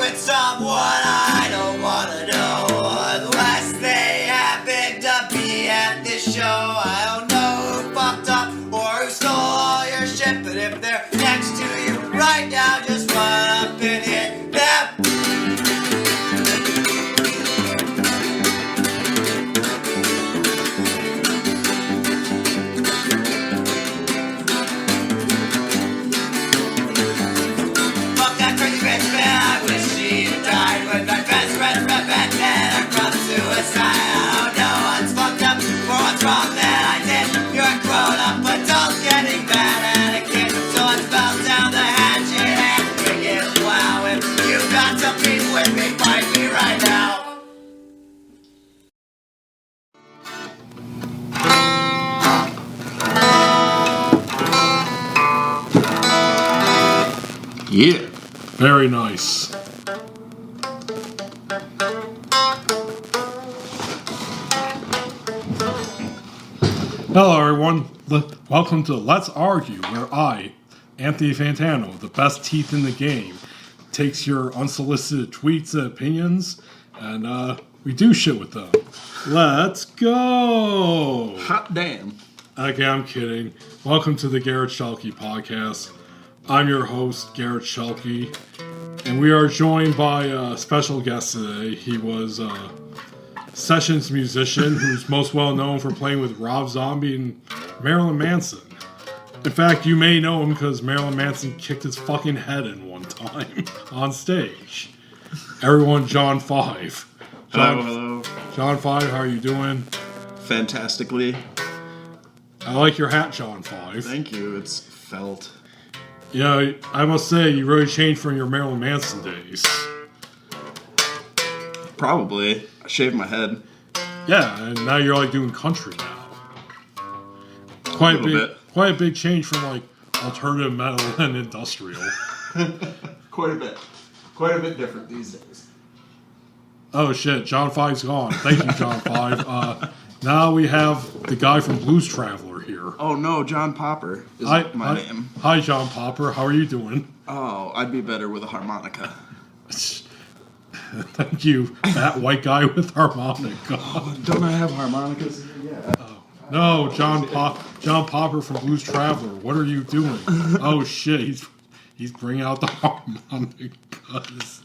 with someone I don't wanna know, unless they happen to be at this show. I don't know who fucked up or who stole all your shit, but if they're next to you right now, just run up and hit them. Fuck that crazy bitch, man, I wish she had died. With my best friend prevented her from suicide. I don't know what's fucked up or what's wrong that I did. You're a grown-up adult getting mad at a kid, so let's bounce down the hatchet and bring it. Wow, if you got something with me, fight me right now. Yeah, very nice. Hello everyone, welcome to Let's Argue, where I, Anthony Fantano, the best teeth in the game, takes your unsolicited tweets and opinions, and we do shit with them. Let's go! Hot damn. Okay, I'm kidding. Welcome to the Garret Schuelke podcast. I'm your host, Garret Schuelke, and we are joined by a special guest today. He was a sessions musician who's most well known for playing with Rob Zombie and Marilyn Manson. In fact, you may know him because Marilyn Manson kicked his fucking head in one time on stage. Everyone, John 5. Hello. John 5, how are you doing? Fantastically. I like your hat, John 5. Thank you. It's felt. Yeah, I must say, you really changed from your Marilyn Manson days. Probably. I shaved my head. Yeah, and now you're like doing country now. Quite a big change from like alternative metal and industrial. Quite a bit different these days. Oh shit, John 5's gone. Thank you, John 5. Now we have the guy from Blues Traveler here. Oh no, John Popper is my name. Hi, John Popper. How are you doing? Oh, I'd be better with a harmonica. Thank you, that white guy with harmonica. Don't I have harmonicas here yet? Oh. No, John Popper from Blues Traveler. What are you doing? Oh shit, he's bringing out the harmonicas.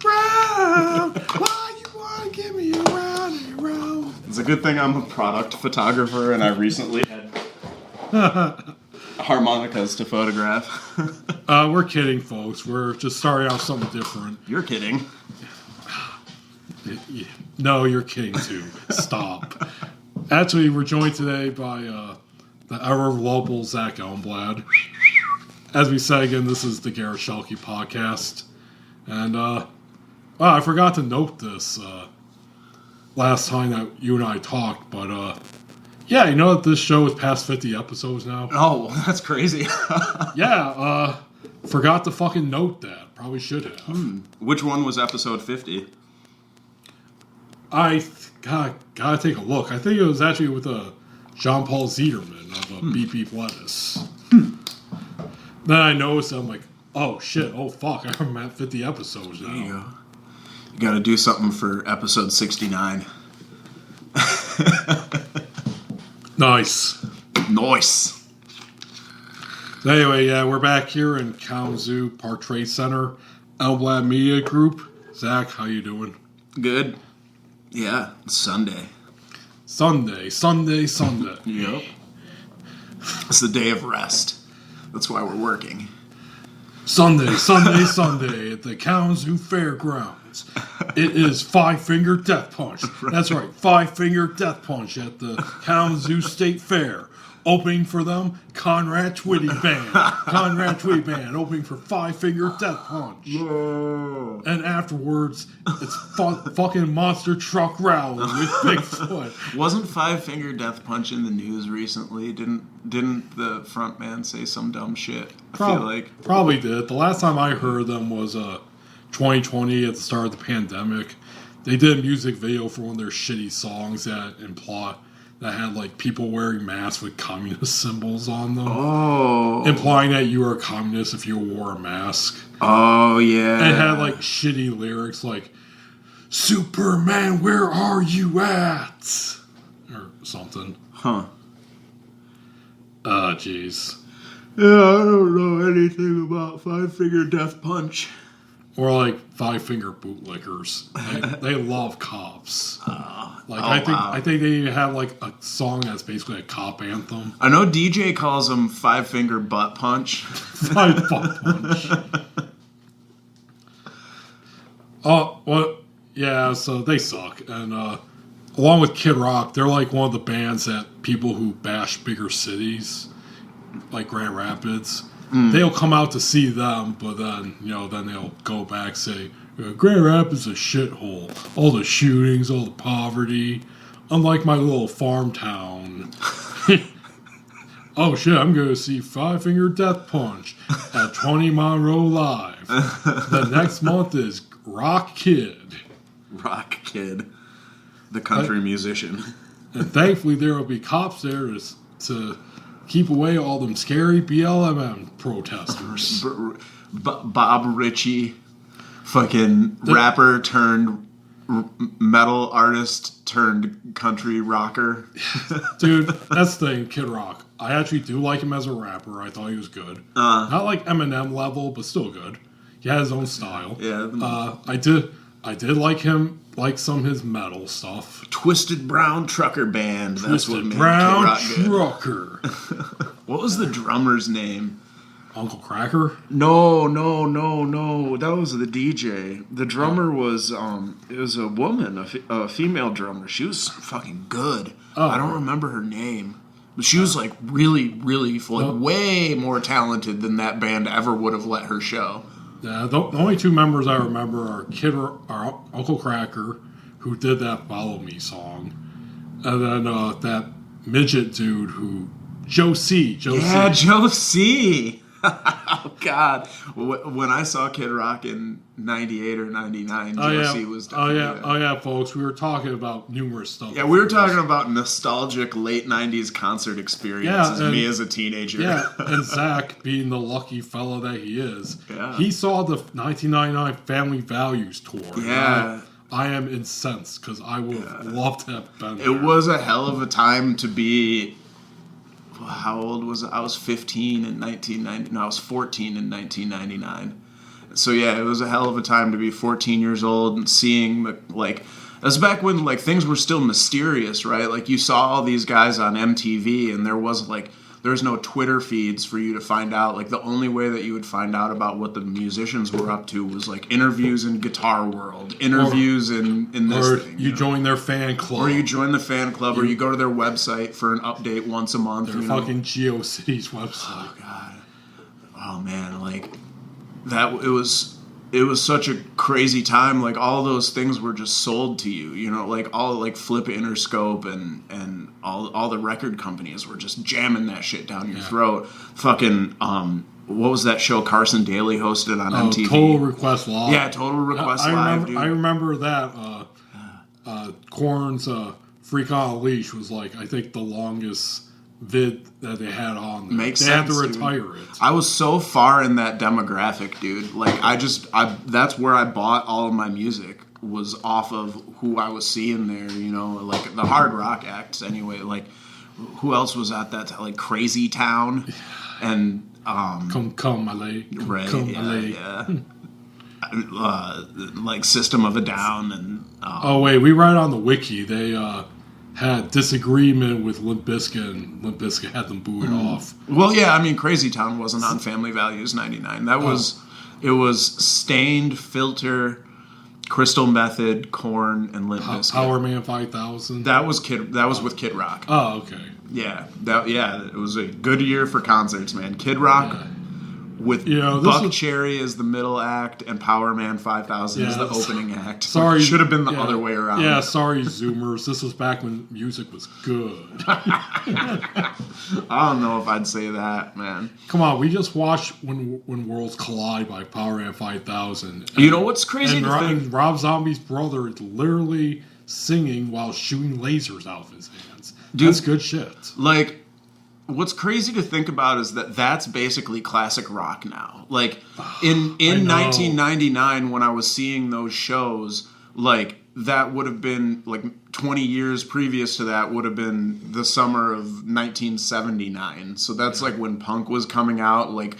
Round, why you wanna give me a round and round? It's a good thing I'm a product photographer and I recently had harmonicas to photograph. We're kidding, folks. We're just starting out something different. You're kidding. No, you're kidding too. Stop. Actually, we're joined today by the ever-lovable Zach Elmblad. As we said again, this is the Garret Schuelke podcast. And, I forgot to note this last time that you and I talked, but, yeah, you know that this show is past 50 episodes now? Oh, that's crazy. Yeah, forgot to fucking note that. Probably should have. Which one was episode 50? I gotta take a look. I think it was actually with Jean-Paul Zederman of Beep Beep Lettuce. Then I noticed, I'm like, oh shit, oh fuck, I'm at 50 episodes now. There you go. You gotta do something for episode 69. Nice. Nice. So anyway, yeah, we're back here in Kalamazoo, Park Trade Center, Elmblad Media Group. Zach, how you doing? Good. Yeah, it's Sunday. Sunday. Yep. It's the day of rest. That's why we're working. Sunday at the Kalamazoo Fairgrounds. It is Five Finger Death Punch. Right. That's right, Five Finger Death Punch at the Kalamazoo State Fair. Opening for them, Conrad Twitty Band. Opening for Five Finger Death Punch. Whoa. And afterwards, it's fucking monster truck rally with Bigfoot. Wasn't Five Finger Death Punch in the news recently? Didn't the front man say some dumb shit? I feel like probably did. The last time I heard them was 2020 at the start of the pandemic. They did a music video for one of their shitty songs that that had like people wearing masks with communist symbols on them. Oh. Implying that you were a communist if you wore a mask. Oh, yeah. And it had like shitty lyrics like, Superman, where are you at? Or something. Huh. Jeez. Yeah, I don't know anything about Five Finger Death Punch. Or like Five Finger Bootlickers. They love cops. I think they even have like a song that's basically a cop anthem. I know DJ calls them Five Finger Butt Punch. Five Butt Punch. Oh, well, yeah, so they suck. And along with Kid Rock, they're like one of the bands that people who bash bigger cities, like Grand Rapids, they'll come out to see them, but then, then they'll go back say, Grand Rapids is a shithole. All the shootings, all the poverty. Unlike my little farm town. Oh shit, I'm going to see Five Finger Death Punch at 20 Monroe Live. The next month is Rock Kid. Rock Kid. The country musician. And thankfully there will be cops there to keep away all them scary BLM protesters. Bob Ritchie, fucking rapper turned metal artist turned country rocker. Dude, that's the thing, Kid Rock. I actually do like him as a rapper. I thought he was good. Not like Eminem level, but still good. He had his own style. Yeah. I did like him, like some of his metal stuff. Twisted Brown Trucker Band. That's what made Brown Kid Rock Trucker. What was the drummer's name? Uncle Cracker? No. That was the DJ. The drummer was it was a woman, a female drummer. She was fucking good. I don't remember her name. But she was like really, really way more talented than that band ever would have let her show. Yeah, the only two members I remember are Uncle Cracker, who did that Follow Me song, and then that midget dude Joe C. Yeah, Joe C. Oh, God. When I saw Kid Rock in 98 or 99, Joe C was definitely Oh, yeah, folks. We were talking about numerous stuff. Yeah, we were talking about nostalgic late 90s concert experiences, me as a teenager. Yeah, and Zach, being the lucky fellow that he is, yeah. He saw the 1999 Family Values tour. Yeah. I am incensed because I would have loved to have been there. It was a hell of a time to be... How old was I? I was 15 in 1990. No, I was 14 in 1999. So yeah, it was a hell of a time to be 14 years old and seeing that's back when things were still mysterious, right? Like you saw all these guys on MTV, and there was no Twitter feeds for you to find out. Like the only way that you would find out about what the musicians were up to was like interviews in Guitar World, interviews in this or thing. You join their fan club. Or you join the fan club, or you go to their website for an update once a month. Their fucking GeoCities website. Oh, God. Oh, man. That it was such a crazy time. Like, all those things were just sold to you, all Flip Interscope and all the record companies were just jamming that shit down your throat. Fucking, what was that show Carson Daly hosted on MTV? Total Request Live. Yeah, Total Request Live, dude. I remember that. Korn's Freak on a Leash was I think the longest vid that they had on there. Makes they sense, had to dude. retire it. I was so far in that demographic, dude. That's where I bought all of my music, was off of who I was seeing there, the hard rock acts anyway. Who else was at that, Crazy Town and Come my lady. Right, Come my lady. System of a Down and oh wait, we write on the wiki they had disagreement with Limp Bizkit, and Limp Bizkit had them booed off. Well, yeah, I mean, Crazy Town wasn't on Family Values 99. It was Stained, Filter, Crystal Method, Korn, and Limp Bizkit. Power Man 5000. That was with Kid Rock. Oh, okay. Yeah, it was a good year for concerts, man. Kid Rock with Buck Cherry as the middle act and Power Man 5000 as the opening act. Sorry, should have been the other way around. Yeah, sorry, Zoomers. This was back when music was good. I don't know if I'd say that, man. Come on, we just watched When Worlds Collide by Power Man 5000. You know what's crazy? And Rob Zombie's brother is literally singing while shooting lasers out of his hands. Dude, that's good shit. Like, what's crazy to think about is that that's basically classic rock now. Like, in 1999, when I was seeing those shows, like, that would have been, like, 20 years previous to that would have been the summer of 1979. So that's, like, when punk was coming out. Like,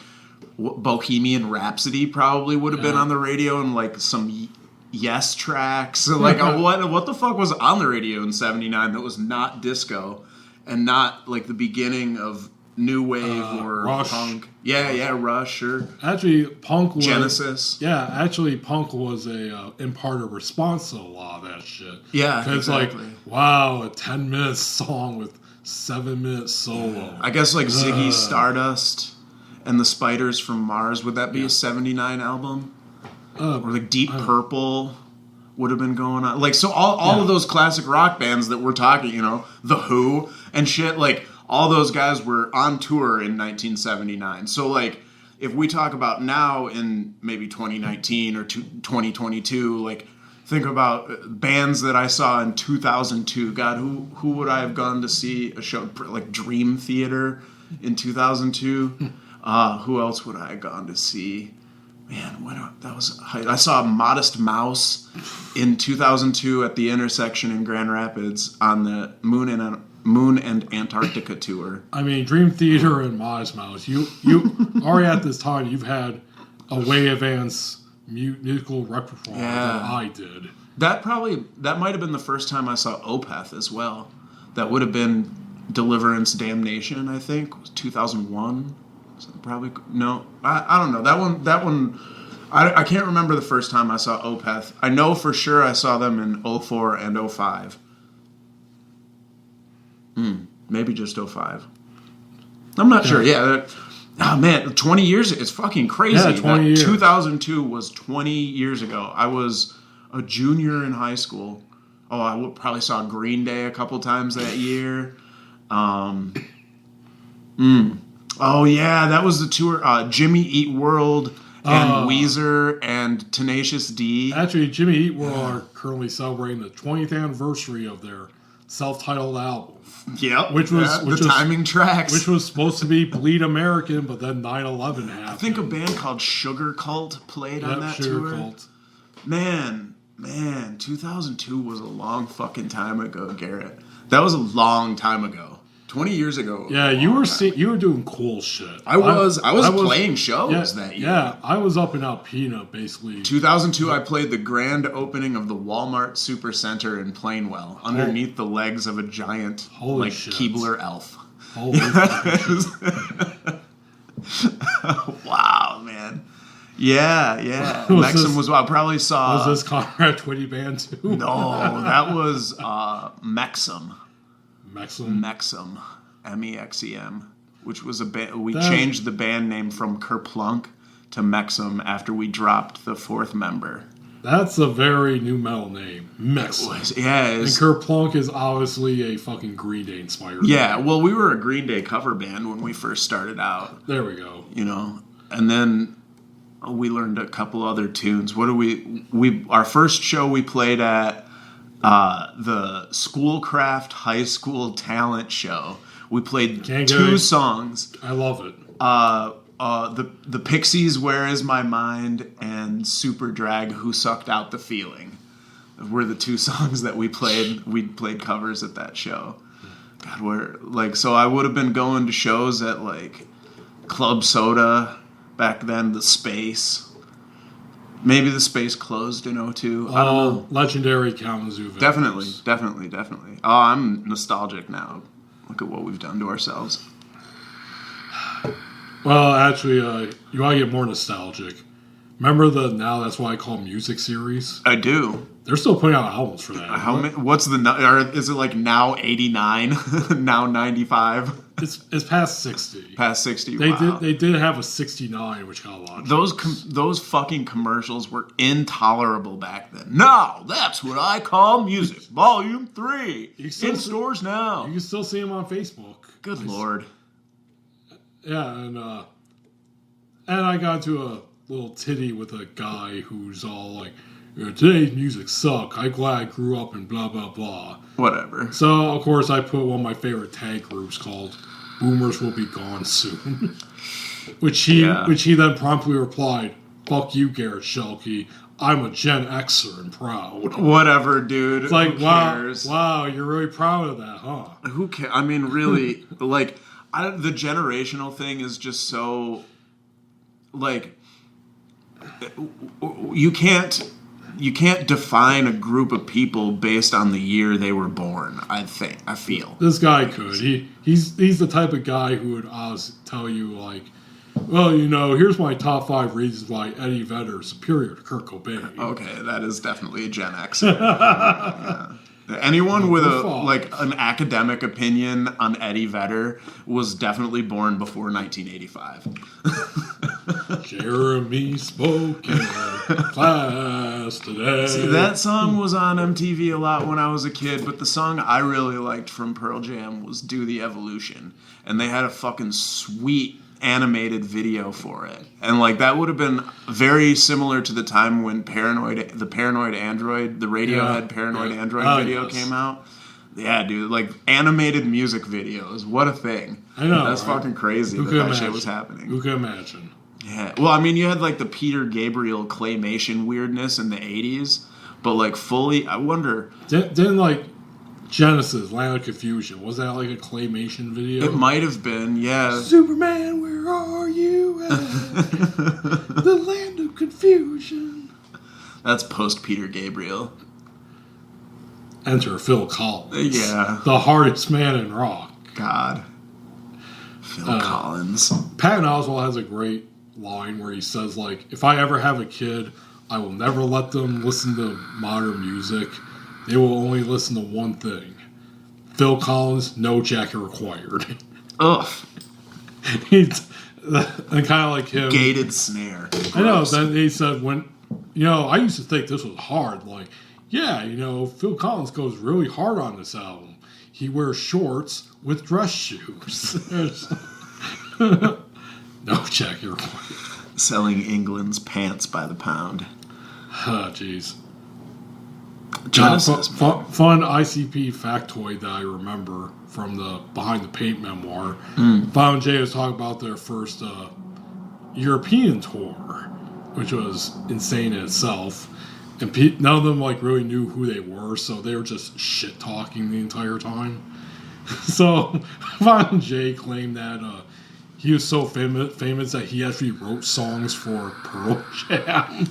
Bohemian Rhapsody probably would have been on the radio, and, like, some Yes tracks. So, like, what the fuck was on the radio in 79 that was not disco and not, like, the beginning of new wave or Rush. punk? Yeah, Rush, sure. Actually, punk was... Genesis. Yeah, actually, punk was in part a response to a lot of that shit. Yeah, because exactly. It's like, wow, a 10-minute song with 7-minute solo. I guess, like, Ziggy Stardust and the Spiders from Mars, would that be a 79 album? Or, like, Deep Purple would have been going on. Like, so all of those classic rock bands that we're talking, you know, The Who and shit, like, all those guys were on tour in 1979. So, like, if we talk about now in maybe 2019 or 2022, like, think about bands that I saw in 2002. God, who would I have gone to see a show? Like, Dream Theater in 2002. Who else would I have gone to see? Man, that was... I saw Modest Mouse in 2002 at the intersection in Grand Rapids on the Moon and Antarctica tour. I mean, Dream Theater and Modest Mouse. You already at this time, you've had a way advanced musical repertoire than I did. That might have been the first time I saw Opeth as well. That would have been Deliverance Damnation, I think. It was 2001. Probably no. I don't know. That one. I can't remember the first time I saw Opeth. I know for sure I saw them in 04 and 05. Maybe just 05. I'm not sure. Yeah. Man, 20 years. It's fucking crazy. Yeah, 20 years. 2002 was 20 years ago. I was a junior in high school. Oh, I probably saw Green Day a couple times that year. Oh, yeah, that was the tour. Jimmy Eat World and Weezer and Tenacious D. Actually, Jimmy Eat World are currently celebrating the 20th anniversary of their self-titled album. Yep. Which was timing tracks. Which was supposed to be Bleed American, but then 9/11 happened. I think a band called Sugar Cult played on that tour. Cult. Man, 2002 was a long fucking time ago, Garrett. That was a long time ago. 20 years ago. Yeah, you were doing cool shit. I was playing shows that year. Yeah, I was up in Alpena, basically. 2002, I played the grand opening of the Walmart Supercenter in Plainwell, underneath the legs of a giant, Keebler elf. Holy Wow, man. Yeah. Maxim was wild. Probably saw... Was this Conrad Twitty band too? No, that was Maxim. Maxim, MEXEM, which was a band. We changed the band name from Kerplunk to Maxim after we dropped the fourth member. That's a very new metal name, Maxim. And Kerplunk is obviously a fucking Green Day inspired. Yeah, well, we were a Green Day cover band when we first started out. There we go. You know, and then we learned a couple other tunes. What do we? Our first show we played at. The Schoolcraft High School Talent Show. We played two songs. I love it. The Pixies, Where Is My Mind, and Superdrag, Who Sucked Out the Feeling, were the two songs that we played. We played covers at that show. God, so I would have been going to shows at like Club Soda back then, the Space. Maybe the Space closed in 2002. I don't know. Legendary Kalamazoo venues. Definitely. Oh, I'm nostalgic now. Look at what we've done to ourselves. Well, actually, you want to get more nostalgic. Remember the Now That's What I Call Music series? I do. They're still putting out albums for that. How many? What's the? Is it like now 89? Now 95? It's past 60. Past 60. They did have a 69, which got a lot of those fucking commercials were intolerable back then. Now that's what I call music. Volume 3 in stores now. You can still see them on Facebook. Good Lord. Yeah, and I got into a little titty with a guy who's all like, today's music suck. I'm glad I grew up in blah, blah, blah. Whatever. So, of course, I put one of my favorite tag groups called Boomers Will Be Gone Soon. which he then promptly replied, "Fuck you, Garret Schuelke. I'm a Gen Xer and proud." Whatever, dude. It's like, who cares? wow, you're really proud of that, huh? Who cares? I mean, really, like, the generational thing is just so, like, you can't define a group of people based on the year they were born. I feel This guy could. He's the type of guy who would tell you, like, well, here's my top 5 reasons why Eddie Vedder is superior to Kurt Cobain. Okay, that is definitely a Gen X. Yeah. Anyone with an academic opinion on Eddie Vedder was definitely born before 1985. Jeremy spoke in class today. See, that song was on MTV a lot when I was a kid, but the song I really liked from Pearl Jam was Do the Evolution. And they had a fucking sweet animated video for it. And like that would have been very similar to the time when the Paranoid Android, the Radiohead Paranoid Android video came out. Yeah, dude, like animated music videos. What a thing. I know. That's fucking crazy that shit was happening. Who could imagine? Yeah. Well, I mean, you had like the Peter Gabriel claymation weirdness in the 80s, but like fully, I wonder. Didn't like Genesis, Land of Confusion, was that like a claymation video? It might have been, yeah. Superman, where are you at? The Land of Confusion. That's post Peter Gabriel. Enter Phil Collins. Yeah. The hardest man in rock. God. Phil Collins. Patton Oswalt has a great line where he says, like, if I ever have a kid, I will never let them listen to modern music. They will only listen to one thing. Phil Collins, no jacket required. Ugh. And kind of like him. Gated snare. Gross. I know. Then he said, I used to think this was hard. Like, yeah, Phil Collins goes really hard on this album. He wears shorts with dress shoes. No jacket required. Selling England's pants by the pound. Oh, jeez. Genesis, fun ICP factoid that I remember from the Behind the Paint memoir. Bob and Jay was talking about their first European tour, which was insane in itself. And none of them like really knew who they were, so they were just shit talking the entire time. So Bob and Jay claimed that he was so famous that he actually wrote songs for Pearl Jam.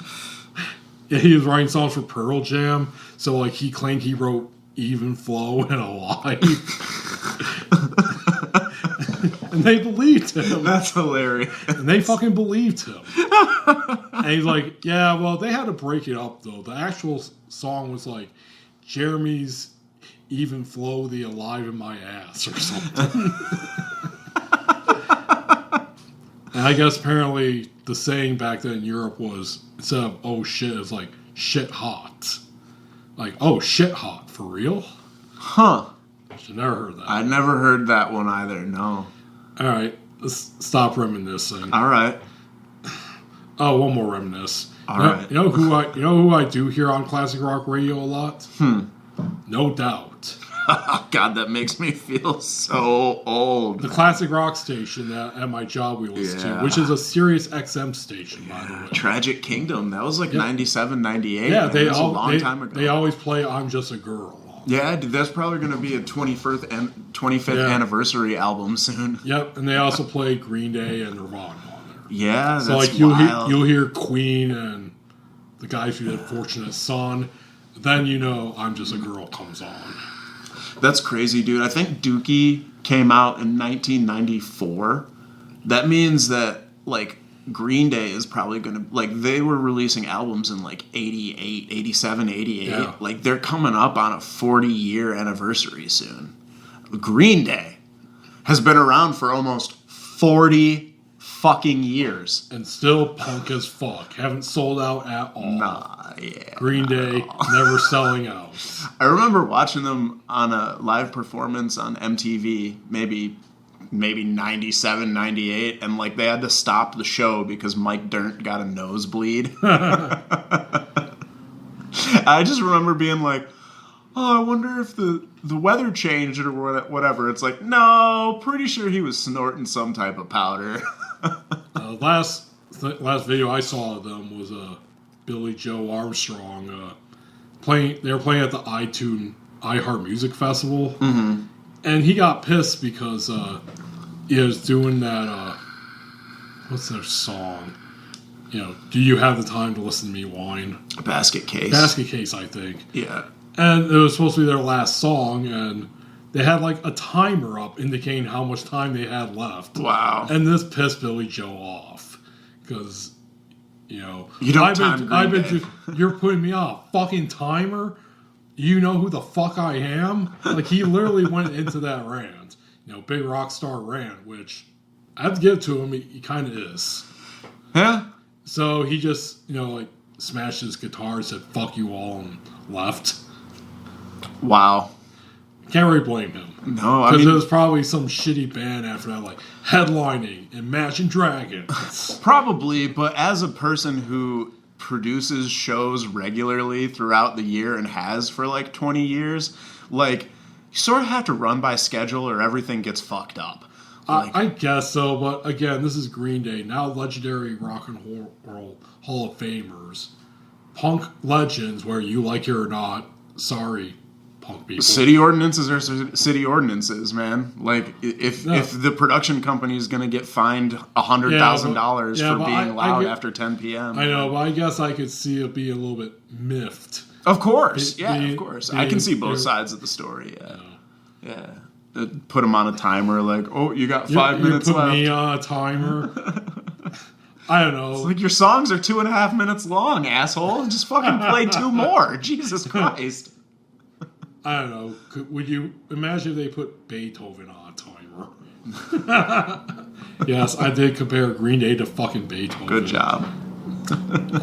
Yeah, he was writing songs for Pearl Jam, so like he claimed he wrote Even Flow and Alive. And they believed him. That's hilarious. And they fucking believed him. And he's like, yeah, well, they had to break it up, though. The actual song was like, Jeremy's Even Flow the Alive in My Ass or something. And I guess apparently the saying back then in Europe was, instead of oh shit, it was like shit hot. Like, oh shit hot, for real? Huh. I've never heard that. I'd never heard that one either, no. Alright, let's stop reminiscing. Alright. Oh, one more reminisce. Alright. You know who I do hear on classic rock radio a lot? No Doubt. God, that makes me feel so old. The classic rock station at my job we listen to, which is a Sirius XM station, by the way. Tragic Kingdom. That was like 97, 98. Yeah, that was a long time ago. They always play I'm Just a Girl. Yeah, dude, that's probably going to be a 25th anniversary album soon. Yep, and they also play Green Day and Nirvana on there. Yeah, so that's like wild. you'll hear Queen and the guys who did Fortunate Son. Then I'm Just a Girl comes on. That's crazy, dude. I think Dookie came out in 1994. That means that, like, Green Day is probably going to... Like, they were releasing albums in, like, 88, 87, 88. Yeah. Like, they're coming up on a 40-year anniversary soon. Green Day has been around for almost 40 fucking years. And still punk as fuck. Haven't sold out at all. Nah, yeah. Green Day, never selling out. I remember watching them on a live performance on MTV, maybe 97, 98, and like they had to stop the show because Mike Dirnt got a nosebleed. I just remember being like, oh, I wonder if the weather changed or whatever. It's like, no, pretty sure he was snorting some type of powder. Last video I saw of them was Billy Joe Armstrong playing. They were playing at the iHeart Music Festival, and he got pissed because he was doing that. What's their song? You know, do you have the time to listen to me whine? Basket Case. Basket Case, I think. Yeah. And it was supposed to be their last song, and they had like a timer up indicating how much time they had left. Wow. And this pissed Billy Joe off because, you know, you don't you're putting me on a fucking timer. You know who the fuck I am? Like, he literally went into that rant, you know, big rock star rant, which I have to give it to him. He kind of is. Yeah. So he just, you know, like smashed his guitar, said "fuck you all," and left. Wow. Can't really blame him. No, I because mean, it was probably some shitty band after that, like headlining Imagine Dragons. Probably, but as a person who produces shows regularly throughout the year and has for like 20 years, like, you sort of have to run by schedule or everything gets fucked up. Like, I guess so, but again, this is Green Day, now legendary rock and roll Hall of Famers, punk legends, where you like it or not. Sorry, punk people. City ordinances are city ordinances, man. Like, if the production company is going to get fined $100,000 for being loud after 10 p.m. I know, but I guess I could see it being a little bit miffed. Of course, of course. I can see both sides of the story, yeah. Put them on a timer, like, oh, you got 5 minutes you put left. Me on a timer. I don't know. It's like, your songs are 2.5 minutes long, asshole. Just fucking play 2 more. Jesus Christ. I don't know. Would you imagine if they put Beethoven on a timer? Yes, I did compare Green Day to fucking Beethoven. Good job.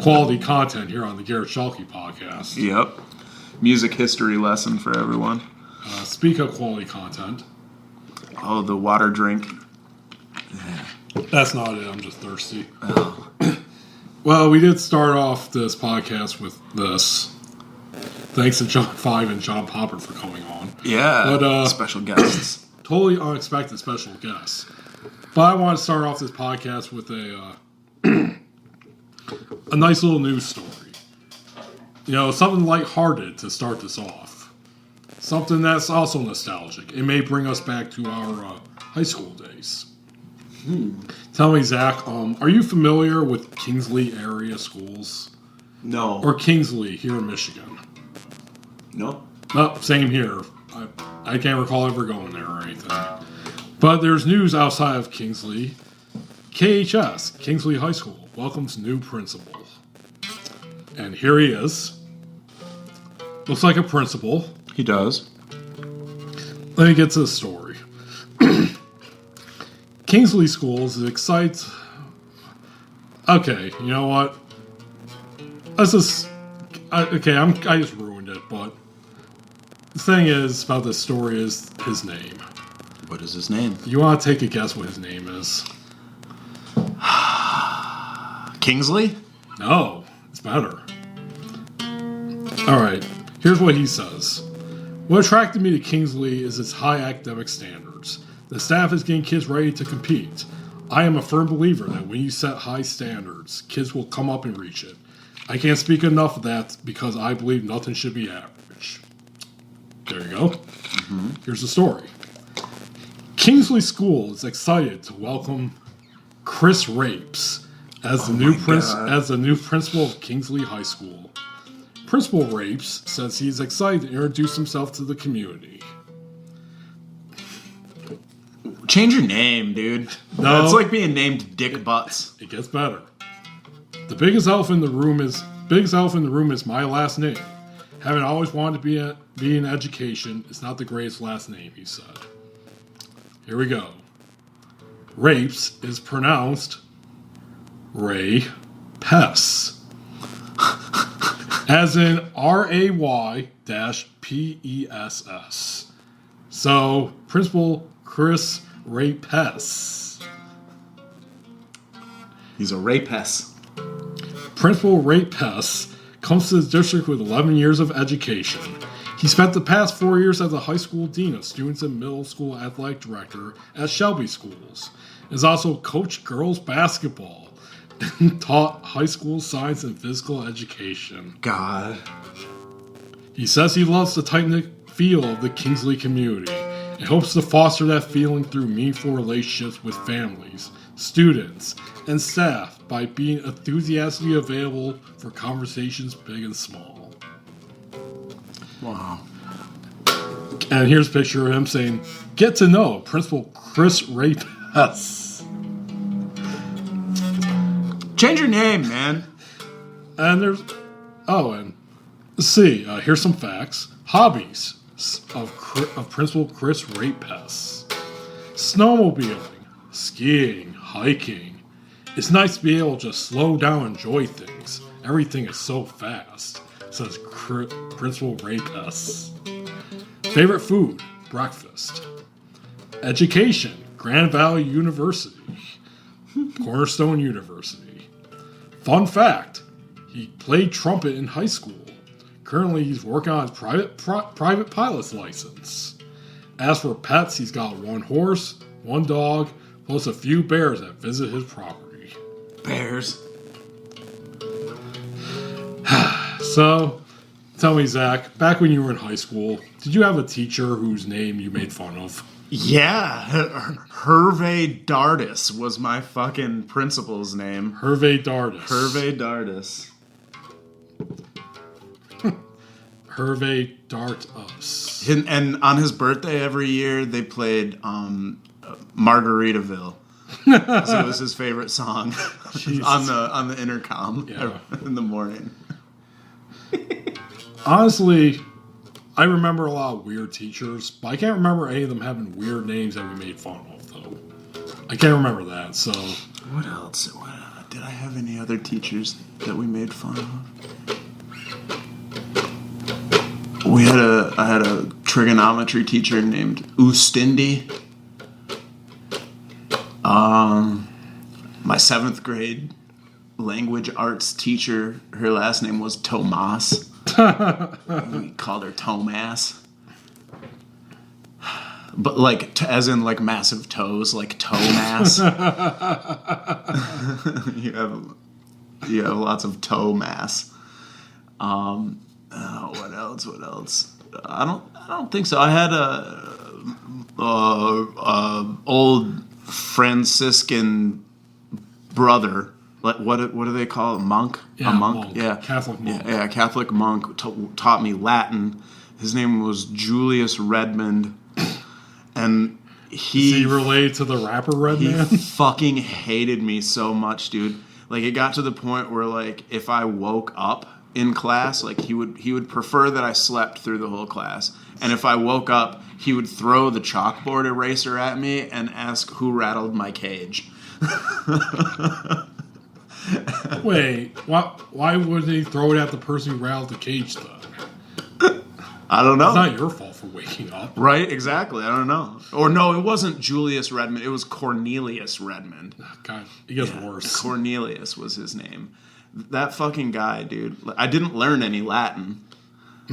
Quality content here on the Garret Schuelke podcast. Yep. Music history lesson for everyone. Speak of quality content. Oh, the water drink. That's not it. I'm just thirsty. Oh. Well, we did start off this podcast with this. Thanks to John Five and John Popper for coming on. Yeah, but special guests. Totally unexpected special guests. But I want to start off this podcast with a nice little news story. You know, something lighthearted to start this off. Something that's also nostalgic. It may bring us back to our high school days. Tell me, Zach, are you familiar with Kingsley area schools? No. Or Kingsley here in Michigan? No. No, same here. I can't recall ever going there or anything. But there's news outside of Kingsley. KHS, Kingsley High School, welcomes new principal. And here he is. Looks like a principal. He does. Let me get to the story. Kingsley Schools is excited. Okay, you know what? Let's just. I just ruined it, but the thing is about this story is his name. What is his name? You want to take a guess what his name is? Kingsley? No, it's better. Alright, here's what he says. What attracted me to Kingsley is its high academic standards. The staff is getting kids ready to compete. I am a firm believer that when you set high standards, kids will come up and reach it. I can't speak enough of that because I believe nothing should be average. There you go. Mm-hmm. Here's the story. Kingsley School is excited to welcome Chris Rapes as the new principal of Kingsley High School. Principal Rapes says he's excited to introduce himself to the community. Change your name, dude. No. It's like being named Dick Butts. It gets better. The biggest elf in the room is my last name. Having always wanted to be in education, it's not the greatest last name, he said. Here we go. Rapes is pronounced Ray-Pess. As in RAY-PESS. So, Principal Chris Ray-Pess. He's a Ray-Pess. Principal Ray-Pess comes to the district with 11 years of education. He spent the past 4 years as a high school dean of students and middle school athletic director at Shelby Schools. Has also coached girls basketball and taught high school science and physical education. God. He says he loves the tight-knit feel of the Kingsley community and hopes to foster that feeling through meaningful relationships with families, students, and staff by being enthusiastically available for conversations big and small. Wow. And here's a picture of him saying, "Get to know Principal Chris Rapes." Change your name, man. And there's... Oh, and let's see. Here's some facts. Hobbies of Principal Chris Rapes. Snowmobiling, skiing, hiking. It's nice to be able to just slow down and enjoy things. Everything is so fast, says Principal Rapes. Favorite food, breakfast. Education, Grand Valley University. Cornerstone University. Fun fact, he played trumpet in high school. Currently, he's working on his private pilot's license. As for pets, he's got 1 horse, 1 dog, plus a few bears that visit his property. Bears. So, tell me, Zach, back when you were in high school, did you have a teacher whose name you made fun of? Yeah, Hervé Dardis was my fucking principal's name. Hervé Dardis. Hervé Dardis. Hervé Dardis. And on his birthday every year, they played Margaritaville. So it was his favorite song on the intercom in the morning. Honestly, I remember a lot of weird teachers, but I can't remember any of them having weird names that we made fun of, though. I can't remember that, so... What else? Did I have any other teachers that we made fun of? I had a trigonometry teacher named Ustindi. My 7th grade language arts teacher, her last name was Tomas. We called her Tomas. But like, as in like massive toes, like Tomas. You have lots of toe mass. What else? I don't think so. I had a old Franciscan brother. Like what do they call it? Monk? Yeah, a monk? Yeah, Catholic monk. Yeah, Catholic monk taught me Latin. His name was Julius Redmond, and Is he related to the rapper Redman? He fucking hated me so much, dude. Like, it got to the point where, like, if I woke up in class, like, he would prefer that I slept through the whole class. And if I woke up, he would throw the chalkboard eraser at me and ask who rattled my cage. Wait, why would they throw it at the person who rattled the cage, though? I don't know. It's not your fault for waking up. Right, exactly. I don't know. Or no, it wasn't Julius Redmond. It was Cornelius Redmond. God, it gets worse. Cornelius was his name. That fucking guy, dude. I didn't learn any Latin.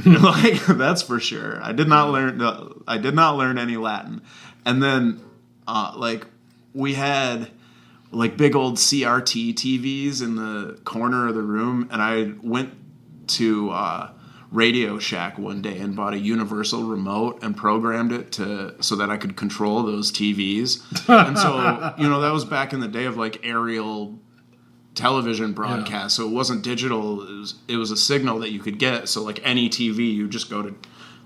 Like, that's for sure. I did not learn any Latin. And then, like, we had like big old CRT TVs in the corner of the room, and I went to Radio Shack one day and bought a universal remote and programmed it so that I could control those TVs. And so, that was back in the day of like aerial television broadcast. So it wasn't digital. It was a signal that you could get. So like any TV, you just go to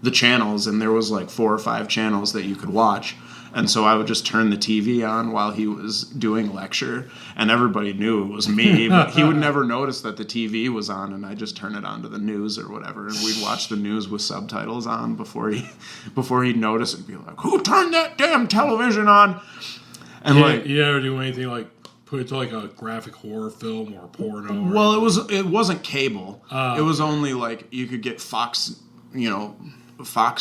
the channels, and there was like 4 or 5 channels that you could watch. And so I would just turn the TV on while he was doing lecture, and everybody knew it was me, but he would never notice that the TV was on, and I just turn it on to the news or whatever, and we'd watch the news with subtitles on before he'd notice and be like, "Who turned that damn television on?" And you ever do anything like put it to like a graphic horror film or porno? Well, it wasn't cable. It was only like you could get Fox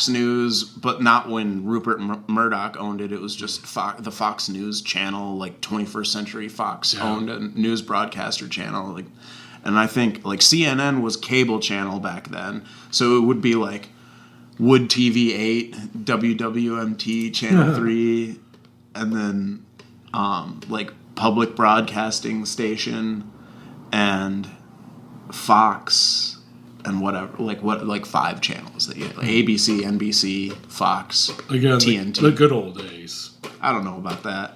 News, but not when Rupert Murdoch owned it. It was just the Fox News channel, like 21st Century Fox owned a news broadcaster channel. Like, And I think like CNN was cable channel back then, so it would be like Wood TV 8, WWMT Channel 3, and then like Public Broadcasting Station and Fox and whatever, like 5 channels that you had, like ABC, NBC, Fox, Again, TNT. the good old days. I don't know about that.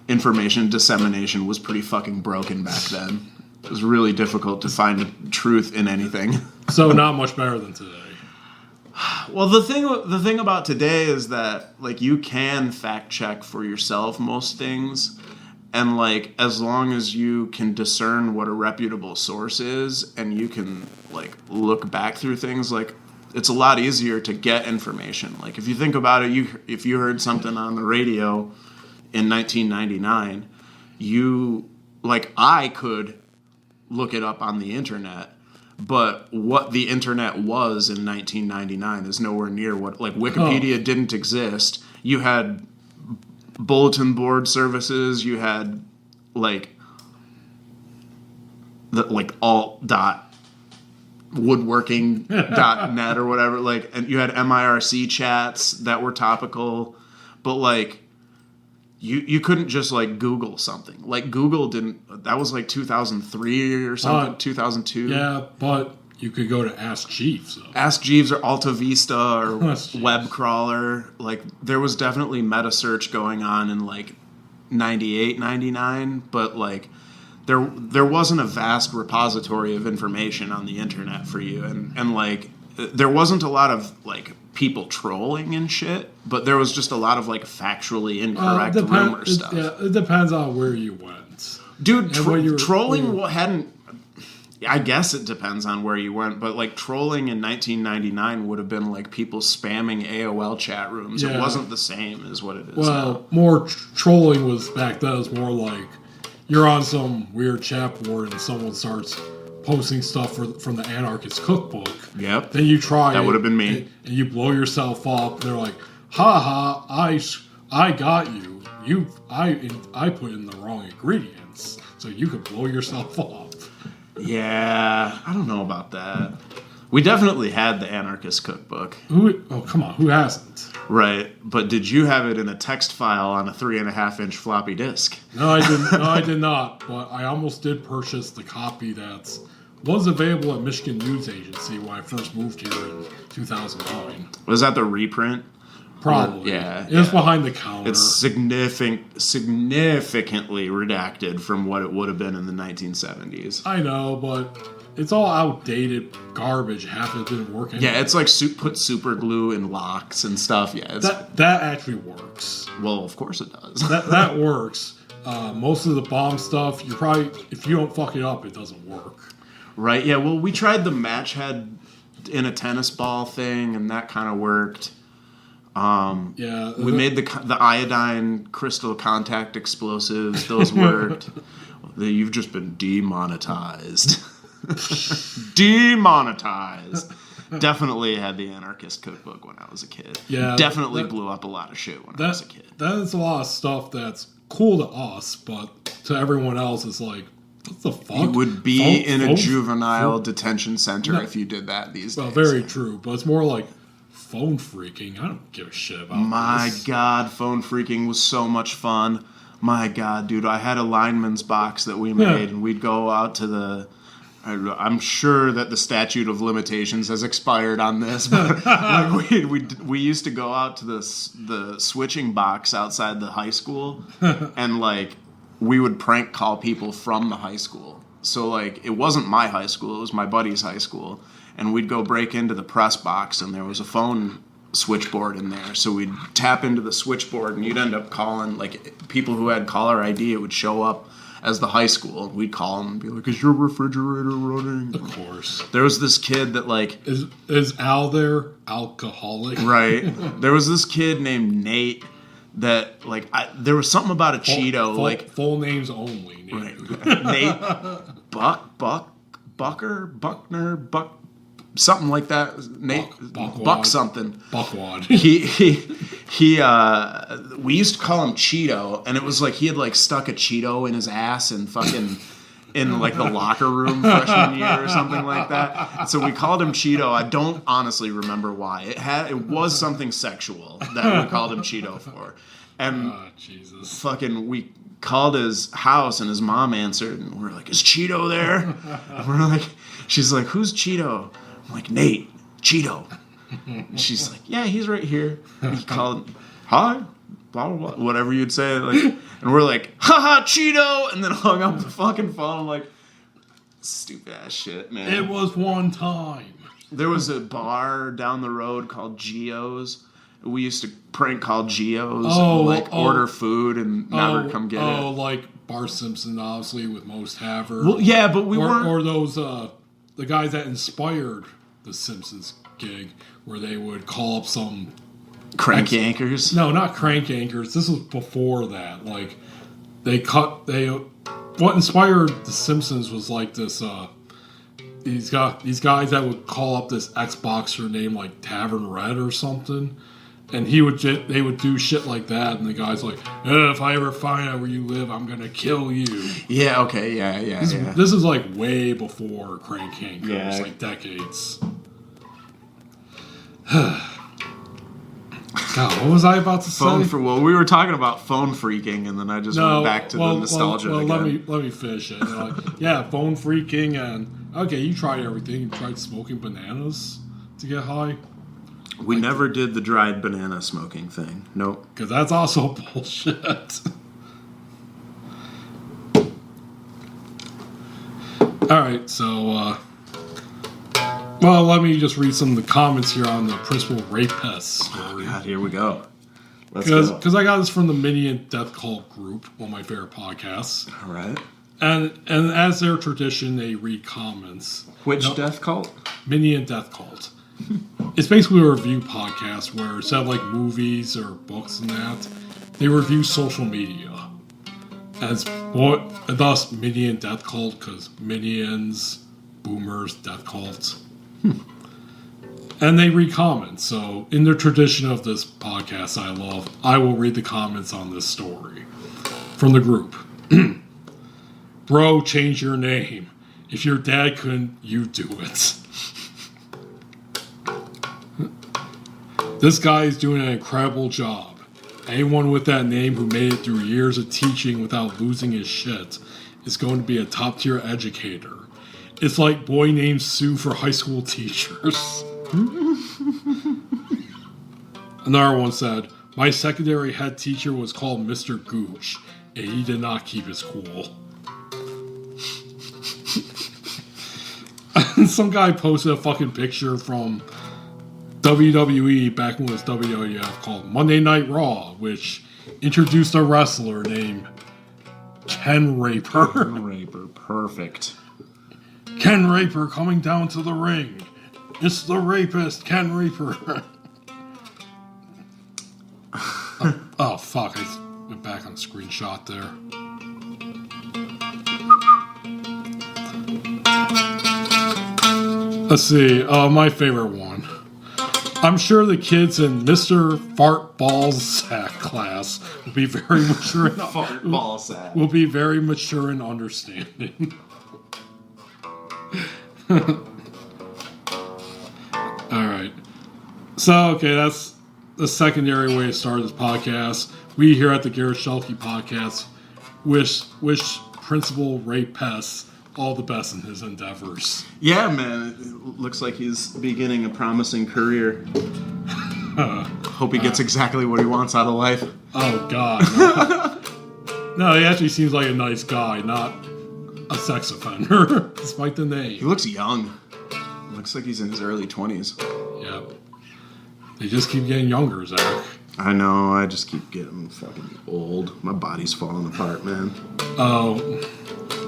Information dissemination was pretty fucking broken back then. It was really difficult to find truth in anything. So not much better than today. Well, the thing about today is that like you can fact check for yourself most things, and like as long as you can discern what a reputable source is and you can like look back through things, like it's a lot easier to get information. Like if you think about it, if you heard something on the radio in 1999, I could look it up on the internet. But what the internet was in 1999 is nowhere near what, like Wikipedia didn't exist. You had bulletin board services. You had like alt.woodworking.net or whatever. Like, and you had MIRC chats that were topical, but like you couldn't just like Google something. Like Google didn't. That was like 2003 or something, 2002. Yeah, but you could go to Ask Jeeves. So. Ask Jeeves or Alta Vista or Jeeves. Web Crawler. Like there was definitely meta search going on in like 98, 99, but like there wasn't a vast repository of information on the internet for you, and like there wasn't a lot of like people trolling and shit, but there was just a lot of like factually incorrect rumor stuff. It depends on where you went. Dude, trolling hadn't... I guess it depends on where you went, but like trolling in 1999 would have been like people spamming AOL chat rooms. Yeah. It wasn't the same as what it is Well, now. more trolling was back then. It was more like you're on some weird chat board and someone starts posting stuff from the Anarchist Cookbook. Yep. Then you try That it, would have been me. and you blow yourself up. And they're like, "Ha ha! I got you. I put in the wrong ingredients, so you could blow yourself up." Yeah, I don't know about that. We definitely had the Anarchist Cookbook. Oh, come on. Who hasn't? Right, but did you have it in a text file on a 3.5-inch floppy disk? No, I didn't. No, I did not. But I almost did purchase the copy that was available at Michigan News Agency when I first moved here in 2009. Was that the reprint? Probably. Yeah. It was behind the counter. It's significantly redacted from what it would have been in the 1970s. I know, but it's all outdated garbage. Half of it didn't work anymore. Yeah, it's like put super glue in locks and stuff. Yeah, it's, that actually works. well, of course it does. That works. Most of the bomb stuff, you probably, if you don't fuck it up, it doesn't work. Right, yeah, well, we tried the match head in a tennis ball thing, and that kind of worked. Yeah. We made the iodine crystal contact explosives. Those worked. You've just been demonetized. Demonetized. Definitely had the Anarchist Cookbook when I was a kid. Yeah. Definitely blew up a lot of shit when I was a kid. That is a lot of stuff that's cool to us, but to everyone else, it's like, what the fuck? You would be in a juvenile detention center if you did that these days. Well, very true, but it's more like phone freaking. I don't give a shit about My this. God, phone freaking was so much fun. My God, dude, I had a lineman's box that we made, and we'd go out to the... I'm sure that the statute of limitations has expired on this, but like we used to go out to the switching box outside the high school, and like we would prank call people from the high school. So like it wasn't my high school, it was my buddy's high school, and we'd go break into the press box, and there was a phone switchboard in there. So we'd tap into the switchboard, and you'd end up calling like people who had caller ID. It would show up as the high school. We'd call them and be like, "Is your refrigerator running?" Of course. There was this kid that like... Is Al there? Alcoholic? Right. There was this kid named Nate that like... there was something about a Cheeto. Full names only. Nate. Right. Nate Buckner, something like that. Nate Buck something. Buckwad. We used to call him Cheeto, and it was like he had like stuck a Cheeto in his ass and fucking in like the locker room freshman year or something like that. And so we called him Cheeto. I don't honestly remember why. It was something sexual that we called him Cheeto for. And Jesus. fucking we called his house and his mom answered and we're like, is Cheeto there? And we're like, she's like, who's Cheeto? I'm like, Nate, Cheeto. And she's like, yeah, he's right here. And he called, hi, blah, blah, blah, whatever you'd say. Like, and we're like, haha, Cheeto. And then hung up the fucking phone. I'm like, stupid ass shit, man. It was one time. There was a bar down the road called Gio's. We used to prank call Gio's and like order food and never come get it. Oh, like Bart Simpson, obviously, with Most Haver. Well, yeah, but we weren't. Or those, the guys that inspired the Simpsons gig, where they would call up some crank anchors. No, not crank anchors. This was before that. Like what inspired the Simpsons was like this. These guys that would call up this Xboxer named like Tavern Red or something, and they would do shit like that, and the guy's like, if I ever find out where you live, I'm gonna kill you. Yeah. Okay. Yeah. This is like way before crank anchors, Yeah. like decades. God, what was I about to say? Well, we were talking about phone freaking, and then I just went back to the nostalgia again. Let me finish it. Like, yeah, phone freaking, and okay, you tried everything. You tried smoking bananas to get high. We never did the dried banana smoking thing. Nope. Because that's also bullshit. All right, so well, let me just read some of the comments here on the Principal Rapist story. God, here we go. Because I got this from the Minion Death Cult group, one of my favorite podcasts. All right. And as their tradition, they read comments. Which death cult? Minion Death Cult. It's basically a review podcast where instead of like movies or books and that, they review social media. And thus Minion Death Cult, because Minions, Boomers, Death Cult. And they read comments. So in the tradition of this podcast I love, I will read the comments on this story from the group. Bro, change your name. If your dad couldn't, you do it. This guy is doing an incredible job. Anyone with that name who made it through years of teaching without losing his shit is going to be a top-tier educator. It's like Boy Named Sue for high school teachers. Another one said, my secondary head teacher was called Mr. Gooch, and he did not keep his cool. Some guy posted a fucking picture from WWE back when it was WWF called Monday Night Raw, which introduced a wrestler named Ken Raper. Ken Raper, perfect. Ken Raper coming down to the ring. It's the rapist, Ken Raper. Oh, fuck. I went back on the screenshot there. Let's see. My favorite one. I'm sure the kids in Mr. Fart Balls Sack class will be very mature. Fart ball sack. Will be very mature and understanding. Alright. So, okay, that's the secondary way to start this podcast. We here at the Garret Schuelke podcast wish Principal Rapist all the best in his endeavors. Yeah, man. It looks like he's beginning a promising career. Hope he gets exactly what he wants out of life. Oh, God. No, he actually seems like a nice guy, not a sex offender, despite the name. He looks young. Looks like he's in his early 20s. Yep. They just keep getting younger, Zach. I know. I just keep getting fucking old. My body's falling apart, man. Oh.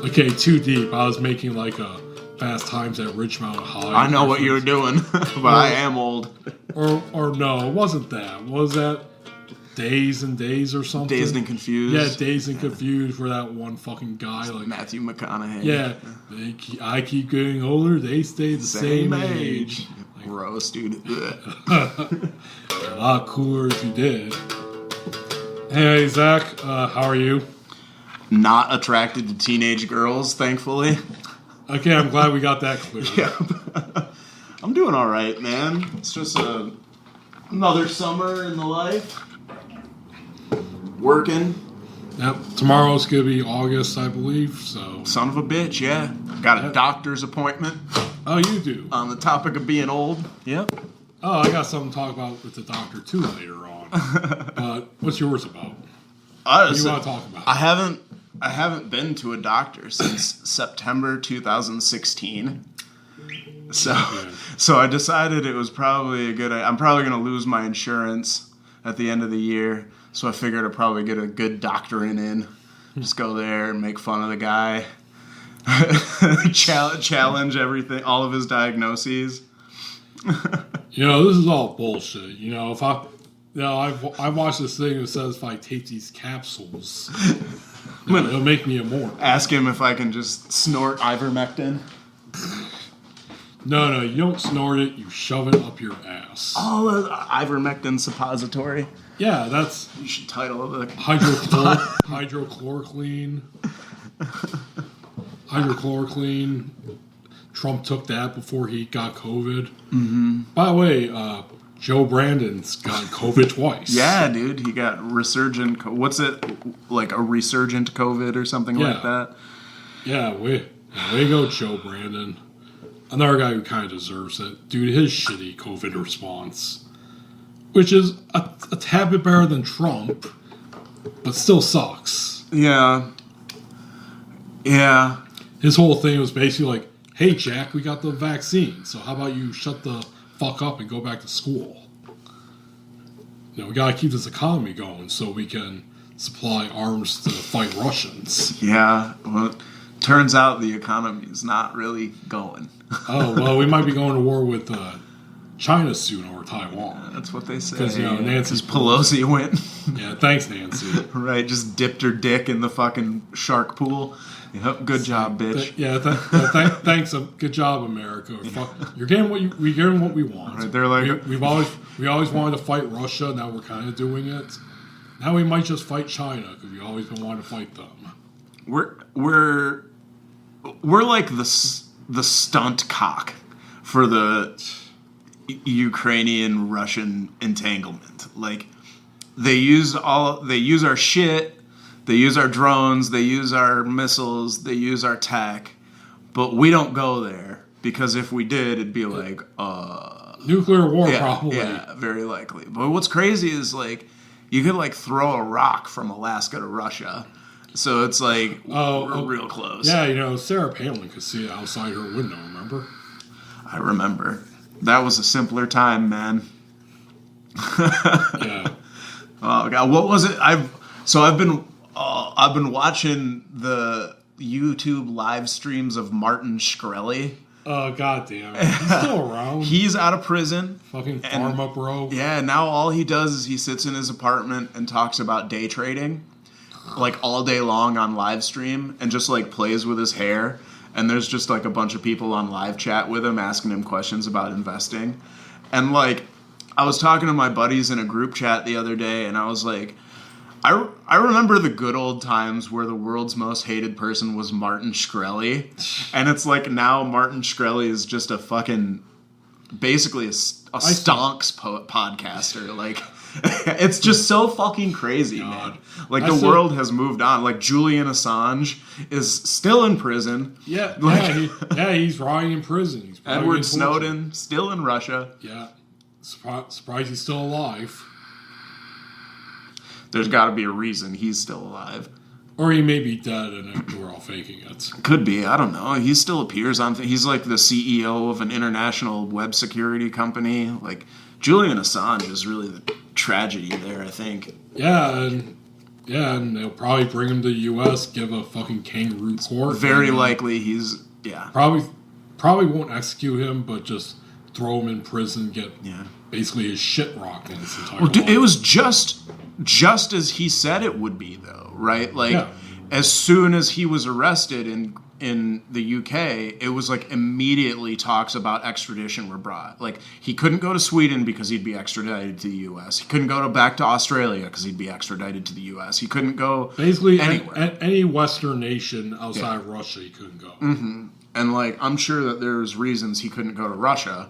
Okay, too deep. I was making like a Fast Times at Ridgemont High. I know what you were doing, but I am old. Or no, it wasn't that. Was that Days and Days or something? Dazed and Confused. Yeah, Dazed and Confused, where that one fucking guy, like Matthew McConaughey. Yeah, I keep getting older. They stay the same age. Like, gross, dude. A lot cooler if you did. Hey, Zach, how are you? not attracted to teenage girls, thankfully. Okay, I'm glad we got that clear. Yeah. I'm doing all right, man. It's just another summer in the life. Working. Yep. Tomorrow's gonna be August, I believe. So. Son of a bitch, yeah. Got a doctor's appointment. Oh, you do. On the topic of being old. Yep. Oh, I got something to talk about with the doctor too later on. But what's yours about? What do you want to talk about? I haven't been to a doctor since September 2016. So I decided it was probably a good. I'm probably going to lose my insurance at the end of the year. So I figured I'd probably get a good doctoring in. Just go there and make fun of the guy. Challenge everything, all of his diagnoses. This is all bullshit. If I watched this thing that says if I take these capsules, it'll make me immortal. Ask him if I can just snort ivermectin. No, you don't snort it. You shove it up your ass. Oh, ivermectin suppository. Yeah, that's. You should title it hydrochloroquine. Hydrochloroquine. Trump took that before he got COVID. Mm-hmm. By the way, Joe Brandon's got COVID twice. Yeah, dude, he got resurgent. What's it like? A resurgent COVID or something like that? Yeah, way to go, Joe Brandon. Another guy who kind of deserves it. Dude, his shitty COVID response, which is a tad bit better than Trump, but still sucks. Yeah. His whole thing was basically like, hey, Jack, we got the vaccine, so how about you shut the fuck up and go back to school? We gotta keep this economy going so we can supply arms to fight Russians. Yeah, well, turns out the economy is not really going. Oh, well, we might be going to war with China soon or Taiwan. That's what they say. Because, Nancy Pelosi went. Yeah, thanks, Nancy. Right, just dipped her dick in the fucking shark pool. Yep, good job, bitch. Thanks. Good job, America. You're getting we're getting what we want. Right, they're like, we always wanted to fight Russia. Now we're kind of doing it. Now we might just fight China because we always been wanting to fight them. We're like the stunt cock for the Ukrainian-Russian entanglement. Like they use our shit. They use our drones, they use our missiles, they use our tech, but we don't go there because if we did, it'd be like, nuclear war, probably. Yeah, very likely. But what's crazy is like, you could like throw a rock from Alaska to Russia, so it's like we're real close. Yeah, Sarah Palin could see it outside her window. Remember? I remember. That was a simpler time, man. Yeah. Oh God, what was it? I've been watching the YouTube live streams of Martin Shkreli. Oh, goddamn. He's still around. He's out of prison. Fucking pharma bro. Yeah, now all he does is he sits in his apartment and talks about day trading, like all day long on live stream, and just like plays with his hair. And there's just like a bunch of people on live chat with him asking him questions about investing. And like, I was talking to my buddies in a group chat the other day, and I was like, I remember the good old times where the world's most hated person was Martin Shkreli. And it's like now Martin Shkreli is just a fucking, basically a stonks podcaster. Like, it's just so fucking crazy, man. Like, the world has moved on. Like, Julian Assange is still in prison. Yeah, like, he's rotting in prison. He's Edward Snowden, still in Russia. Yeah. Surprised he's still alive. There's got to be a reason he's still alive. Or he may be dead and we're all faking it. Could be. I don't know. He still appears on... He's like the CEO of an international web security company. Like, Julian Assange is really the tragedy there, I think. Yeah, and they'll probably bring him to the U.S., give a fucking kangaroo court. Very likely he's... Yeah. Probably won't execute him, but just throw him in prison, get basically his shit rocked in his entire life. It was just as he said it would be, though, right? Like, as soon as he was arrested in the UK, it was like immediately talks about extradition were brought. Like he couldn't go to Sweden because he'd be extradited to the US. He couldn't go back to Australia because he'd be extradited to the US. He couldn't go basically anywhere. Any Western nation outside of Russia he couldn't go. Mm-hmm. And like I'm sure that there's reasons he couldn't go to Russia.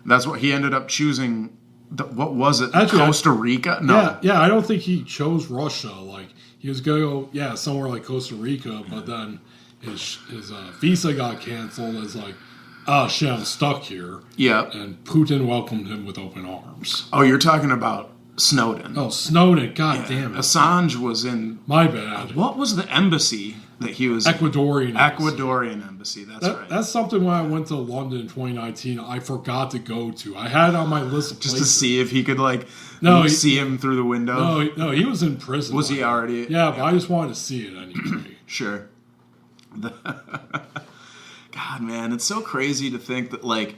That's what he ended up choosing. What was it? Actually, Costa Rica? No. Yeah, I don't think he chose Russia. Like he was going to go, somewhere like Costa Rica, but then his visa got canceled. It's like, oh shit, I'm stuck here. Yeah. And Putin welcomed him with open arms. Oh, you're talking about Snowden. Oh, Snowden. God damn it. Assange was in... My bad. What was the embassy that he was Ecuadorian in? Ecuadorian embassy, that's right. That's something when I went to London in 2019, I forgot to go to. I had it on my list of just places. to see if he could, see him through the window? No, he was in prison. Was he already? Yeah, but I just wanted to see it anyway. Sure. God, man, it's so crazy to think that,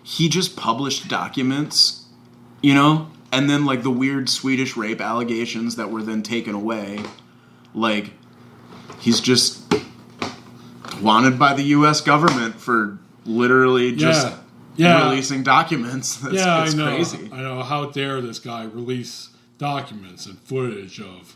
he just published documents, and then, the weird Swedish rape allegations that were then taken away. He's just wanted by the U.S. government for literally just releasing documents. It's I know. Crazy. I know. How dare this guy release documents and footage of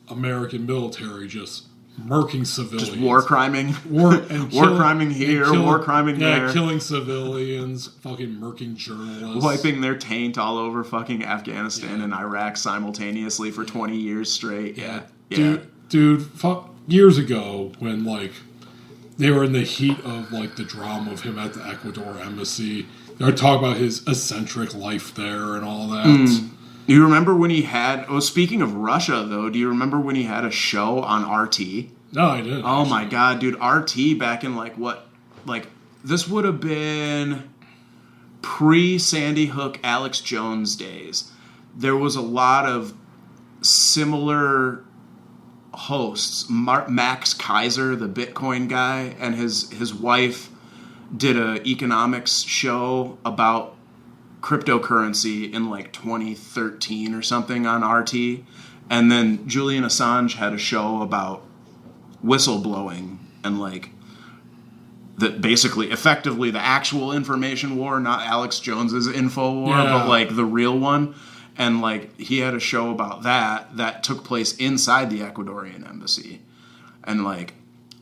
American military just murking civilians. Just war criming. War criming here, war criming there. Yeah, killing civilians, fucking murking journalists. Wiping their taint all over fucking Afghanistan and Iraq simultaneously for 20 years straight. Yeah. Dude, years ago when, they were in the heat of, the drama of him at the Ecuador embassy, they were talking about his eccentric life there and all that. Do you remember when he had... Oh, speaking of Russia, though, do you remember when he had a show on RT? No, I didn't. Oh, my God, dude. RT back in, this would have been pre-Sandy Hook, Alex Jones days. There was a lot of similar hosts. Max Kaiser, the Bitcoin guy, and his wife did a economics show about cryptocurrency in 2013 or something on RT, and then Julian Assange had a show about whistleblowing and that basically effectively the actual information war, not Alex Jones's info war, but the real one. And he had a show about that took place inside the Ecuadorian embassy. And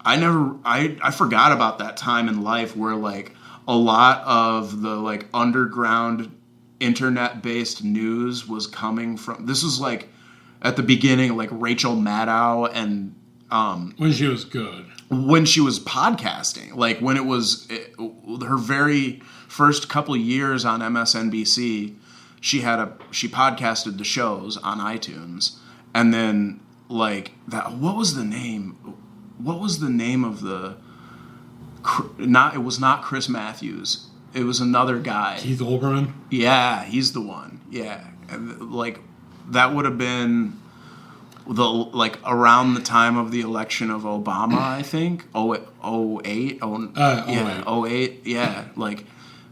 I forgot about that time in life where a lot of the underground internet-based news was coming from. This was at the beginning, Rachel Maddow and when she was good, when she was podcasting, when it was her very first couple of years on MSNBC, she podcasted the shows on iTunes, and then that. What was the name? What was the name of the? It was not Chris Matthews. It was another guy. Keith Olbermann? Yeah, he's the one. Yeah. And that would have been around the time of the election of Obama, I think. 08. Yeah.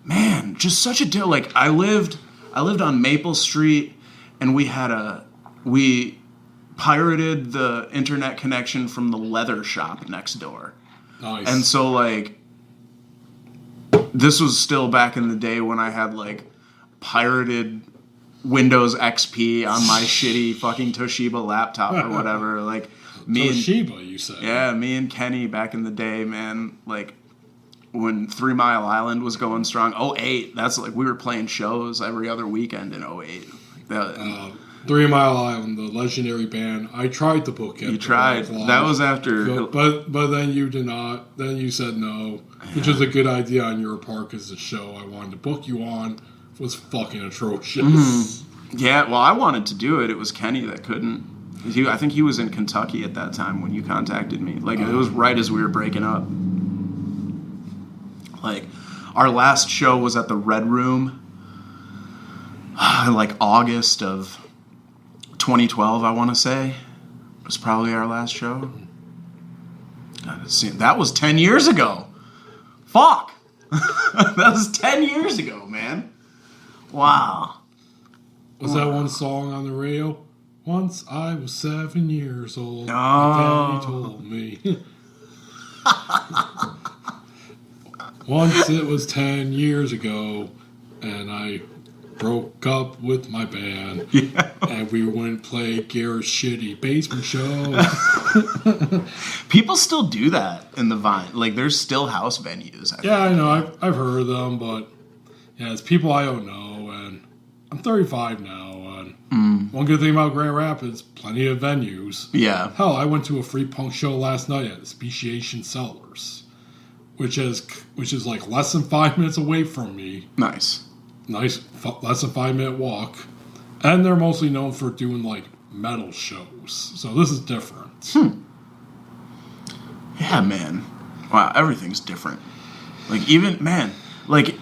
Man, just such a deal. I lived on Maple Street, and we pirated the internet connection from the leather shop next door. Nice. And so this was still back in the day when I had pirated Windows XP on my shitty fucking Toshiba laptop or whatever. Toshiba, you said? Yeah, me and Kenny back in the day, man. When 3 Mile Island was going strong. 08, that's we were playing shows every other weekend in 08. 3 Mile Island, the legendary band. I tried to book it. You tried. That was after. But then you did not. Then you said no, which is a good idea on your part because the show I wanted to book you on was fucking atrocious. Mm-hmm. Yeah, well, I wanted to do it. It was Kenny that couldn't. I think he was in Kentucky at that time when you contacted me. It was right as we were breaking up. Our last show was at the Red Room in August of 2012, I want to say. It was probably our last show. That was 10 years ago. Fuck! That was 10 years ago, man. Wow. Was that one song on the radio? Once I was 7 years old. Oh. My daddy told me. Once it was 10 years ago, and I broke up with my band, and we went play Garret's shitty basement shows. People still do that in the Vine. Like, there's still house venues. I know. I've heard of them, but yeah, it's people I don't know, and I'm 35 now, and one good thing about Grand Rapids, plenty of venues. Yeah. Hell, I went to a free punk show last night at Speciation Cellars, which is like less than 5 minutes away from me. Nice, less than 5 minute walk, and they're mostly known for doing like metal shows. So this is different. Yeah, man. Wow, everything's different. Like, even, man, like,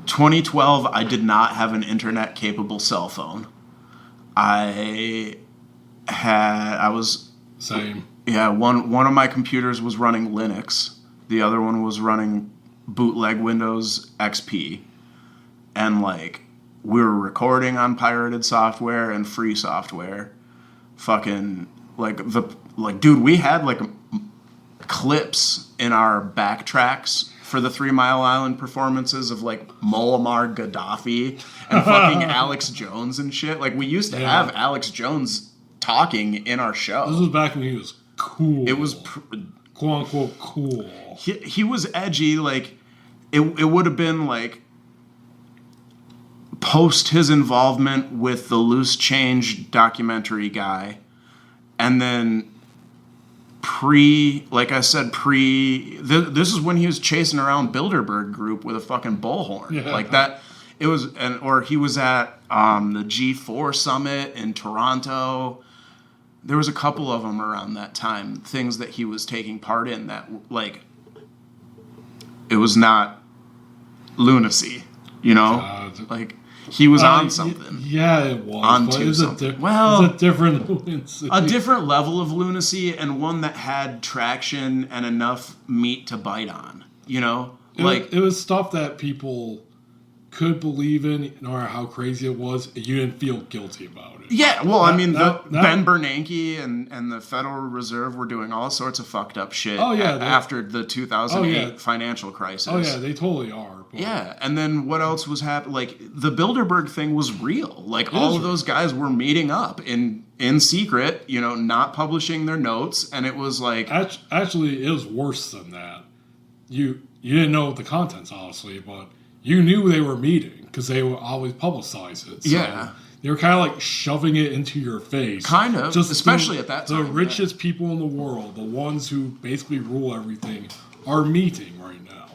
2012, I did not have an internet-capable cell phone. I was... Same. Yeah, one of my computers was running Linux. The other one was running bootleg Windows XP. And, like, we were recording on pirated software and free software. Fucking, dude, we had, like, clips in our backtracks for the 3 Mile Island performances of, like, Muammar Gaddafi and fucking Alex Jones and shit. Like, we used to have Alex Jones talking in our show. This was back when he was cool. It was quote-unquote cool. He was edgy. Like, it would have been, like, post his involvement with the Loose Change documentary guy, and then this is when he was chasing around Bilderberg Group with a fucking bullhorn. Yeah. Like that. It was, or he was at the G4 summit in Toronto. There was a couple of them around that time, things that he was taking part in that, like, it was not lunacy, you know? God. Like, he was on something. Yeah, it was. Onto something. It was a different lunacy. A different level of lunacy, and one that had traction and enough meat to bite on, you know? It was stuff that people could believe in, no matter how crazy it was, and you didn't feel guilty about it. Yeah, well, Ben Bernanke and the Federal Reserve were doing all sorts of fucked up shit after the 2008 financial crisis. Oh, yeah, they totally are. But. Yeah, and then what else was happening? Like, the Bilderberg thing was real. Like, all of those guys were meeting up in secret, you know, not publishing their notes, and it was like... Actually, it was worse than that. You didn't know the contents, honestly, but... You knew they were meeting because they would always publicize it. So yeah. They were kind of like shoving it into your face. Kind of, especially at that time. The richest people in the world, the ones who basically rule everything, are meeting right now.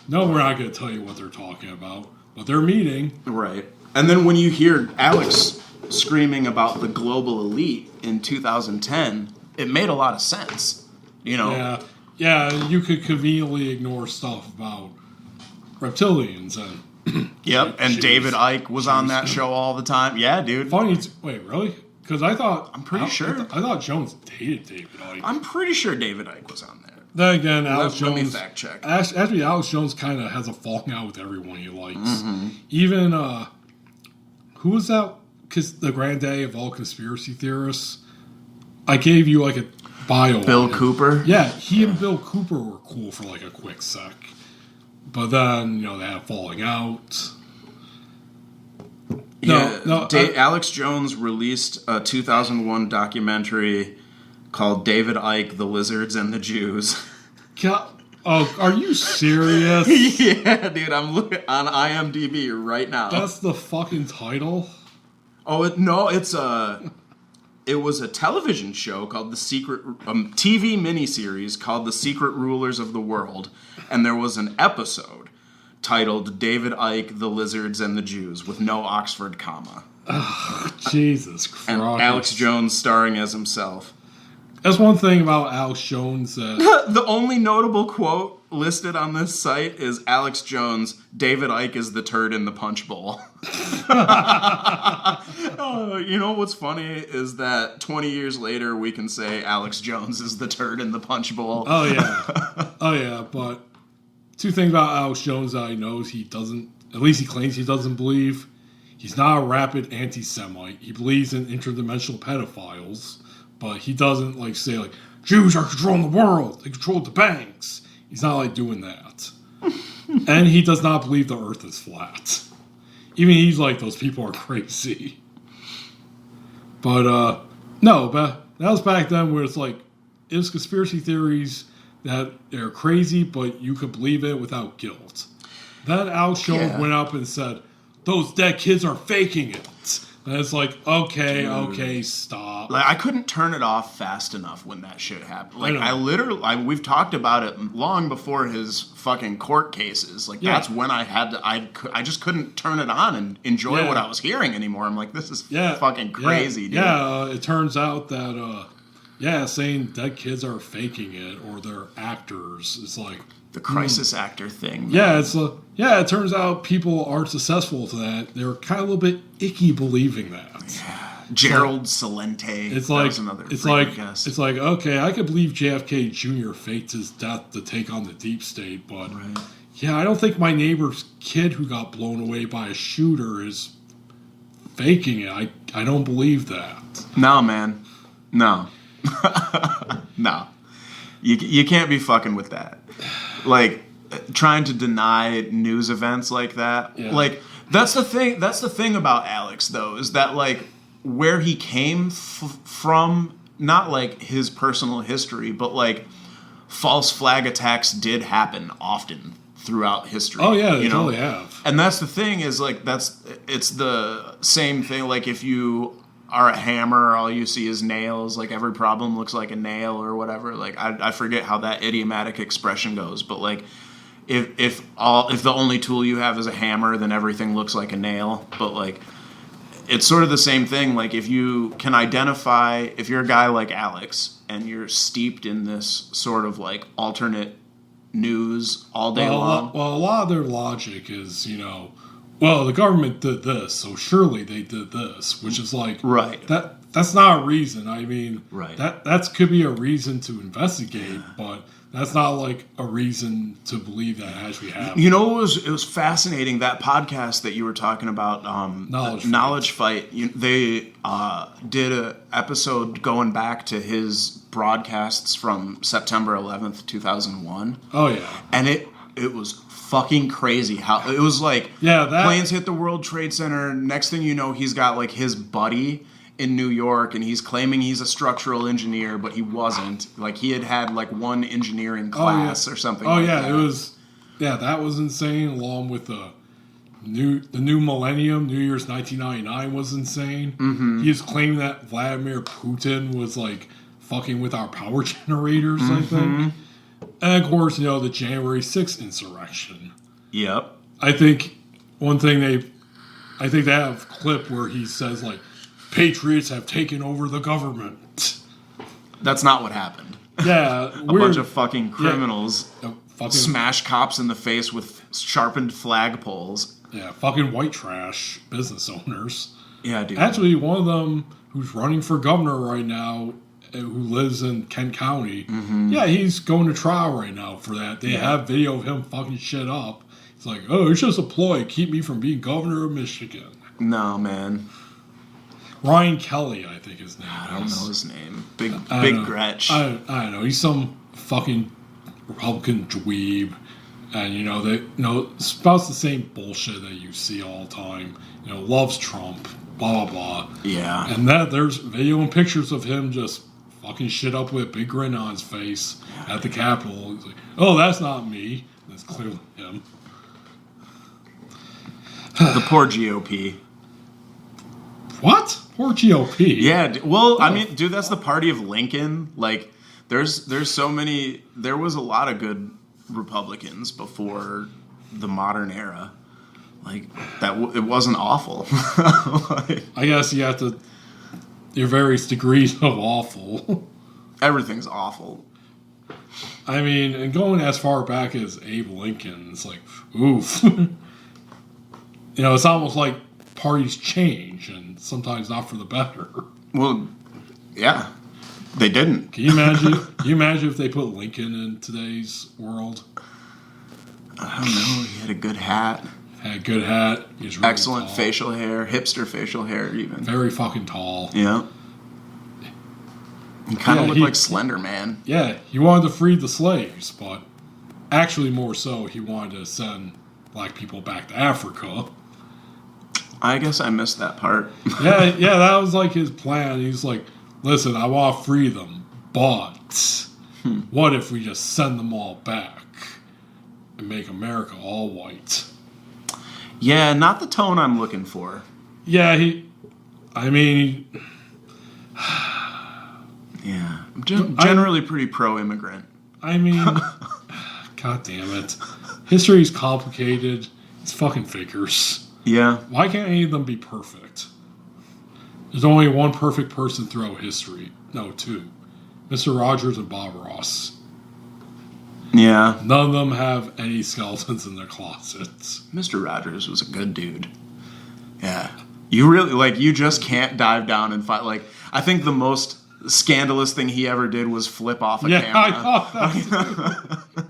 No, we're not going to tell you what they're talking about, but they're meeting. Right. And then when you hear Alex screaming about the global elite in 2010, it made a lot of sense. You know? Yeah, you could conveniently ignore stuff about reptilians and yep, and David Icke was on that show all the time. Yeah, dude. Funny. Wait, really? Because I thought I'm pretty sure I thought Jones dated David Icke. I'm pretty sure David Icke was on there. Then again, Alex Jones. Let me fact check. Actually, Alex Jones kind of has a falling out with everyone he likes. Mm-hmm. Even who was that? Because the granddaddy of all conspiracy theorists. I gave you like a bio. Bill Cooper. Yeah, he and Bill Cooper were cool for like a quick sec. But then, you know, they had a falling out. Alex Jones released a 2001 documentary called David Icke, The Lizards and the Jews. Are you serious? Yeah, dude, I'm looking on IMDb right now. That's the fucking title? It was a television show called The Secret... TV miniseries called The Secret Rulers of the World. And there was an episode titled David Icke, The Lizards and the Jews with no Oxford comma. Oh, Jesus Christ. And Alex Jones starring as himself. That's one thing about Alex Jones. The only notable quote listed on this site is Alex Jones, David Icke is the turd in the punch bowl. You know what's funny is that 20 years later we can say Alex Jones is the turd in the punch bowl. Oh, yeah. But two things about Alex Jones that I know is he doesn't, at least he claims he doesn't believe. He's not a rabid anti-Semite. He believes in interdimensional pedophiles. But he doesn't, like, say, like, Jews are controlling the world. They control the banks. He's not like doing that. And he does not believe the earth is flat. Even he's like, those people are crazy. But, no, but that was back then where it's like, it was conspiracy theories that they're crazy, but you could believe it without guilt. Then Alex Jones went up and said, those dead kids are faking it. And it's like, okay, stop. Like, I couldn't turn it off fast enough when that shit happened. Like, I literally, we've talked about it long before his fucking court cases. Like, that's when I had to, I just couldn't turn it on and enjoy what I was hearing anymore. I'm like, this is fucking crazy, dude. Yeah, it turns out that, saying dead kids are faking it or they're actors is like... The crisis actor thing. Yeah, it turns out people aren't successful to that. They're kind of a little bit icky believing that. Yeah. Gerald Celente. It's like, okay, I could believe JFK Jr. faked his death to take on the deep state, but I don't think my neighbor's kid who got blown away by a shooter is faking it. I don't believe that. No, man. No. No. You can't be fucking with that. Like, trying to deny news events like that. Yeah. Like, that's the thing about Alex, though, is that, like, where he came from, not, like, his personal history, but, like, false flag attacks did happen often throughout history. Oh, yeah, they totally have. And that's the thing is, like, it's the same thing, like, if you are a hammer, all you see is nails, like every problem looks like a nail or whatever. Like I forget how that idiomatic expression goes, but like if the only tool you have is a hammer, then everything looks like a nail. But like it's sort of the same thing. Like if you can identify, if you're a guy like Alex and you're steeped in this sort of like alternate news all day long. Well, a lot of their logic is, well, the government did this, so surely they did this, which is like that's not a reason. I mean, that could be a reason to investigate, but that's not like a reason to believe that actually happened. You know, it was fascinating, that podcast that you were talking about, Knowledge Fight. They did an episode going back to his broadcasts from September 11th, 2001. Oh yeah, and it was fucking crazy how it was like planes hit the World Trade Center. Next thing you know, he's got like his buddy in New York and he's claiming he's a structural engineer, but he wasn't. Like he had like one engineering class or something. It was that was insane, along with the new millennium, New Year's 1999 was insane. He was claiming that Vladimir Putin was like fucking with our power generators, I think. And of course, the January 6th insurrection. Yep. I think they have a clip where he says like, patriots have taken over the government. That's not what happened. Yeah. A bunch of fucking criminals smash cops in the face with sharpened flagpoles. Yeah, fucking white trash business owners. Yeah, dude. Actually, one of them who's running for governor right now, who lives in Kent County, he's going to trial right now for that. They have video of him fucking shit up. It's like, it's just a ploy, keep me from being governor of Michigan. No, man. Ryan Kelly, I think his name is. I don't know his name. Big Gretch. I don't know. He's some fucking Republican dweeb. And, it's about the same bullshit that you see all the time. Loves Trump, blah, blah, blah. Yeah. And there's video and pictures of him just fucking shit up with a big grin on his face at the Capitol. He's like, oh, that's not me. That's clearly him. The poor GOP. What? Poor GOP? Yeah, well, I mean, dude, that's the party of Lincoln. Like, there's so many... There was a lot of good Republicans before the modern era. Like, it wasn't awful. I guess you have to... There are various degrees of awful. Everything's awful. I mean, and going as far back as Abe Lincoln, it's like, oof. It's almost like parties change, and sometimes not for the better. Well, yeah, they didn't. Can you imagine? Can you imagine if they put Lincoln in today's world? I don't know. He had a good hat. Had a good hat. He was really excellent tall. Facial hair, hipster facial hair, even. Very fucking tall. Yeah. He kind of looked like Slender Man. Yeah, he wanted to free the slaves, but actually more so, he wanted to send black people back to Africa. I guess I missed that part. yeah, that was like his plan. He's like, listen, I want to free them, but what if we just send them all back and make America all white? Yeah, not the tone I'm looking for. Yeah, I'm generally pretty pro-immigrant. I mean, God damn it. History's complicated. It's fucking figures. Yeah. Why can't any of them be perfect? There's only one perfect person throughout history. No, two. Mr. Rogers and Bob Ross. Yeah. None of them have any skeletons in their closets. Mr. Rogers was a good dude. Yeah. You really, you just can't dive down and fight. I think the most scandalous thing he ever did was flip off a camera. I thought that.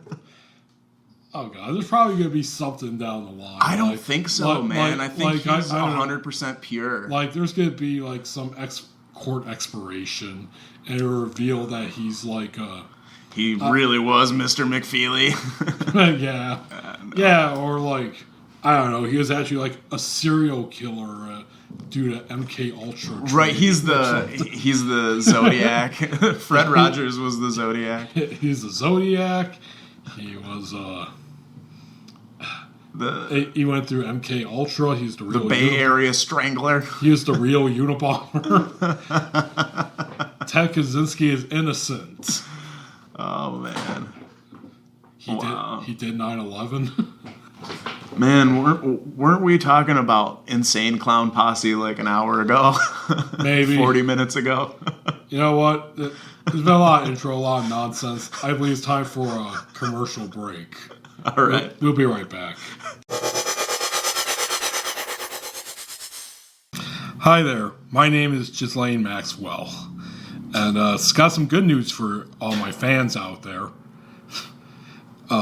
Oh, God. There's probably going to be something down the line. I don't think so, man. I think he's 100% pure. There's going to be, some court expiration, and it'll reveal that he's, he really was Mr. McFeely. Yeah. Yeah, or, I don't know, he was actually, a serial killer due to MK Ultra. Right, he's the Zodiac. Fred Rogers was the Zodiac. He's the Zodiac. He was, he went through MK Ultra. He's the real Bay Area Strangler. He was the real Unabomber. Ted Kaczynski is innocent. Oh man, he did 9/11. Man, weren't we talking about Insane Clown Posse an hour ago? Maybe 40 minutes ago. You know what? There's been a lot of intro, a lot of nonsense. I believe it's time for a commercial break. All right. We'll be right back. Hi there. My name is Ghislaine Maxwell. And it's got some good news for all my fans out there.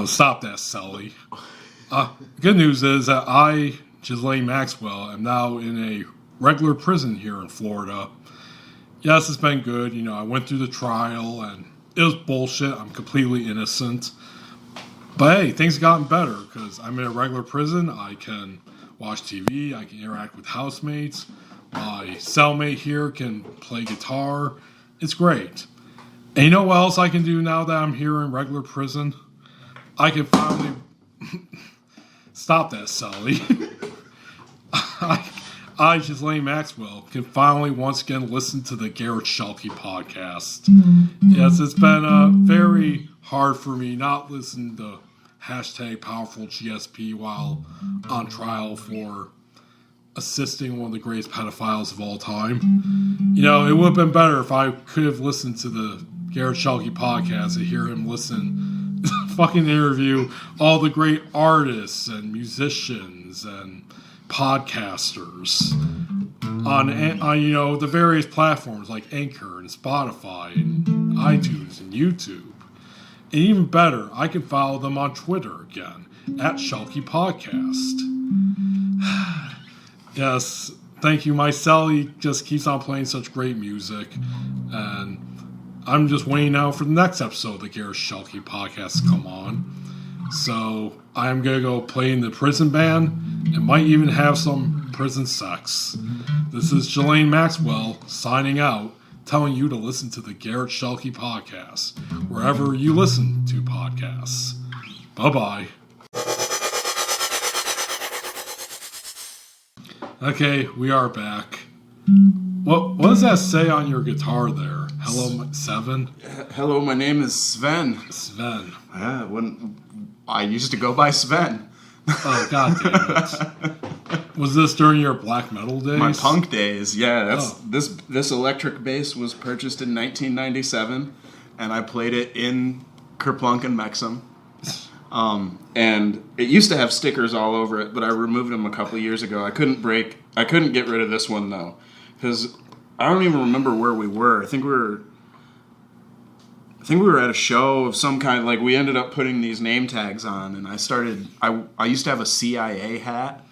Stop that, Sully. Good news is that I, Ghislaine Maxwell, am now in a regular prison here in Florida. Yes, it's been good. I went through the trial, and it was bullshit. I'm completely innocent. But hey, things have gotten better because I'm in a regular prison. I can watch TV. I can interact with housemates. My cellmate here can play guitar. It's great. And you know what else I can do now that I'm here in regular prison? I can finally... Stop that, Sully. I, Ghislaine Maxwell, can finally once again listen to the Garret Schuelke podcast. Yes, it's been very hard for me not listening to #PowerfulGSP while on trial for assisting one of the greatest pedophiles of all time. It would have been better if I could have listened to the Garret Schuelke podcast and hear him fucking interview all the great artists and musicians and podcasters on the various platforms like Anchor and Spotify and iTunes and YouTube. And even better, I can follow them on Twitter again at Schuelke Podcast. Yes, thank you. My Sally just keeps on playing such great music, and I'm just waiting now for the next episode of the Garret Schuelke Podcast to come on. So I'm going to go play in the prison band and might even have some prison sex. This is Ghislaine Maxwell signing out, telling you to listen to the Garret Schuelke Podcast, wherever you listen to podcasts. Bye-bye. Okay, we are back. What does that say on your guitar there? Hello, Seven? Hello, my name is Sven. Sven. Yeah, I used to go by Sven. Oh, God damn it. Was this during your black metal days? My punk days, yeah. This electric bass was purchased in 1997, and I played it in Kerplunk and Mexham. And it used to have stickers all over it, but I removed them a couple of years ago. I couldn't get rid of this one, though, because I don't even remember where we were. I think we were at a show of some kind. We ended up putting these name tags on, and I used to have a CIA hat,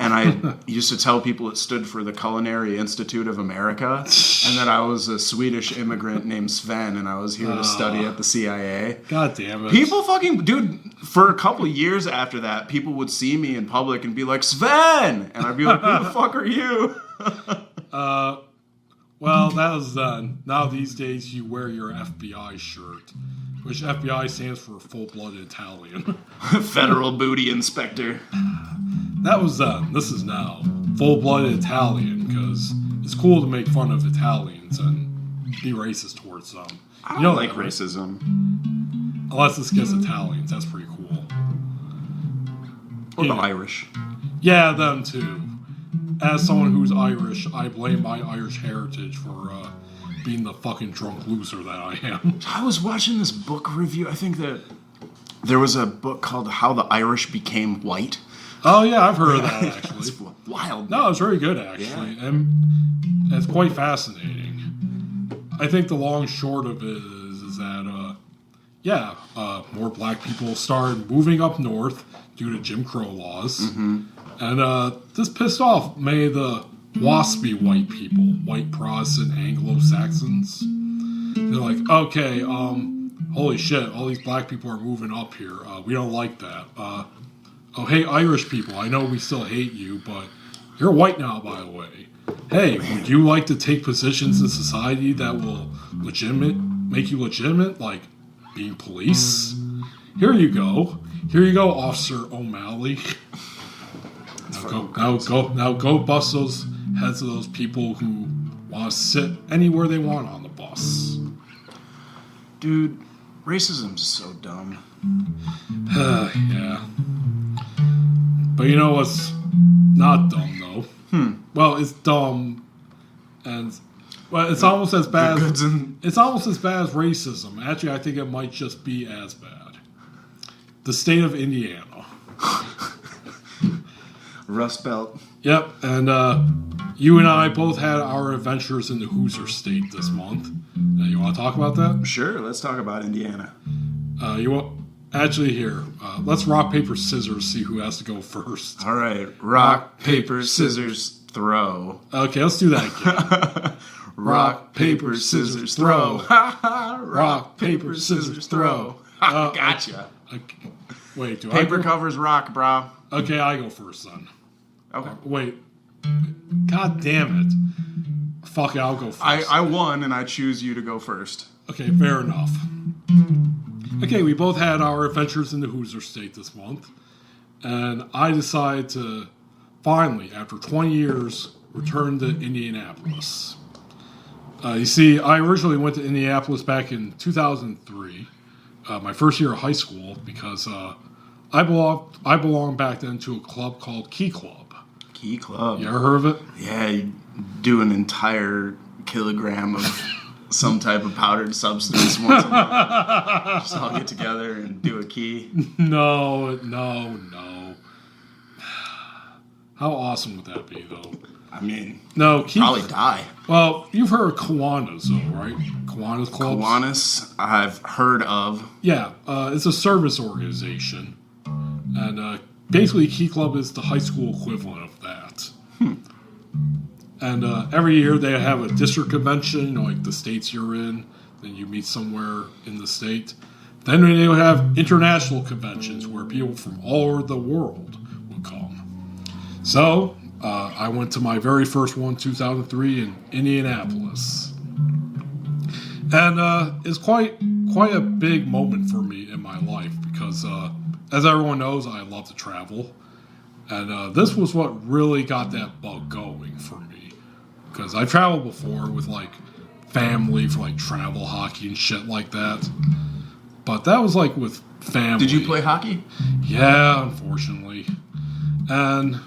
And I used to tell people it stood for the Culinary Institute of America, and that I was a Swedish immigrant named Sven, and I was here to study at the CIA. God damn it. People fucking... Dude, for a couple of years after that, people would see me in public and be like, Sven! And I'd be like, who the fuck are you? Well, that was done. Now these days you wear your FBI shirt, which FBI stands for full-blooded Italian. Federal booty inspector. That was then. This is now. Full-blooded Italian, because it's cool to make fun of Italians and be racist towards them. I don't like racism. Unless it's against Italians. That's pretty cool. Or the Irish. Yeah, them too. As someone who's Irish, I blame my Irish heritage for being the fucking drunk loser that I am. I was watching this book review. I think that there was a book called How the Irish Became White. Oh, yeah, I've heard of that, actually. It's wild. No, it's very good, actually. Yeah. And it's quite fascinating. I think the long short of it is that, more black people started moving up north due to Jim Crow laws. Mm-hmm. And this pissed off many of the waspy white people, white Protestant Anglo-Saxons. They're like, okay, holy shit, all these black people are moving up here. We don't like that. Oh, hey, Irish people, I know we still hate you, but you're white now, by the way. Hey, would you like to take positions in society that will make you legitimate, like being police? Here you go. Here you go, Officer O'Malley. Now go bust those heads of those people who want to sit anywhere they want on the bus. Dude, racism's so dumb. Yeah. But you know what's not dumb, though? Well, it's dumb, and it's almost as bad. It's almost as bad as racism. Actually, I think it might just be as bad. The state of Indiana. Rust Belt. Yep, and you and I both had our adventures in the Hoosier State this month. You want to talk about that? Sure, let's talk about Indiana. Let's rock, paper, scissors, see who has to go first. All right, rock, paper, scissors, throw. Okay, let's do that again. Rock, paper, scissors, throw. Rock, paper, scissors, throw. Gotcha. Wait, do Paper I go? covers rock, bro. Okay, I go first then. Okay. Wait. God damn it. Fuck it, I'll go first. I won, and I choose you to go first. Okay, fair enough. Okay, we both had our adventures in the Hoosier State this month. And I decided to finally, after 20 years, return to Indianapolis. You see, I originally went to Indianapolis back in 2003, my first year of high school, because I belonged back then to a club called Key Club. Key Club. You ever heard of it? Yeah, you do an entire kilogram of some type of powdered substance once a month. Just all get together and do a key. No. How awesome would that be, though? I mean, No, probably die. Well, you've heard of Kiwanis, though, right? Kiwanis clubs? Kiwanis, I've heard of. Yeah, it's a service organization. And basically, Key Club is the high school equivalent of that. And every year they have a district convention, like the states you're in. Then you meet somewhere in the state. Then they would have international conventions where people from all over the world would come. So, I went to my very first one, 2003, in Indianapolis. And it's quite a big moment for me in my life because, as everyone knows, I love to travel. And this was what really got that bug going for me. Because I traveled before with, like, family for, like, travel hockey and shit like that. But that was, like, with family. Did you play hockey? Yeah, unfortunately. And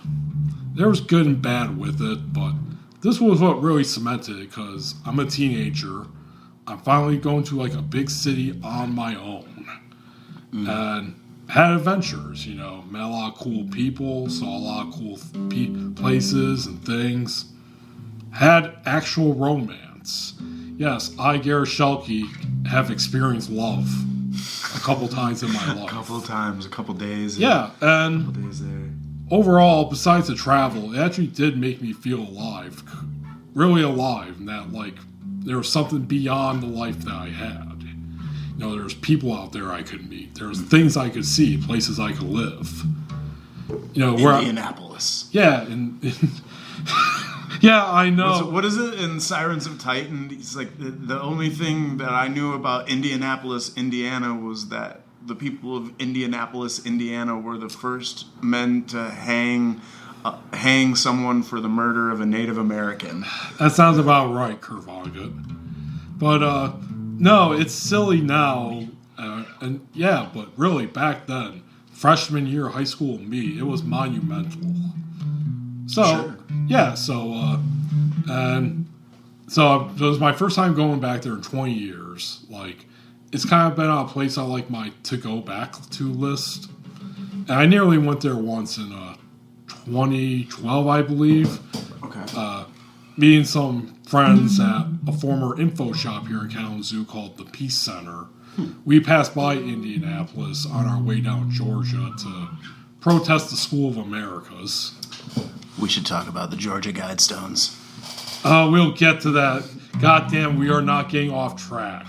there was good and bad with it, but this was what really cemented it, because I'm a teenager. I'm finally going to, like, a big city on my own. And had adventures, you know. Met a lot of cool people, saw a lot of cool places and things. Had actual romance. Yes, I, Garret Schuelke, have experienced love a couple times in my life. A couple times, a couple days. Yeah, and A couple days there. overall, besides the travel, it actually did make me feel alive. Really alive, and that, like, there was something beyond the life that I had. You know, there's people out there I could meet. There's things I could see, places I could live. You know, where Indianapolis. Yeah, yeah, I know. What is it in Sirens of Titan? He's like, the only thing that I knew about Indianapolis, Indiana was that the people of Indianapolis, Indiana were the first men to hang someone for the murder of a Native American. That sounds about right, Kurt Vonnegut. But, no, it's silly now. And yeah, but really, back then, freshman year of high school me, it was monumental. So, Sure. Yeah, and so it was my first time going back there in 20 years. Like, it's kind of been a place on, like, my to-go back-to list. And I nearly went there once in 2012, I believe. Okay. Meeting some friends at a former info shop here in Kalamazoo called the Peace Center. We passed by Indianapolis on our way down Georgia to protest the School of Americas. We should talk about the Georgia Guidestones. We'll get to that. Goddamn, we are not getting off track.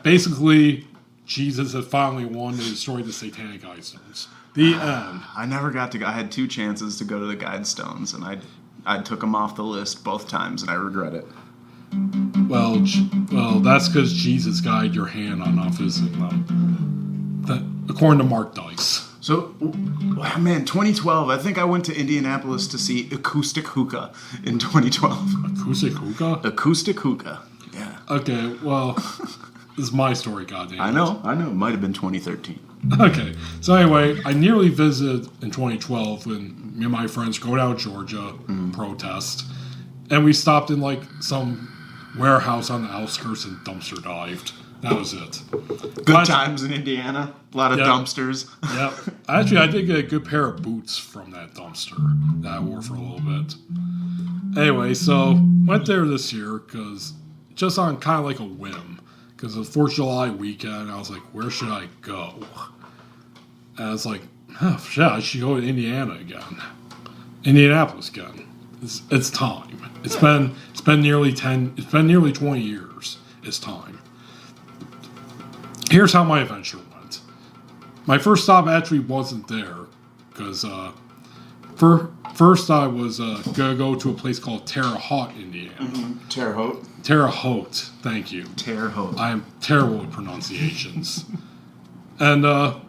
Basically, Jesus had finally won and destroyed the Satanic Guidestones. The end. I never got to go. I had 2 chances to go to the Guidestones, and I took them off the list both times, and I regret it. Well, that's because Jesus guided your hand on not visiting them. According to Mark Dice. So, man, 2012, I think I went to Indianapolis to see Acoustic Hookah in 2012. Acoustic Hookah? Acoustic Hookah, yeah. Okay, well, this is my story, goddamn. I know. It might have been 2013. Okay, so anyway, I nearly visited in 2012 when me and my friends go down to Georgia, protest, and we stopped in, like, some warehouse on the outskirts and dumpster dived. That was it. Good times in Indiana. A lot of dumpsters. Yeah. Actually, I did get a good pair of boots from that dumpster that I wore for a little bit. Anyway, so went there this year because just on kind of like a whim. Because it was 4th of July weekend, I was like, where should I go? And I was like, oh, shit, I should go to Indiana again. Indianapolis again. It's time. It's been nearly 20 years. It's time. Here's how my adventure went. My first stop actually wasn't there, because first I was going to go to a place called Terre Haute, Indiana. Mm-hmm. Terre Haute? Terre Haute, thank you. Terre Haute. I am terrible with pronunciations. And I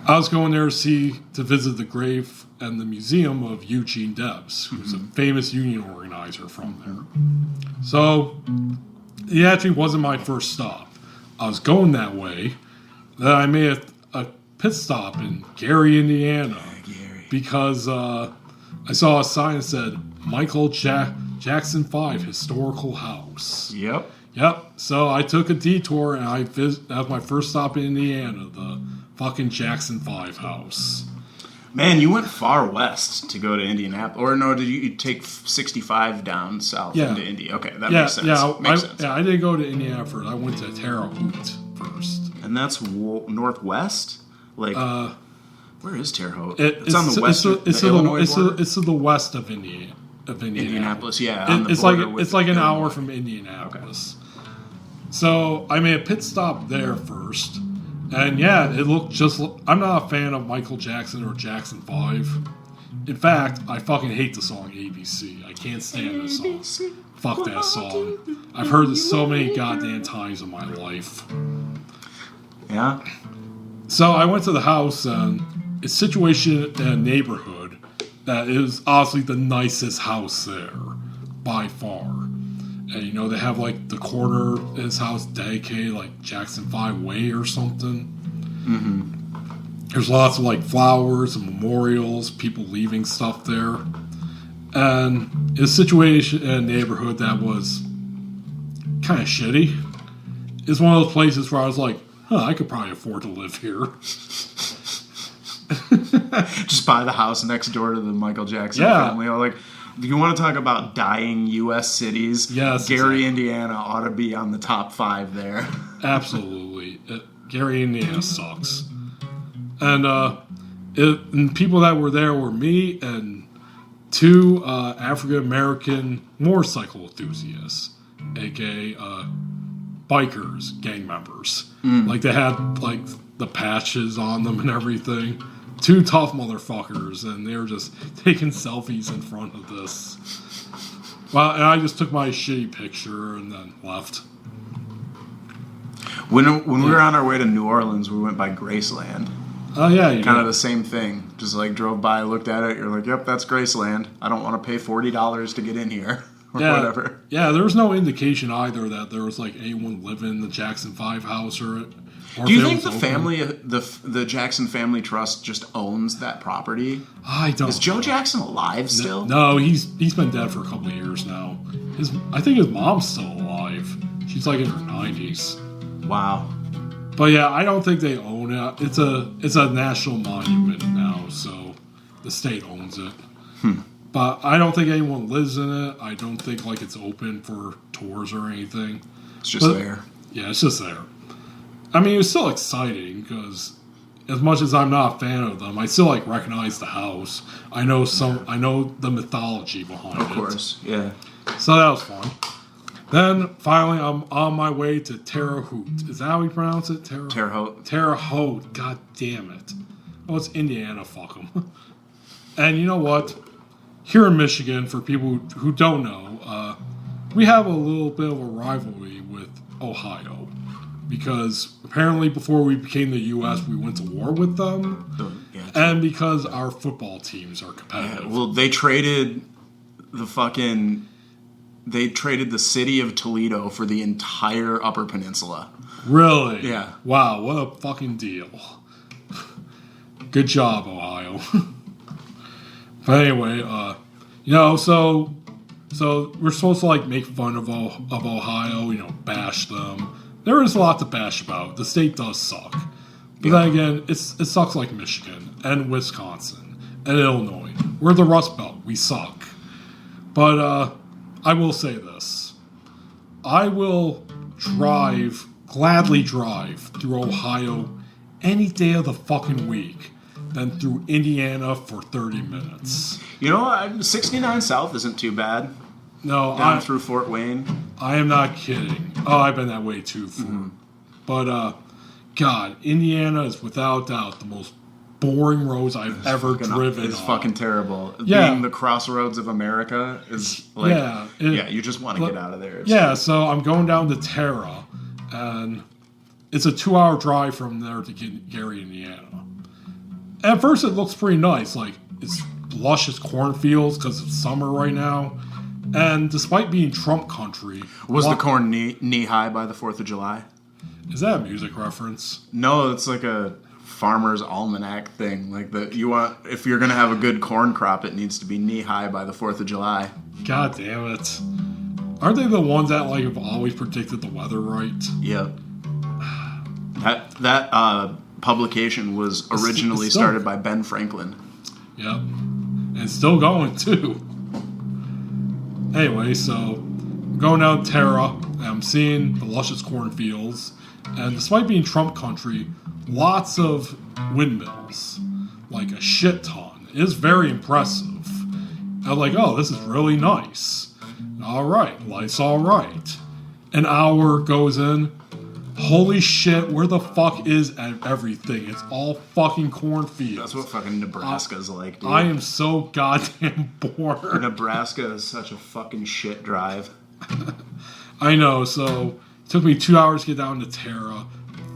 was going there to visit the grave and the museum of Eugene Debs, who's a famous union organizer from there. So, it actually wasn't my first stop. I was going that way, then I made a pit stop in Gary, Indiana, because I saw a sign that said Michael Jackson 5 Historical House. Yep. So I took a detour and that was my first stop in Indiana, the fucking Jackson 5 house. Man, you went far west to go to Indianapolis. Or no, did you take 65 down south into Indy? Okay, that makes sense. Makes sense. I didn't go to Indiana first. I went to Terre Haute first. And that's northwest? Like, where is Terre Haute? It's on the west. It's to the west of Indiana. Indianapolis, yeah. It's like an hour from Indianapolis. Okay. So I made a pit stop there first. And yeah, it looked I'm not a fan of Michael Jackson or Jackson 5. In fact, I fucking hate the song ABC. I can't stand this song. Fuck that song. I've heard this so many goddamn times in my life. Yeah? So I went to the house, and it's situated in a neighborhood that is honestly the nicest house there, by far. And, you know, they have, like, the corner of his house dedicated, like, Jackson 5 Way or something. Mm-hmm. There's lots of, like, flowers and memorials, people leaving stuff there. And it's situated in a neighborhood that was kind of shitty. It's one of those places where I was like, I could probably afford to live here. Just buy the house next door to the Michael Jackson family. Like, if you want to talk about dying U.S. cities, yes, Gary, Indiana ought to be on the top 5 there. Absolutely. Gary, Indiana sucks. And And people that were there were me and two African-American motorcycle enthusiasts, aka bikers, gang members. Like, they had, like, the patches on them and everything. Two tough motherfuckers, and they were just taking selfies in front of this. Well, and I just took my shitty picture and then left. When we were on our way to New Orleans, we went by Graceland. Oh, yeah. Kind of the same thing. Just, like, drove by, looked at it, you're like, yep, that's Graceland. I don't want to pay $40 to get in here. Or whatever. Yeah, there was no indication either that there was, like, anyone living in the Jackson 5 house or do you think the family, the Jackson Family Trust, just owns that property? I don't. Is Joe Jackson alive still? No, he's been dead for a couple of years now. I think his mom's still alive. She's like in her 90s. Wow. But yeah, I don't think they own it. It's a national monument now, so the state owns it. But I don't think anyone lives in it. I don't think like it's open for tours or anything. It's just there. Yeah, it's just there. I mean, it was still exciting because as much as I'm not a fan of them, I still like recognize the house. I know the mythology behind it. Of course, yeah. So that was fun. Then finally, I'm on my way to Terre Haute. Is that how we pronounce it? Terre Haute. Terre Haute. God damn it. Oh, it's Indiana. Fuck them. And you know what? Here in Michigan, for people who don't know, we have a little bit of a rivalry with Ohio. Because apparently before we became the U.S., we went to war with them. And because our football teams are competitive. Yeah, well, they traded the city of Toledo for the entire Upper Peninsula. Really? Yeah. Wow, what a fucking deal. Good job, Ohio. But anyway, so we're supposed to like make fun of Ohio, bash them. There is a lot to bash about. The state does suck. But then again, it sucks like Michigan and Wisconsin and Illinois. We're the Rust Belt. We suck. But I will say this. I will gladly drive through Ohio any day of the fucking week than through Indiana for 30 minutes. 69 South isn't too bad. No, Down through Fort Wayne. I am not kidding. Oh, I've been that way too. But, God, Indiana is without doubt the most boring roads I've ever driven It's on. Fucking terrible. Yeah. Being the crossroads of America is like... you just want to get out of there. So I'm going down to Terra, and it's a 2-hour drive from there to Gary, Indiana. At first, it looks pretty nice. Like, it's luscious cornfields because it's summer right now. And despite being Trump country... Was the corn knee-high by the 4th of July? Is that a music reference? No, it's like a farmer's almanac thing. Like, if you're going to have a good corn crop, it needs to be knee-high by the 4th of July. God damn it. Aren't they the ones that, like, have always predicted the weather right? Yep. That publication was originally started by Ben Franklin. Yep. And it's still going, too. Anyway, so I'm going down Terra, and I'm seeing the luscious cornfields, and despite being Trump country, lots of windmills, like a shit ton. It is very impressive. I'm like, oh, this is really nice. All right, life's all right. An hour goes in. Holy shit, where the fuck is everything? It's all fucking cornfields. That's what fucking Nebraska's like, dude. I am so goddamn bored. Nebraska is such a fucking shit drive. I know, so it took me 2 hours to get down to Terra.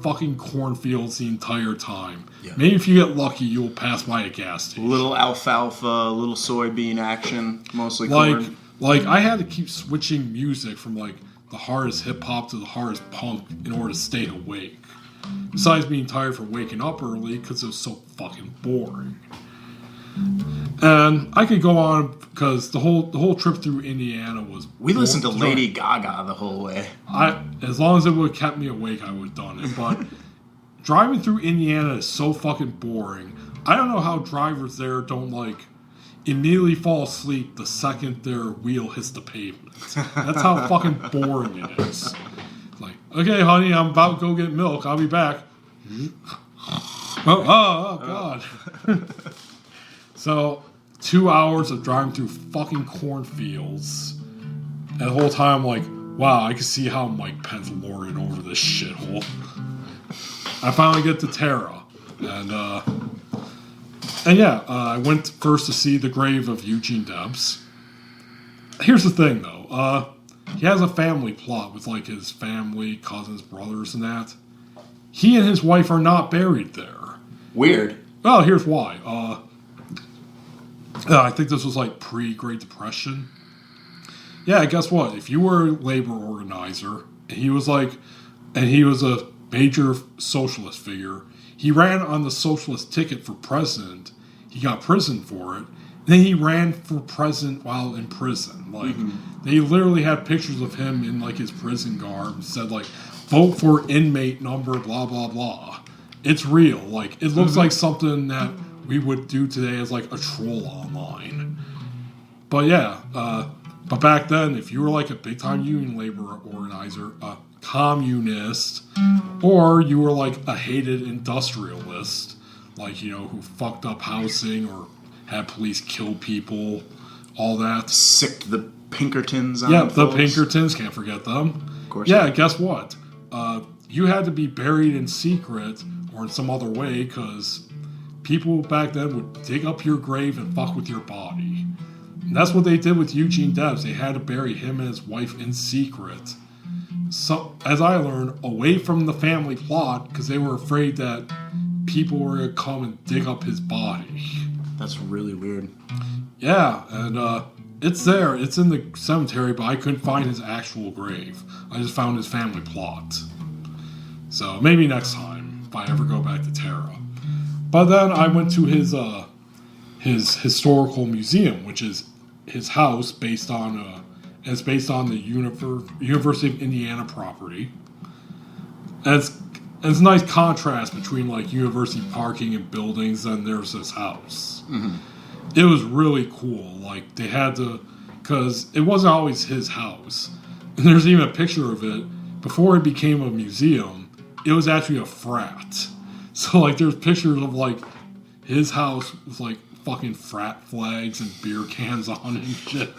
Fucking cornfields the entire time. Yeah. Maybe if you get lucky, you'll pass by a gas station. Little alfalfa, little soybean action, mostly corn. Like, I had to keep switching music from, like, the hardest hip-hop to the hardest punk in order to stay awake. Besides being tired from waking up early because it was so fucking boring. And I could go on because the whole trip through Indiana was... We listened to Lady Gaga the whole way. As long as it would have kept me awake, I would have done it. But driving through Indiana is so fucking boring. I don't know how drivers there don't, like, immediately fall asleep the second their wheel hits the pavement. That's how fucking boring it is. Like, okay, honey, I'm about to go get milk. I'll be back. Oh God. So, 2 hours of driving through fucking cornfields. And the whole time I'm like, wow, I can see how Mike Pence lorded over this shithole. I finally get to Tara. And yeah, I went first to see the grave of Eugene Debs. Here's the thing, though. He has a family plot with, like, his family, cousins, brothers, and that. He and his wife are not buried there. Weird. Well, here's why. I think this was, like, pre-Great Depression. Yeah, guess what? If you were a labor organizer, and he was a major socialist figure, he ran on the socialist ticket for president. He got prison for it. Then he ran for president while in prison. Like, they literally had pictures of him in, like, his prison garb and said, like, vote for inmate number, blah, blah, blah. It's real. Like, it looks like something that we would do today as, like, a troll online. But, yeah, but back then, if you were, like, a big-time union labor organizer, a communist, or you were, like, a hated industrialist, like, you know, who fucked up housing or had police kill people, all that. Sicked the Pinkertons on Yeah, the folks. Pinkertons, can't forget them. Of course. Yeah, guess what? You had to be buried in secret or in some other way because people back then would dig up your grave and fuck with your body. And that's what they did with Eugene Debs. They had to bury him and his wife in secret. So, as I learned, away from the family plot because they were afraid that people were going to come and dig up his body. That's really weird. Yeah, and it's there. It's in the cemetery, but I couldn't find his actual grave. I just found his family plot. So maybe next time, if I ever go back to Tara. But then I went to his historical museum, which is his house based on it's based on the University of Indiana property. And it's a nice contrast between like university parking and buildings, and there's this house. Mm-hmm. It was really cool. Like they had to, because it wasn't always his house. And there's even a picture of it before it became a museum. It was actually a frat. So like there's pictures of like his house with like fucking frat flags and beer cans on it and shit.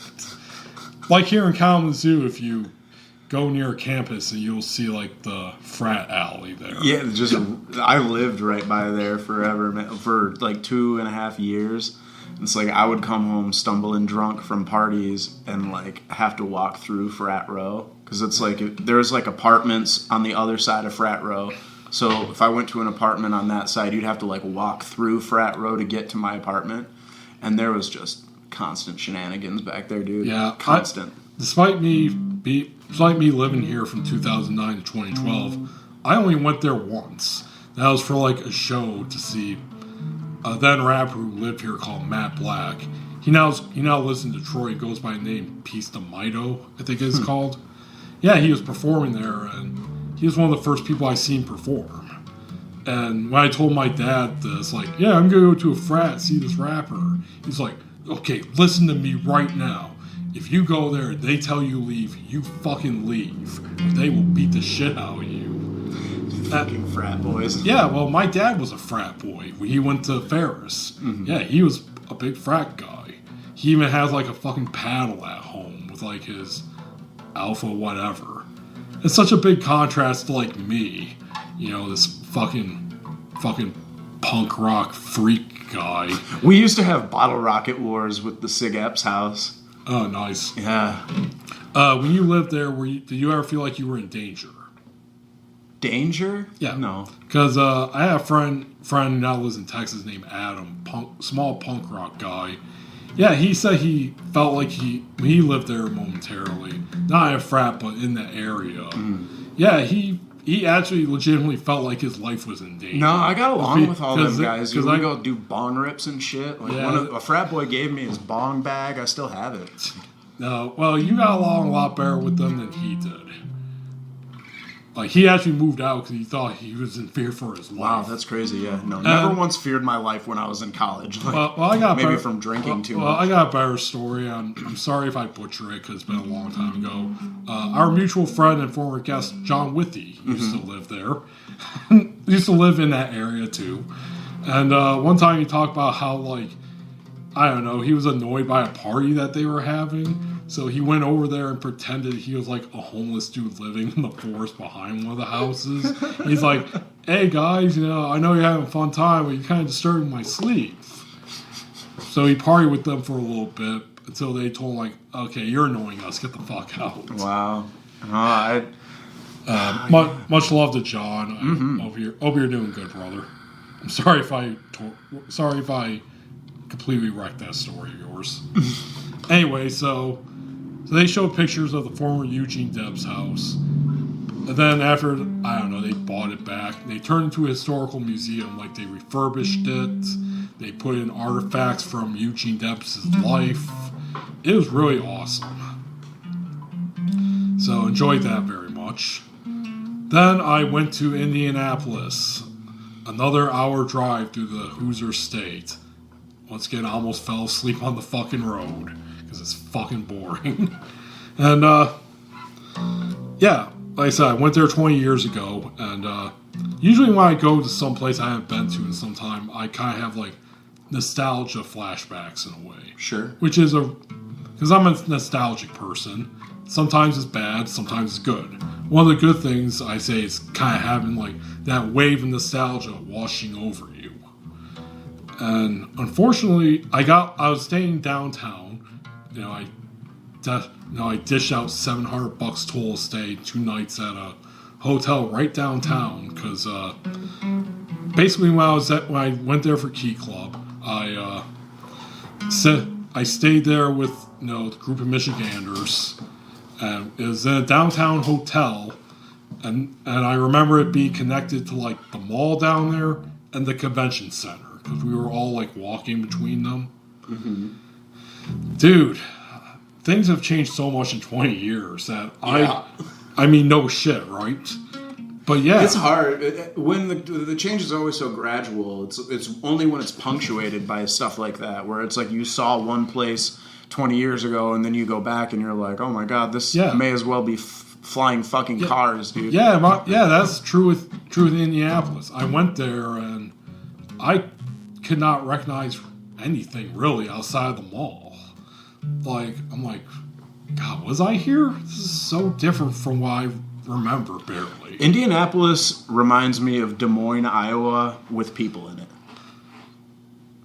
Like here in Kalamazoo, if you go near campus and you'll see like the frat alley there. Yeah, I lived right by there forever, for like 2.5 years. It's like I would come home stumbling drunk from parties and like have to walk through frat row because it's like there's like apartments on the other side of frat row. So if I went to an apartment on that side, you'd have to like walk through frat row to get to my apartment, and there was just constant shenanigans back there, dude. Yeah, constant. Despite me living here from 2009 to 2012, I only went there once. That was for like a show to see a then rapper who lived here called Matt Black. He now lives in Detroit. He goes by the name Peace to Mito, I think it's called. Yeah, he was performing there, and he was one of the first people I seen perform. And when I told my dad this, like, yeah, I'm going to go to a frat, see this rapper. He's like, okay, listen to me right now. If you go there and they tell you leave, you fucking leave. Or they will beat the shit out of you. Fucking frat boys. Yeah, well, my dad was a frat boy when he went to Ferris. Mm-hmm. Yeah, he was a big frat guy. He even has like a fucking paddle at home with like his alpha whatever. It's such a big contrast to like me, you know, this fucking punk rock freak guy. We used to have bottle rocket wars with the Sig Epps house. Oh, nice. Yeah. When you lived there, did you ever feel like you were in danger? Danger? Yeah. No. Because I have a friend who now lives in Texas named Adam, small punk rock guy. Yeah, he said he felt like when he lived there momentarily, not in a frat, but in the area. Mm. Yeah, he actually legitimately felt like his life was in danger. No, I got along with all them guys. We go do bong rips and shit. Like a frat boy gave me his bong bag. I still have it. No, well, you got along a lot better with them than he did. Like, he actually moved out because he thought he was in fear for his life. Wow, that's crazy, yeah. No, never once feared my life when I was in college. Like, well, I got maybe from drinking too much. Well, I got a better story. I'm sorry if I butcher it because it's been a long time ago. Our mutual friend and former guest, John Withy, used to live there. Used to live in that area, too. And one time he talked about how, like, I don't know, he was annoyed by a party that they were having. So he went over there and pretended he was like a homeless dude living in the forest behind one of the houses. He's like, hey guys, you know, I know you're having a fun time, but you're kind of disturbing my sleep. So he partied with them for a little bit until they told him, like, okay, you're annoying us, get the fuck out. Wow. Much love to John. Mm-hmm. Hope you're doing good, brother. I'm sorry if I completely wrecked that story of yours. Anyway, so they showed pictures of the former Eugene Debs house. And then after, I don't know, they bought it back. They turned it into a historical museum. Like, they refurbished it. They put in artifacts from Eugene Debs' life. It was really awesome. So enjoyed that very much. Then I went to Indianapolis. Another hour drive through the Hoosier State. Once again, I almost fell asleep on the fucking road because it's fucking boring. And, yeah, like I said, I went there 20 years ago. And usually when I go to some place I haven't been to in some time, I kind of have, like, nostalgia flashbacks in a way. Sure. Which is because I'm a nostalgic person. Sometimes it's bad, sometimes it's good. One of the good things I say is kind of having, like, that wave of nostalgia washing over you. And unfortunately, I was staying downtown. You know, I dished out $700 total stay 2 nights at a hotel right downtown because basically when I went there for Key Club, I stayed there with, you know, the group of Michiganders, and it was in a downtown hotel, and I remember it being connected to, like, the mall down there and the convention center. Because we were all, like, walking between them. Mm-hmm. Dude, things have changed so much in 20 years that I mean, no shit, right? But yeah. It's hard. When the change is always so gradual, it's only when it's punctuated by stuff like that, where it's like you saw one place 20 years ago, and then you go back and you're like, oh my god, this may as well be flying fucking cars, dude. Yeah, that's true with Indianapolis. I went there, and I could not recognize anything really outside of the mall. Like, I'm like, God, was I here? This is so different from what I remember barely. Indianapolis reminds me of Des Moines, Iowa, with people in it.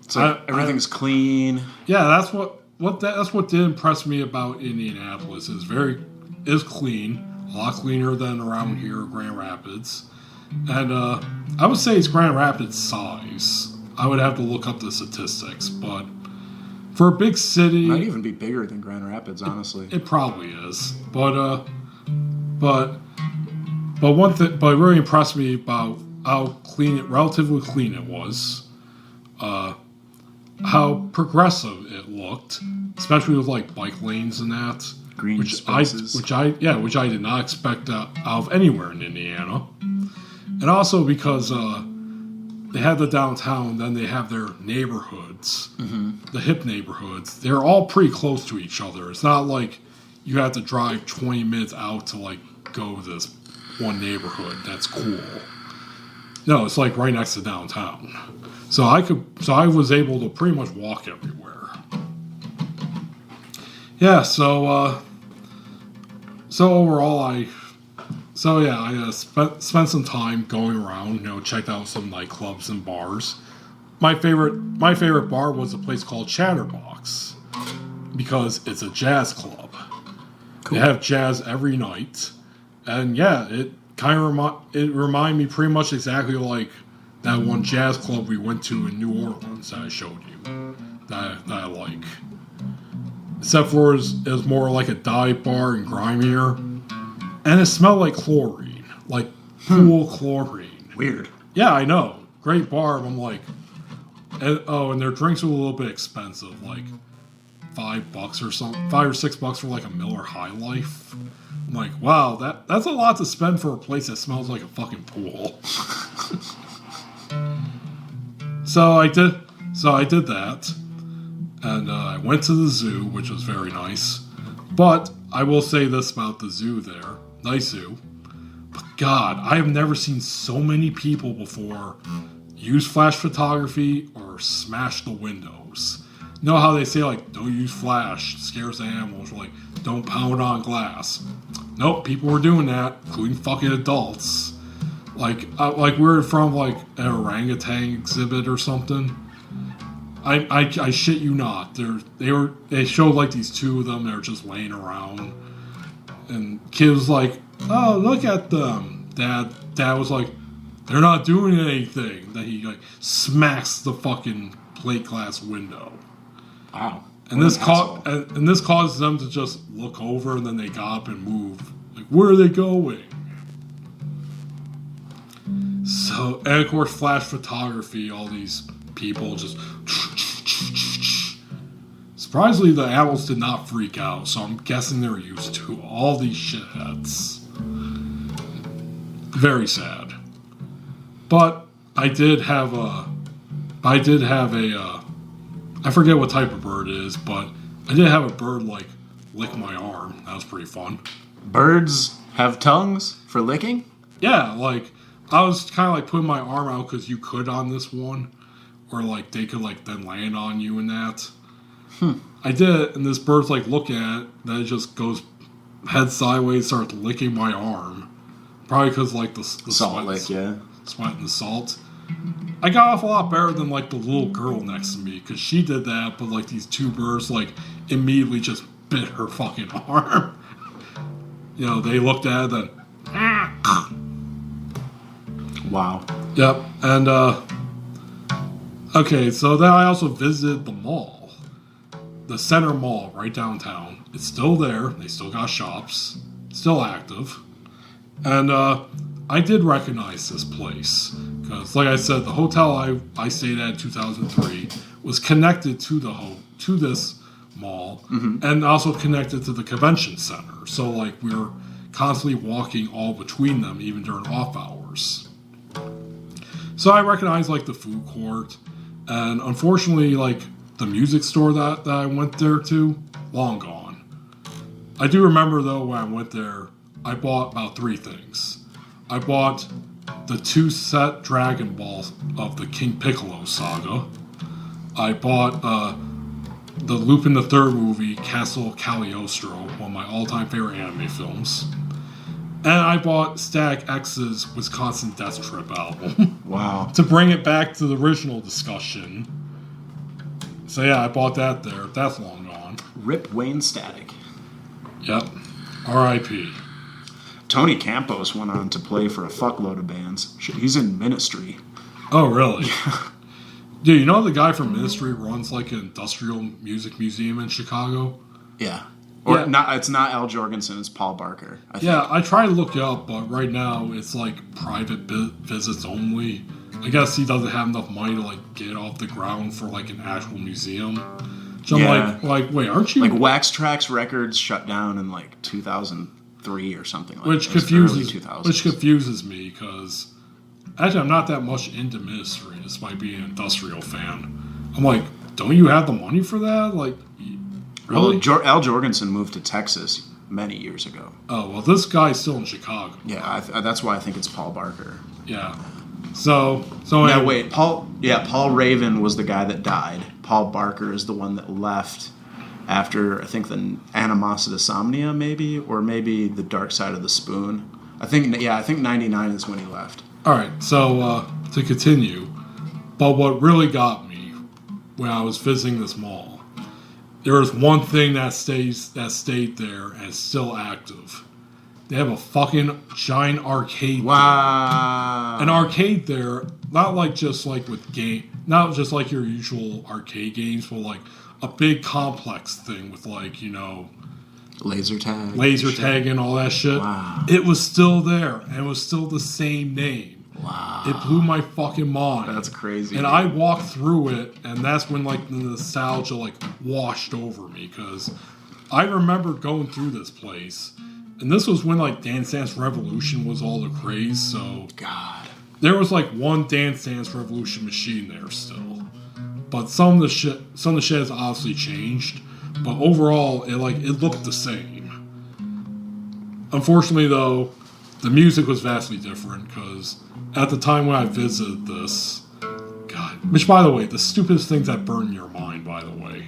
It's like everything's clean. Yeah, that's what did impress me about Indianapolis. Is clean, a lot cleaner than around here, Grand Rapids, and I would say it's Grand Rapids size. I would have to look up the statistics, but for a big city, it might even be bigger than Grand Rapids, honestly. It probably is, but one thing, but it really impressed me about how relatively clean it was, how progressive it looked, especially with, like, bike lanes and that. Green spaces. Which I did not expect out of anywhere in Indiana, and also because they have the downtown, then they have their neighborhoods, the hip neighborhoods. They're all pretty close to each other. It's not like you have to drive 20 minutes out to, like, go to this one neighborhood that's cool. No, it's like right next to downtown. So I was able to pretty much walk everywhere. Yeah, so overall I spent some time going around, you know, checked out some nightclubs and bars. My favorite bar was a place called Chatterbox because it's a jazz club. Cool. They have jazz every night, and yeah, it kind of reminded me pretty much exactly like that one jazz club we went to in New Orleans that I showed you that I like. Except for it was more like a dive bar and grimier. And it smelled like chlorine. Like pool chlorine. Weird. Yeah, I know. Great bar, but I'm like... and their drinks were a little bit expensive. Like $5 or something. $5 or $6 for like a Miller High Life. I'm like, wow, that's a lot to spend for a place that smells like a fucking pool. So I did that. And I went to the zoo, which was very nice. But I will say this about the zoo there. Nice zoo. But God, I have never seen so many people before, use flash photography or smash the windows. You know how they say, like, don't use flash, it scares the animals, or like, don't pound on glass. Nope, people were doing that, including fucking adults. Like we're from like an orangutan exhibit or something. I shit you not. They showed like these two of them. They're just laying around, and kid was like, "Oh, look at them." Dad was like, "They're not doing anything." Then he like smacks the fucking plate glass window. Wow. And this causes them to just look over, and then they got up and move. Like, where are they going? So, and of course, flash photography, all these people just... Surprisingly, the animals did not freak out, so I'm guessing they're used to all these shitheads. Very sad. But I did have a... I forget what type of bird it is, but I did have a bird, like, lick my arm. That was pretty fun. Birds have tongues for licking? Yeah, like... I was kind of like putting my arm out because you could on this one, or like they could like then land on you and that. I did, and this bird's like looking at it, then it just goes head sideways, starts licking my arm. Probably because like the salt lick, yeah, sweat and the salt. I got off a lot better than like the little girl next to me because she did that, but like these two birds like immediately just bit her fucking arm. You know, they looked at it, then. Wow. Yep, and, okay, so then I also visited the mall. The Center Mall, right downtown. It's still there. They still got shops. Still active. And, I did recognize this place. Because, like I said, the hotel I stayed at in 2003 was connected to this mall. Mm-hmm. And also connected to the convention center. So, like, we were constantly walking all between them, even during off hours. So I recognized, like, the food court, and unfortunately, like, the music store that I went there to, long gone. I do remember, though, when I went there, I bought about 3 things. I bought the 2-set Dragon Balls of the King Piccolo saga. I bought the Lupin the Third movie, Castle Cagliostro, one of my all-time favorite anime films. And I bought Static X's Wisconsin Death Trip album. Wow. To bring it back to the original discussion. So yeah, I bought that there. That's long gone. Rip Wayne Static. Yep. R.I.P. Tony Campos went on to play for a fuckload of bands. Shit, he's in Ministry. Oh, really? Dude, you know the guy from Ministry runs like an industrial music museum in Chicago? Yeah. Or not? It's not Al Jorgensen. It's Paul Barker. I think. Yeah, I tried to look it up, but right now it's like private visits only. I guess he doesn't have enough money to like get it off the ground for like an actual museum. So I'm like, wait, aren't you? Like Wax Trax Records shut down in like 2003 or something like that. Which confuses me because actually I'm not that much into Ministry, despite being an industrial fan. I'm like, don't you have the money for that? Like. Really? Well, Al Jorgensen moved to Texas many years ago. Oh, well, this guy's still in Chicago. Yeah, that's why I think it's Paul Barker. Yeah. So now wait, Paul Raven was the guy that died. Paul Barker is the one that left after, I think, the Animosity Somnia, maybe, or maybe the Dark Side of the Spoon. I think 99 is when he left. All right, so to continue, but what really got me when I was visiting this mall, there was one thing that stayed there and is still active. They have a fucking giant arcade. Wow. There. An arcade there, not just like your usual arcade games, but like a big complex thing with like, you know, laser tag and all that shit. Wow. It was still there, and it was still the same name. Wow. It blew my fucking mind. That's crazy. And I walked through it, and that's when like the nostalgia like washed over me, because I remember going through this place, and this was when like Dance Dance Revolution was all the craze. So God, there was like one Dance Dance Revolution machine there still, but some of the shit has obviously changed. But overall, it looked the same. Unfortunately, though, the music was vastly different because at the time when I visited this, Which, by the way, the stupidest things that burn your mind, by the way.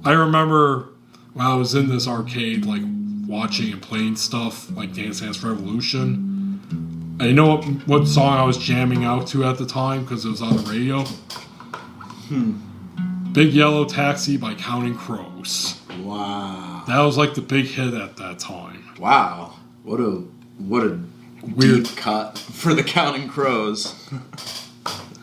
I remember when I was in this arcade, like, watching and playing stuff like Dance Dance Revolution. And you know what song I was jamming out to at the time because it was on the radio? Big Yellow Taxi by Counting Crows. Wow. That was like the big hit at that time. Wow. What a Weird deep cut for the Counting Crows.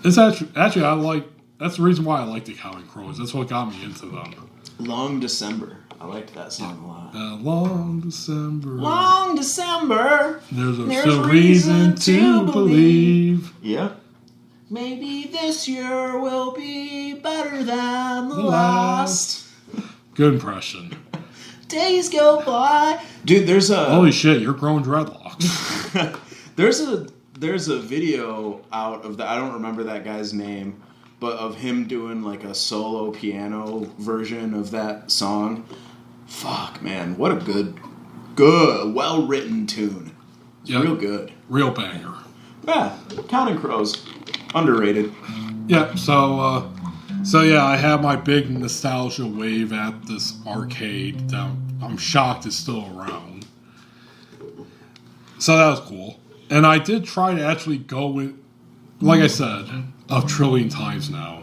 It's actually I like, that's the reason why I like the Counting Crows. That's what got me into them. Long December. I liked that song a lot. Long December. Long December. There's a reason to believe. Yep. Maybe this year will be better than the last. Good impression. Days go by. Dude, there's a... Holy shit, you're growing dreadlocks. There's a video out of the... I don't remember that guy's name, but of him doing like a solo piano version of that song. Fuck, man. What a good, well-written tune. It's real good. Real banger. Yeah, Counting Crows. Underrated. Yeah, so yeah, I have my big nostalgia wave at this arcade that I'm shocked is still around. So that was cool. And I did try to actually go in, like I said, a trillion times now.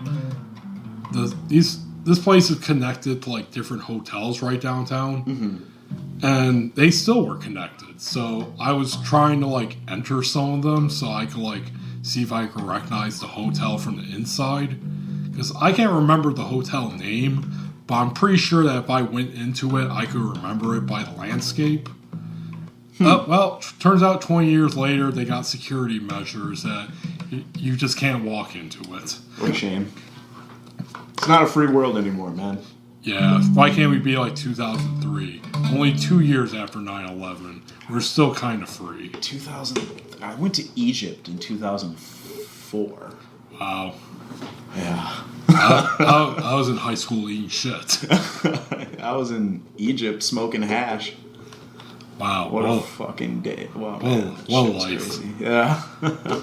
This place is connected to like different hotels right downtown. Mm-hmm. And they still were connected. So I was trying to like enter some of them so I could like see if I could recognize the hotel from the inside. Because I can't remember the hotel name, but I'm pretty sure that if I went into it, I could remember it by the landscape. Well, turns out 20 years later, they got security measures that you just can't walk into it. What a shame. It's not a free world anymore, man. Yeah, why can't we be like 2003? Only 2 years after 9/11. We're still kind of free. 2000. I went to Egypt in 2004. Wow. Yeah. I was in high school eating shit. I was in Egypt smoking hash. Wow. What a fucking day. Wow, man. What a life. Crazy. Yeah.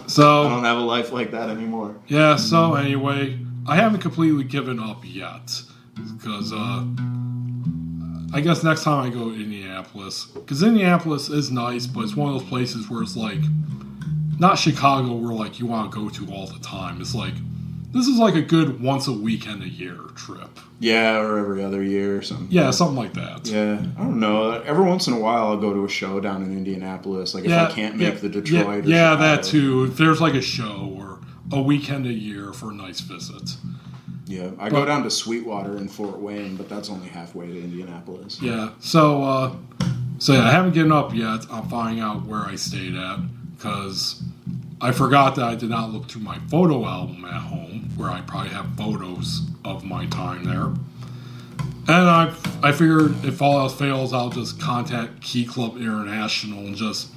So I don't have a life like that anymore. Yeah, so anyway, I haven't completely given up yet. Because I guess next time I go to Indianapolis, because Indianapolis is nice, but it's one of those places where it's like, not Chicago where like you want to go to all the time. It's like, this is like a good once a weekend a year trip. Yeah, or every other year or something. Yeah, something like that. Yeah, I don't know. Every once in a while I'll go to a show down in Indianapolis. Like if I can't make the Detroit or yeah, Chicago. that too. If there's like a show or a weekend a year for a nice visit. Yeah, I go down to Sweetwater in Fort Wayne, but that's only halfway to Indianapolis. Yeah, so yeah, I haven't given up yet. I'm finding out where I stayed at because I forgot that I did not look through my photo album at home, where I probably have photos of my time there. And I figured if all else fails, I'll just contact Key Club International and just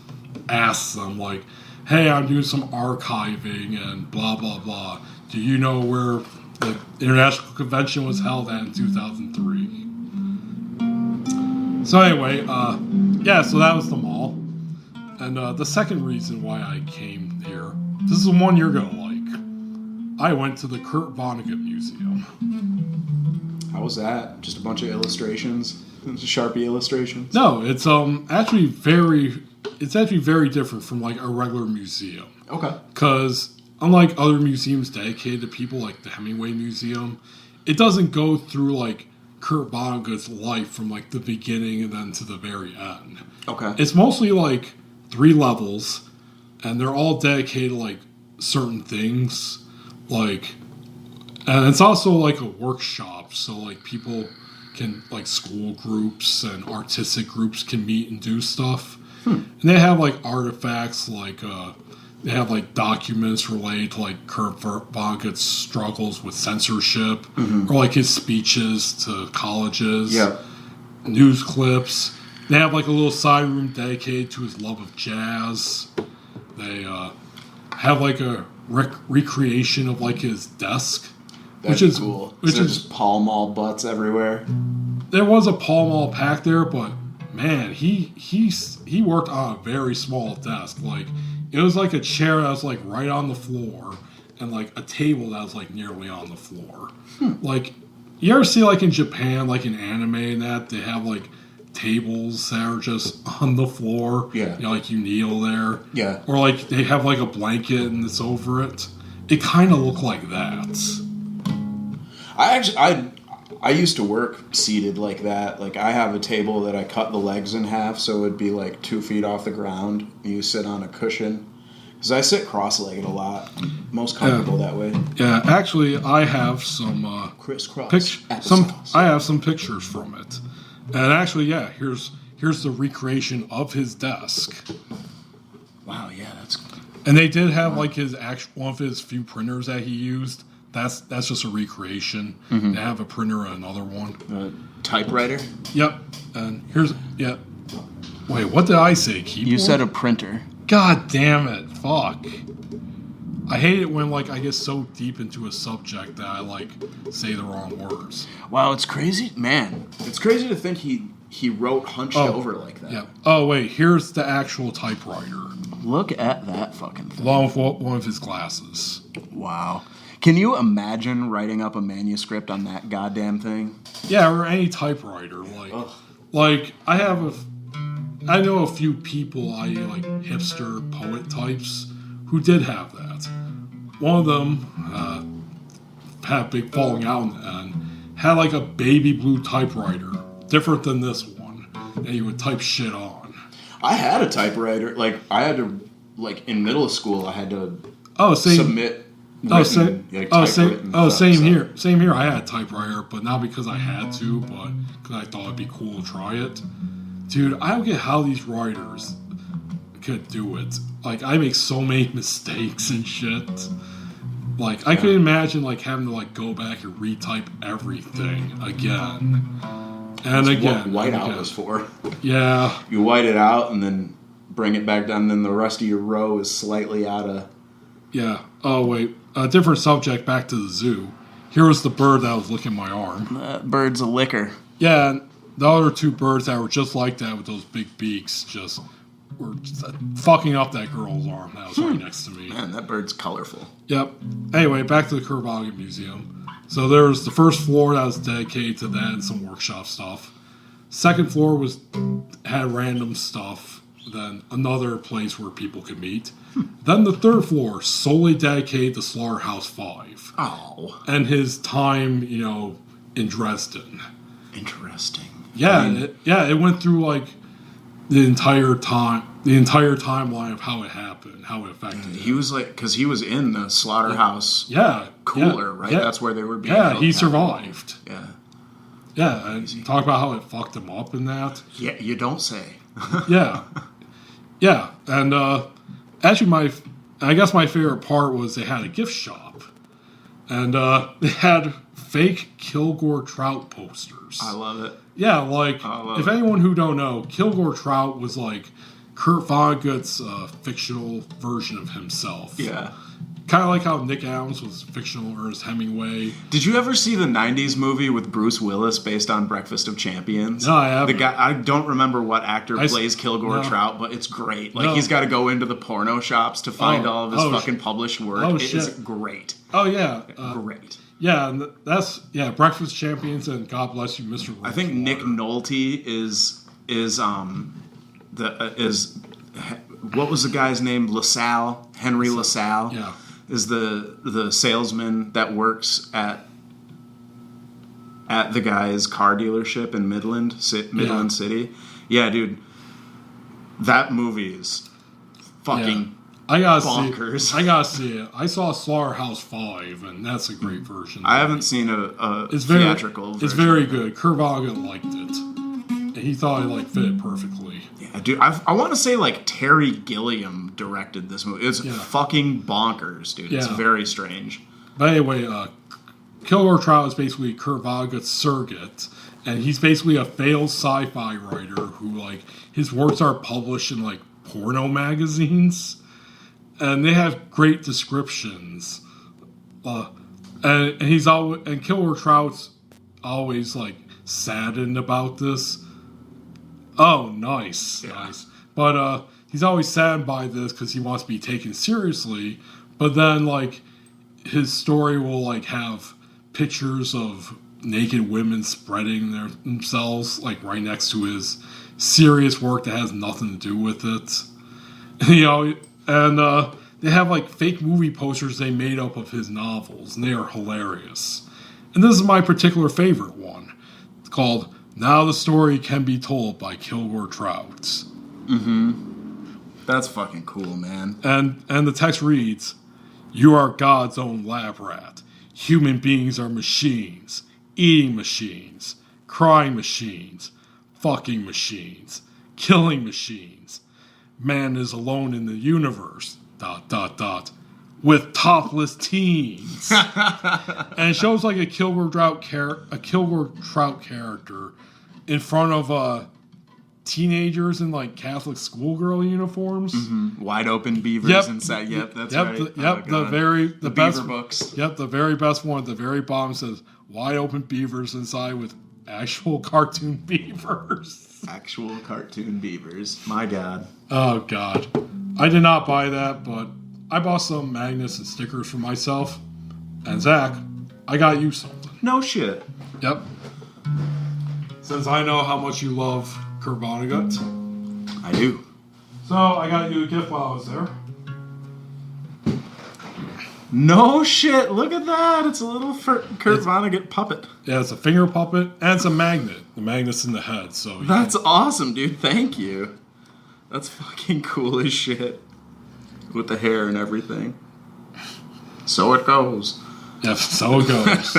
ask them, like, hey, I'm doing some archiving and blah, blah, blah. Do you know where the International Convention was held at in 2003? So anyway, yeah, so that was the mall. And the second reason why I came here, this is the one you're going to like. I went to the Kurt Vonnegut Museum. How was that? Just a bunch of illustrations? Sharpie illustrations? No, it's actually very different from like a regular museum. Okay. Because unlike other museums dedicated to people like the Hemingway Museum, it doesn't go through like Kurt Vonnegut's life from like the beginning and then to the very end. Okay. It's mostly like 3 levels, and they're all dedicated to like certain things. Like, and it's also like a workshop, so like people can, like school groups and artistic groups can meet and do stuff. And they have like artifacts, like they have like documents related to like Kurt Vonnegut's struggles with censorship, or like his speeches to colleges, news clips. They have like a little side room dedicated to his love of jazz. They have like a recreation of like his desk, which is cool. Which is just Pall Mall butts everywhere. There was a Pall Mall pack there, but man, he worked on a very small desk. Like it was like a chair that was like right on the floor, and like a table that was like nearly on the floor. Like, you ever see like in Japan, like in anime and that, they have like tables that are just on the floor. Yeah. You know, like you kneel there. Yeah. Or like they have like a blanket and it's over it. It kind of looked like that. I used to work seated like that. Like, I have a table that I cut the legs in half, so it'd be like 2 feet off the ground. You sit on a cushion. Because I sit cross-legged a lot. Most comfortable that way. Yeah, actually, I have some Crisscross. I have some pictures from it, and actually, yeah, here's the recreation of his desk. Wow, yeah, that's. And they did have like one of his few printers that he used. That's just a recreation. They have a printer and another one. Typewriter? Yep. And Wait, what did I say? Keyboard? You said a printer. God damn it! Fuck. I hate it when like I get so deep into a subject that I like say the wrong words. Wow, it's crazy, man. It's crazy to think he wrote hunched over like that. Yeah. Oh wait, here's the actual typewriter. Look at that fucking thing. Along with one of his glasses. Wow. Can you imagine writing up a manuscript on that goddamn thing? Yeah, or any typewriter. Like I know a few people, like hipster poet types, who did have that. One of them had a big falling out and had like a baby blue typewriter, different than this one, and he would type shit on. I had a typewriter. Like, I had to, like, in middle school, I had to submit. Same here. Same here. I had a typewriter, but not because I had to, but because I thought it'd be cool to try it. Dude, I don't get how these writers could do it. Like, I make so many mistakes and shit. Like, I could imagine, like, having to, like, go back and retype everything again. And again. What whiteout was for. Yeah. You white it out and then bring it back down, and then the rest of your row is slightly out of... Yeah. Oh, wait. A different subject, back to the zoo. Here was the bird that was licking my arm. That bird's a licker. Yeah, and the other two birds that were just like that with those big beaks were just fucking up that girl's arm that was right next to me. Man, that bird's colorful. Yep. Anyway, back to the Kervoggen Museum. So there's the first floor that was dedicated to that and some workshop stuff. Second floor had random stuff. Then another place where people could meet. Then the third floor, solely dedicated to Slaughterhouse 5. Oh. And his time, in Dresden. Interesting. Yeah, it went through like the entire timeline of how it happened, how it affected him. He was like, because he was in the slaughterhouse cooler, right? Yeah. That's where they were being Yeah, held he captive. survived. Yeah. Yeah, and talk about how it fucked him up and that. Yeah, you don't say. Yeah. Yeah, and actually I guess my favorite part was they had a gift shop. And they had fake Kilgore Trout posters. I love it. Yeah, like, if anyone who don't know, Kilgore Trout was like Kurt Vonnegut's fictional version of himself. Yeah. Kind of like how Nick Adams was fictional Ernest Hemingway. Did you ever see the 90s movie with Bruce Willis based on Breakfast of Champions? No, I haven't. The guy, I don't remember what actor plays Kilgore Trout, but it's great. Like, he's got to go into the porno shops to find all of his fucking published work. It is great. Oh, yeah. Great. Yeah, and Breakfast Champions and God Bless You, Mr. I think Nick Nolte is what was the guy's name? Henry LaSalle. Yeah. Is the salesman that works at the guy's car dealership in Midland City. Yeah, dude. That movie is fucking bonkers. I gotta see it. I saw Slaughterhouse 5, and that's a great version. I haven't seen a theatrical version. It's very good. Kurt Vonnegut liked it. And he thought it fit it perfectly. Yeah, dude. I want to say Terry Gilliam directed this movie. It's fucking bonkers, dude. It's very strange. But anyway, Kilgore Trout is basically Kurt Vonnegut's surrogate, and he's basically a failed sci-fi writer who his works are published in porno magazines, and they have great descriptions. And Kilgore Trout's always saddened about this. Oh, nice. But he's always saddened by this because he wants to be taken seriously. But then, his story will like have pictures of naked women spreading themselves like right next to his serious work that has nothing to do with it. And they have like fake movie posters they made up of his novels, and they are hilarious. And this is my particular favorite one. It's called Now the Story Can Be Told by Kilgore Trout. Mm-hmm. That's fucking cool, man. And the text reads, "You are God's own lab rat. Human beings are machines. Eating machines. Crying machines. Fucking machines. Killing machines. Man is alone in the universe. ... with topless teens." And it shows like a Kilgore Trout character in front of teenagers in like Catholic schoolgirl uniforms. Mm-hmm. Wide open beavers inside. Yep, that's right. The best beaver books. Yep, the very best one at the very bottom says wide open beavers inside with actual cartoon beavers. Actual cartoon beavers. My God. Oh God. I did not buy that, but I bought some magnets and stickers for myself. And Zach, I got you something. No shit. Yep. Since I know how much you love Kurt Vonnegut. I do. So I got you a gift while I was there. No shit. Look at that. It's a little Kurt Vonnegut puppet. Yeah, it's a finger puppet and it's a magnet. The magnet's in the head. So that's awesome, dude. Thank you. That's fucking cool as shit. With the hair and everything. So it goes. Yeah, so it goes.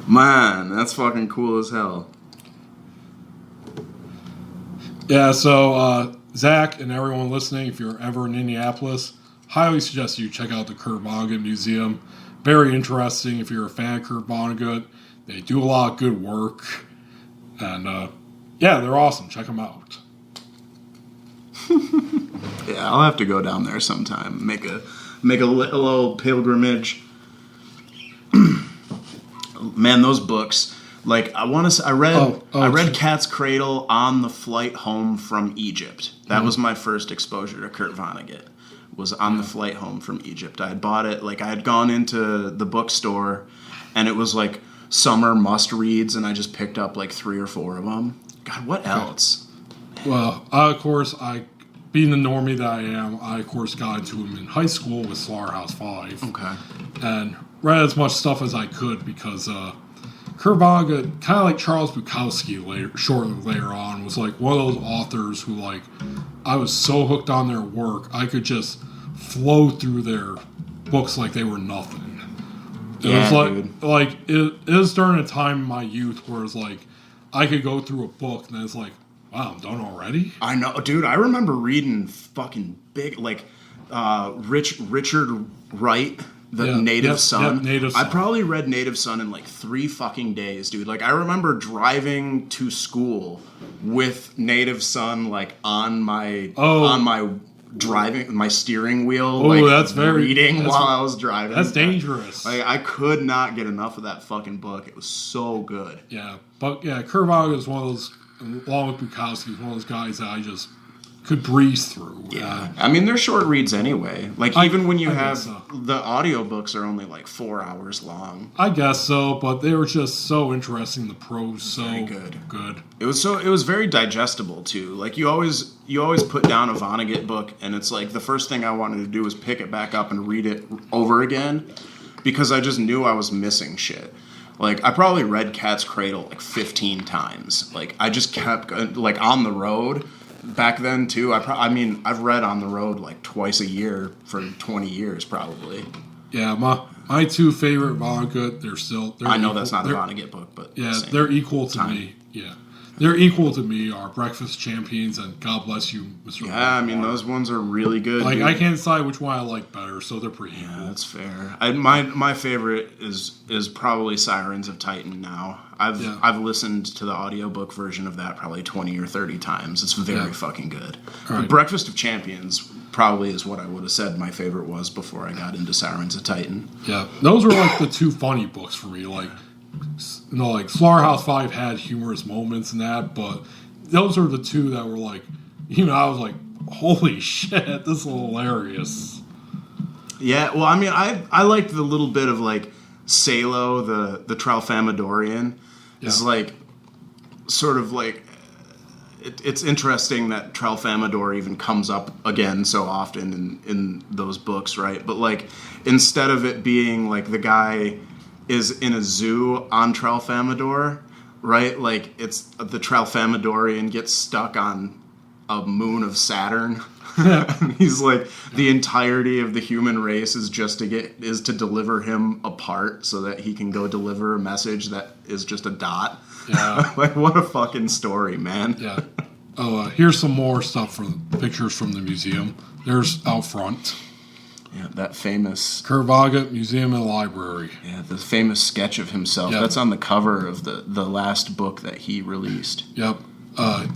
Man, that's fucking cool as hell. Yeah, so Zach and everyone listening, if you're ever in Indianapolis, highly suggest you check out the Kurt Vonnegut Museum. Very interesting if you're a fan of Kurt Vonnegut. They do a lot of good work. And yeah, they're awesome. Check them out. Yeah, I'll have to go down there sometime. Make a little pilgrimage. Man, those books. Like I read Cat's Cradle on the flight home from Egypt. That was my first exposure to Kurt Vonnegut. Was on the flight home from Egypt. I had bought it. Like I had gone into the bookstore, and it was like summer must reads, and I just picked up like 3 or 4 of them. God, what else? Well, being the normie that I am, I of course got into him in high school with Slaughterhouse 5. Okay. And read as much stuff as I could because Kurt Vonnegut, kind of like Charles Bukowski shortly later on, was like one of those authors who like I was so hooked on their work, I could just flow through their books like they were nothing. It was like it is during a time in my youth where it's like I could go through a book and it's like, wow, I'm done already? I know, dude. I remember reading fucking big, like, Richard Wright, Native Son. Native Son. I probably read Native Son in, like, 3 fucking days, dude. Like, I remember driving to school with Native Son, like, on my driving, my steering wheel, reading while I was driving. That's dangerous. Like, I could not get enough of that fucking book. It was so good. Yeah, but, yeah, Kurt Vonnegut is one of those, along with Bukowski, one of those guys that I just could breeze through. Yeah. I mean, they're short reads anyway. Like, even when you have the audiobooks are only like 4 hours long. I guess so, but they were just so interesting. The prose so very good. It was very digestible too. Like you always put down a Vonnegut book and it's like the first thing I wanted to do was pick it back up and read it over again because I just knew I was missing shit. Like, I probably read Cat's Cradle like 15 times. Like, I just kept, like, on the road back then, too. I've read on the road like twice a year for 20 years, probably. Yeah, my 2 favorite Vonnegut, they're I know equal, that's not a Vonnegut book, but... Yeah, they're equal to me. Yeah. They're equal to me are Breakfast Champions and God Bless You, Mr. Yeah, I mean, those ones are really good. Like, dude. I can't decide which one I like better, so they're pretty equal. Yeah, that's fair. My favorite is probably Sirens of Titan now. I've listened to the audiobook version of that probably 20 or 30 times. It's very fucking good. Right. Breakfast of Champions probably is what I would have said my favorite was before I got into Sirens of Titan. Yeah, those were like the 2 funny books for me, like... You know, like Slaughterhouse 5 had humorous moments and that, but those are the 2 that were like, you know, I was like, holy shit, this is hilarious. Yeah, well, I mean, I liked the little bit of like Salo, the Tralfamadorian, is like sort of like it's interesting that Tralfamador even comes up again so often in those books, right? But like instead of it being like the guy is in a zoo on Tralfamador, right? Like it's the Tralfamadorian gets stuck on a moon of Saturn. He's like the entirety of the human race is to deliver him apart so that he can go deliver a message that is just a dot. Yeah. Like what a fucking story, man. Yeah. Oh, here's some more stuff from pictures from the museum. There's out front. Yeah, that famous Kurt Vonnegut Museum and Library. Yeah, the famous sketch of himself. Yep. That's on the cover of the last book that he released. Yep.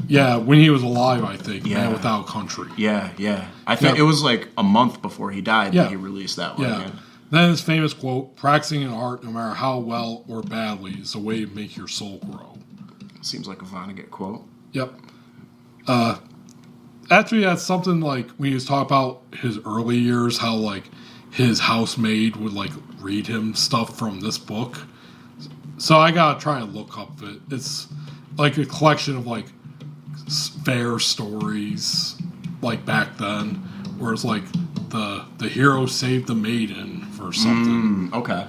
Yeah, when he was alive, I think. Yeah. Man Without Country. Yeah. I think it was like a month before he died that he released that one. Yeah. Then his famous quote, "Practicing an art, no matter how well or badly, is a way to make your soul grow." Seems like a Vonnegut quote. Yep. Actually, that's something like when he was talking about his early years, how like his housemaid would like read him stuff from this book. So I gotta try and look up it. It's like a collection of like fair stories, like back then, where it's like the hero saved the maiden or something. Okay.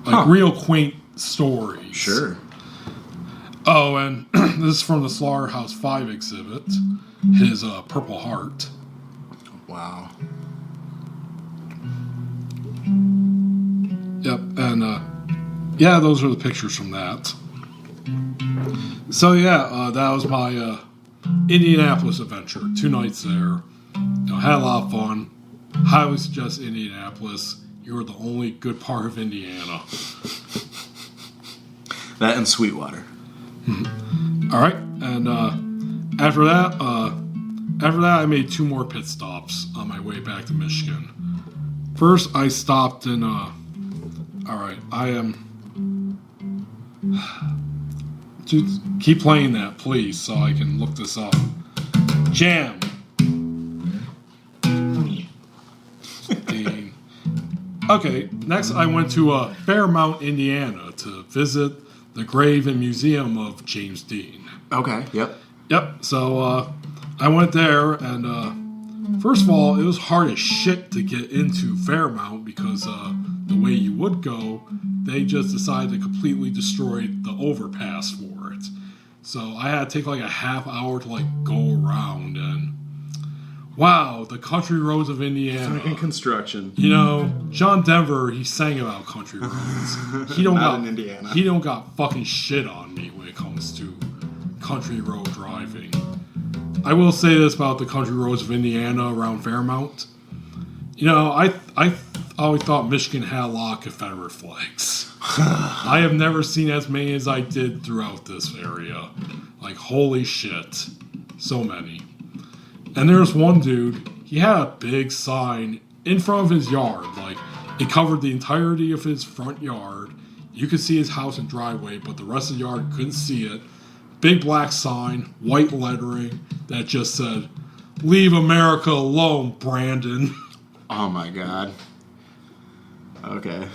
Like real quaint stories. Sure. Oh, and this is from the Slaughterhouse 5 exhibit. His Purple Heart. Wow. Yep, and yeah, those are the pictures from that. So yeah, that was my Indianapolis adventure. 2 nights there. Had a lot of fun. Highly suggest Indianapolis. You're the only good part of Indiana. That and Sweetwater. All right, and after that, I made 2 more pit stops on my way back to Michigan. First, I stopped in. All right, I am. Dude, keep playing that, please, so I can look this up. Jam. Okay, next I went to Fairmount, Indiana, to visit the grave and museum of James Dean. Okay, yep. Yep, so I went there, and first of all, it was hard as shit to get into Fairmount because the way you would go, they just decided to completely destroy the overpass for it. So I had to take like a half hour to like go around, and wow, the country roads of Indiana. Fucking construction. You know, John Denver, he sang about country roads. He don't Not in Indiana. He don't got fucking shit on me when it comes to country road driving. I will say this about the country roads of Indiana around Fairmount. You know, I always thought Michigan had a lot of Confederate flags. I have never seen as many as I did throughout this area. Like, holy shit. So many. And there's one dude, he had a big sign in front of his yard. Like, it covered the entirety of his front yard. You could see his house and driveway, but the rest of the yard couldn't see it. Big black sign, white lettering, that just said, "Leave America alone, Brandon." Oh my god. Okay.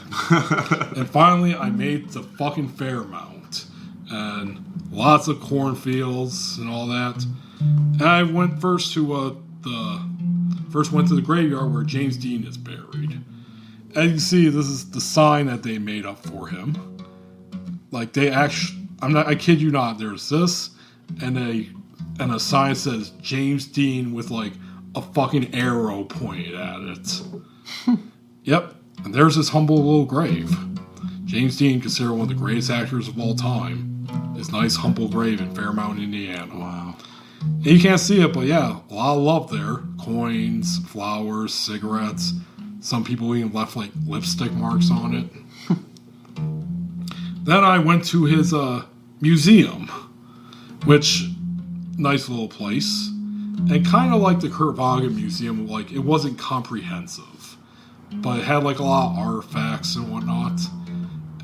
And finally, I made the fucking Fairmount. And lots of cornfields and all that. And I went first to the graveyard where James Dean is buried. As you can see, this is the sign that they made up for him. Like they actually, I kid you not, there's this, and a sign says James Dean with like a fucking arrow pointed at it. Yep, and there's his humble little grave. James Dean, considered one of the greatest actors of all time. His nice humble grave in Fairmount, Indiana. Wow. And you can't see it, but yeah, a lot of love there. Coins, flowers, cigarettes. Some people even left like lipstick marks on it. Then I went to his museum, which, nice little place. And kind of like the Kurt Vonnegut Museum, like it wasn't comprehensive. But it had like a lot of artifacts and whatnot.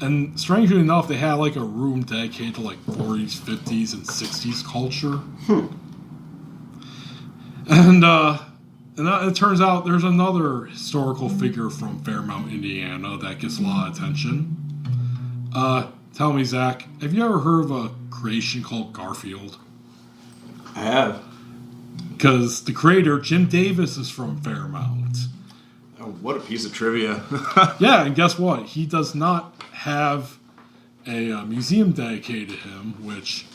And strangely enough, they had like a room dedicated to like 40s, 50s, and 60s culture. And it turns out there's another historical figure from Fairmount, Indiana that gets a lot of attention. Tell me, Zach, have you ever heard of a creation called Garfield? I have. Because the creator, Jim Davis, is from Fairmount. Oh, what a piece of trivia. Yeah, and guess what? He does not have a museum dedicated to him, which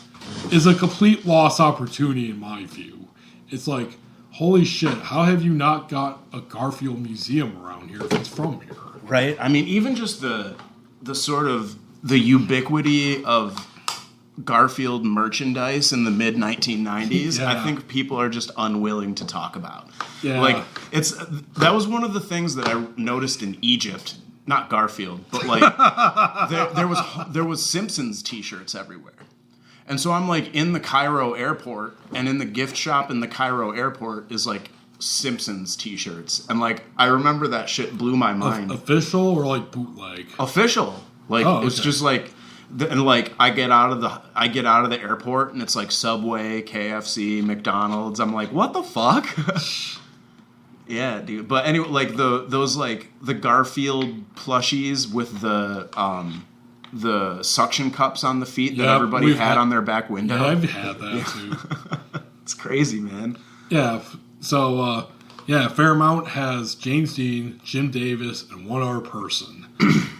is a complete lost opportunity in my view. It's like, holy shit, how have you not got a Garfield museum around here if it's from here? Right? I mean, even just the sort of the ubiquity of Garfield merchandise in the mid 1990s, Yeah. I think people are just unwilling to talk about. Yeah. Like that was one of the things that I noticed in Egypt, not Garfield, but like there was Simpsons t-shirts everywhere. And so I'm like in the Cairo airport, and in the gift shop in the Cairo airport is like Simpsons t-shirts. And like I remember that shit blew my mind. Official or like bootleg? Official. Like it's just like and like I get out of the airport and it's like Subway, KFC, McDonald's. I'm like, what the fuck? Yeah, dude. But anyway, like those like the Garfield plushies with the suction cups on the feet that everybody had on their back window. Yeah, I've had that too. It's crazy, man. Yeah. So Fairmount has James Dean, Jim Davis, and one other person.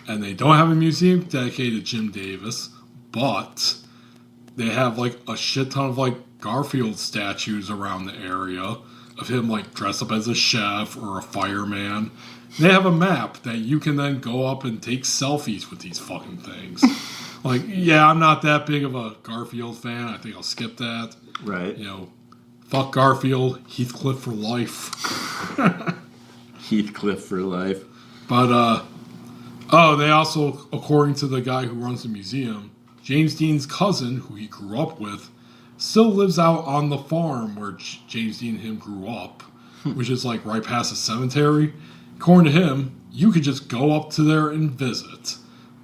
And they don't have a museum dedicated to Jim Davis, but they have like a shit ton of like Garfield statues around the area of him like dressed up as a chef or a fireman. They have a map that you can then go up and take selfies with these fucking things. Like, yeah, I'm not that big of a Garfield fan. I think I'll skip that. Right. You know, fuck Garfield, Heathcliff for life. Heathcliff for life. But, they also, according to the guy who runs the museum, James Dean's cousin, who he grew up with, still lives out on the farm where James Dean and him grew up, which is like right past the cemetery. According to him, you could just go up to there and visit.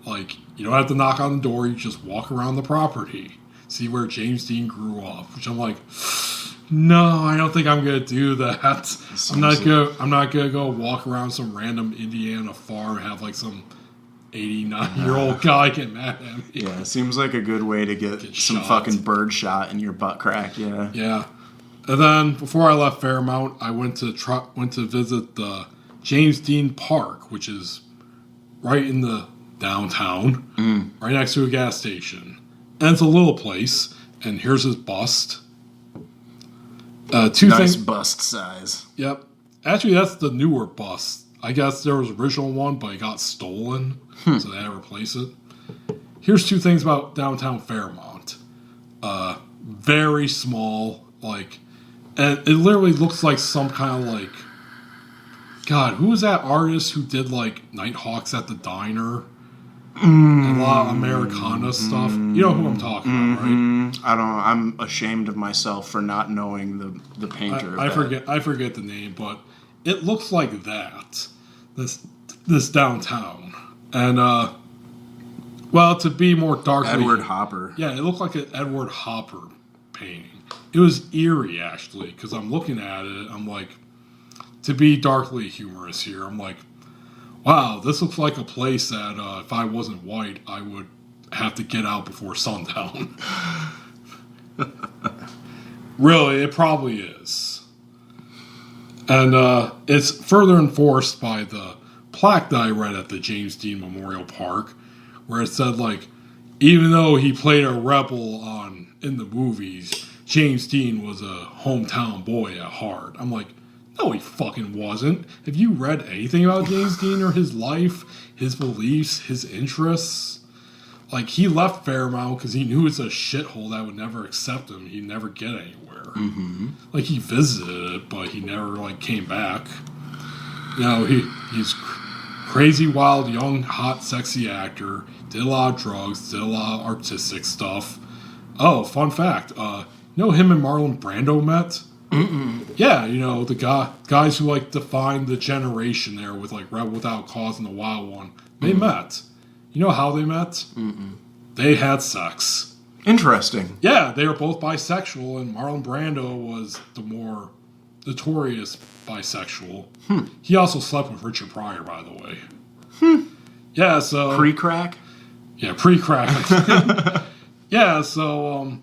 Like, you don't have to knock on the door, you just walk around the property, see where James Dean grew up, which I'm like, no, I don't think I'm gonna do that. I'm not gonna go walk around some random Indiana farm and have like some 89-year-old guy get mad at me. Yeah, it seems like a good way to get some shot. fucking bird shot in your butt crack. Yeah. Yeah. And then before I left Fairmount, I went to visit the James Dean Park, which is right in the downtown, right next to a gas station. And it's a little place. And here's his bust. Nice bust size. Yep. Actually, that's the newer bust. I guess there was an original one, but it got stolen, so they had to replace it. Here's two things about downtown Fairmount. Very small, like, and it literally looks like some kind of like, God, who was that artist who did like Nighthawks at the Diner? And a lot of Americana stuff. You know who I'm talking about, right? I'm ashamed of myself for not knowing the painter. I forget the name, but it looks like that. This downtown. And to be more darkly, Edward Hopper. Yeah, it looked like an Edward Hopper painting. It was eerie actually, because I'm looking at it, I'm like, to be darkly humorous here, I'm like, wow, this looks like a place that if I wasn't white, I would have to get out before sundown. Really, it probably is. And it's further enforced by the plaque that I read at the James Dean Memorial Park, where it said, like, even though he played a rebel in the movies, James Dean was a hometown boy at heart. I'm like, no, he fucking wasn't. Have you read anything about James Dean or his life, his beliefs, his interests? Like, he left Fairmount because he knew it's a shithole that would never accept him. He'd never get anywhere. Mm-hmm. Like, he visited it, but he never, like, came back. You know, he's crazy, wild, young, hot, sexy actor. Did a lot of drugs, did a lot of artistic stuff. Oh, fun fact. You know him and Marlon Brando met? Mm-mm. Yeah, you know, the guys who, like, defined the generation there with, like, Rebel Without Cause and The Wild One. They met. You know how they met? Mm-mm. They had sex. Interesting. Yeah, they were both bisexual, and Marlon Brando was the more notorious bisexual. He also slept with Richard Pryor, by the way. Yeah, so Pre-crack? Yeah, pre-crack. Yeah, so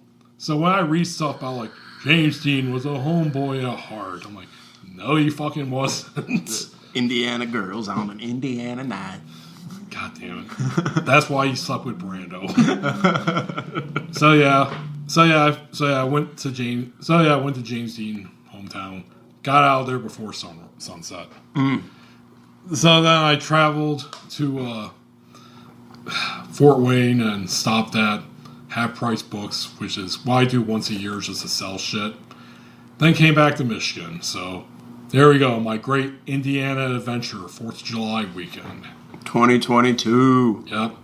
when I read stuff about like James Dean was a homeboy at heart, I'm like, no, he fucking wasn't. Indiana girls on an Indiana night. God damn it. That's why he slept with Brando. So I went to James Dean hometown. Got out of there before sunset. So then I traveled to Fort Wayne and stopped at Half Price Books, which is what I do once a year just to sell shit. Then came back to Michigan. So there we go. My great Indiana adventure, 4th of July weekend. 2022. Yep.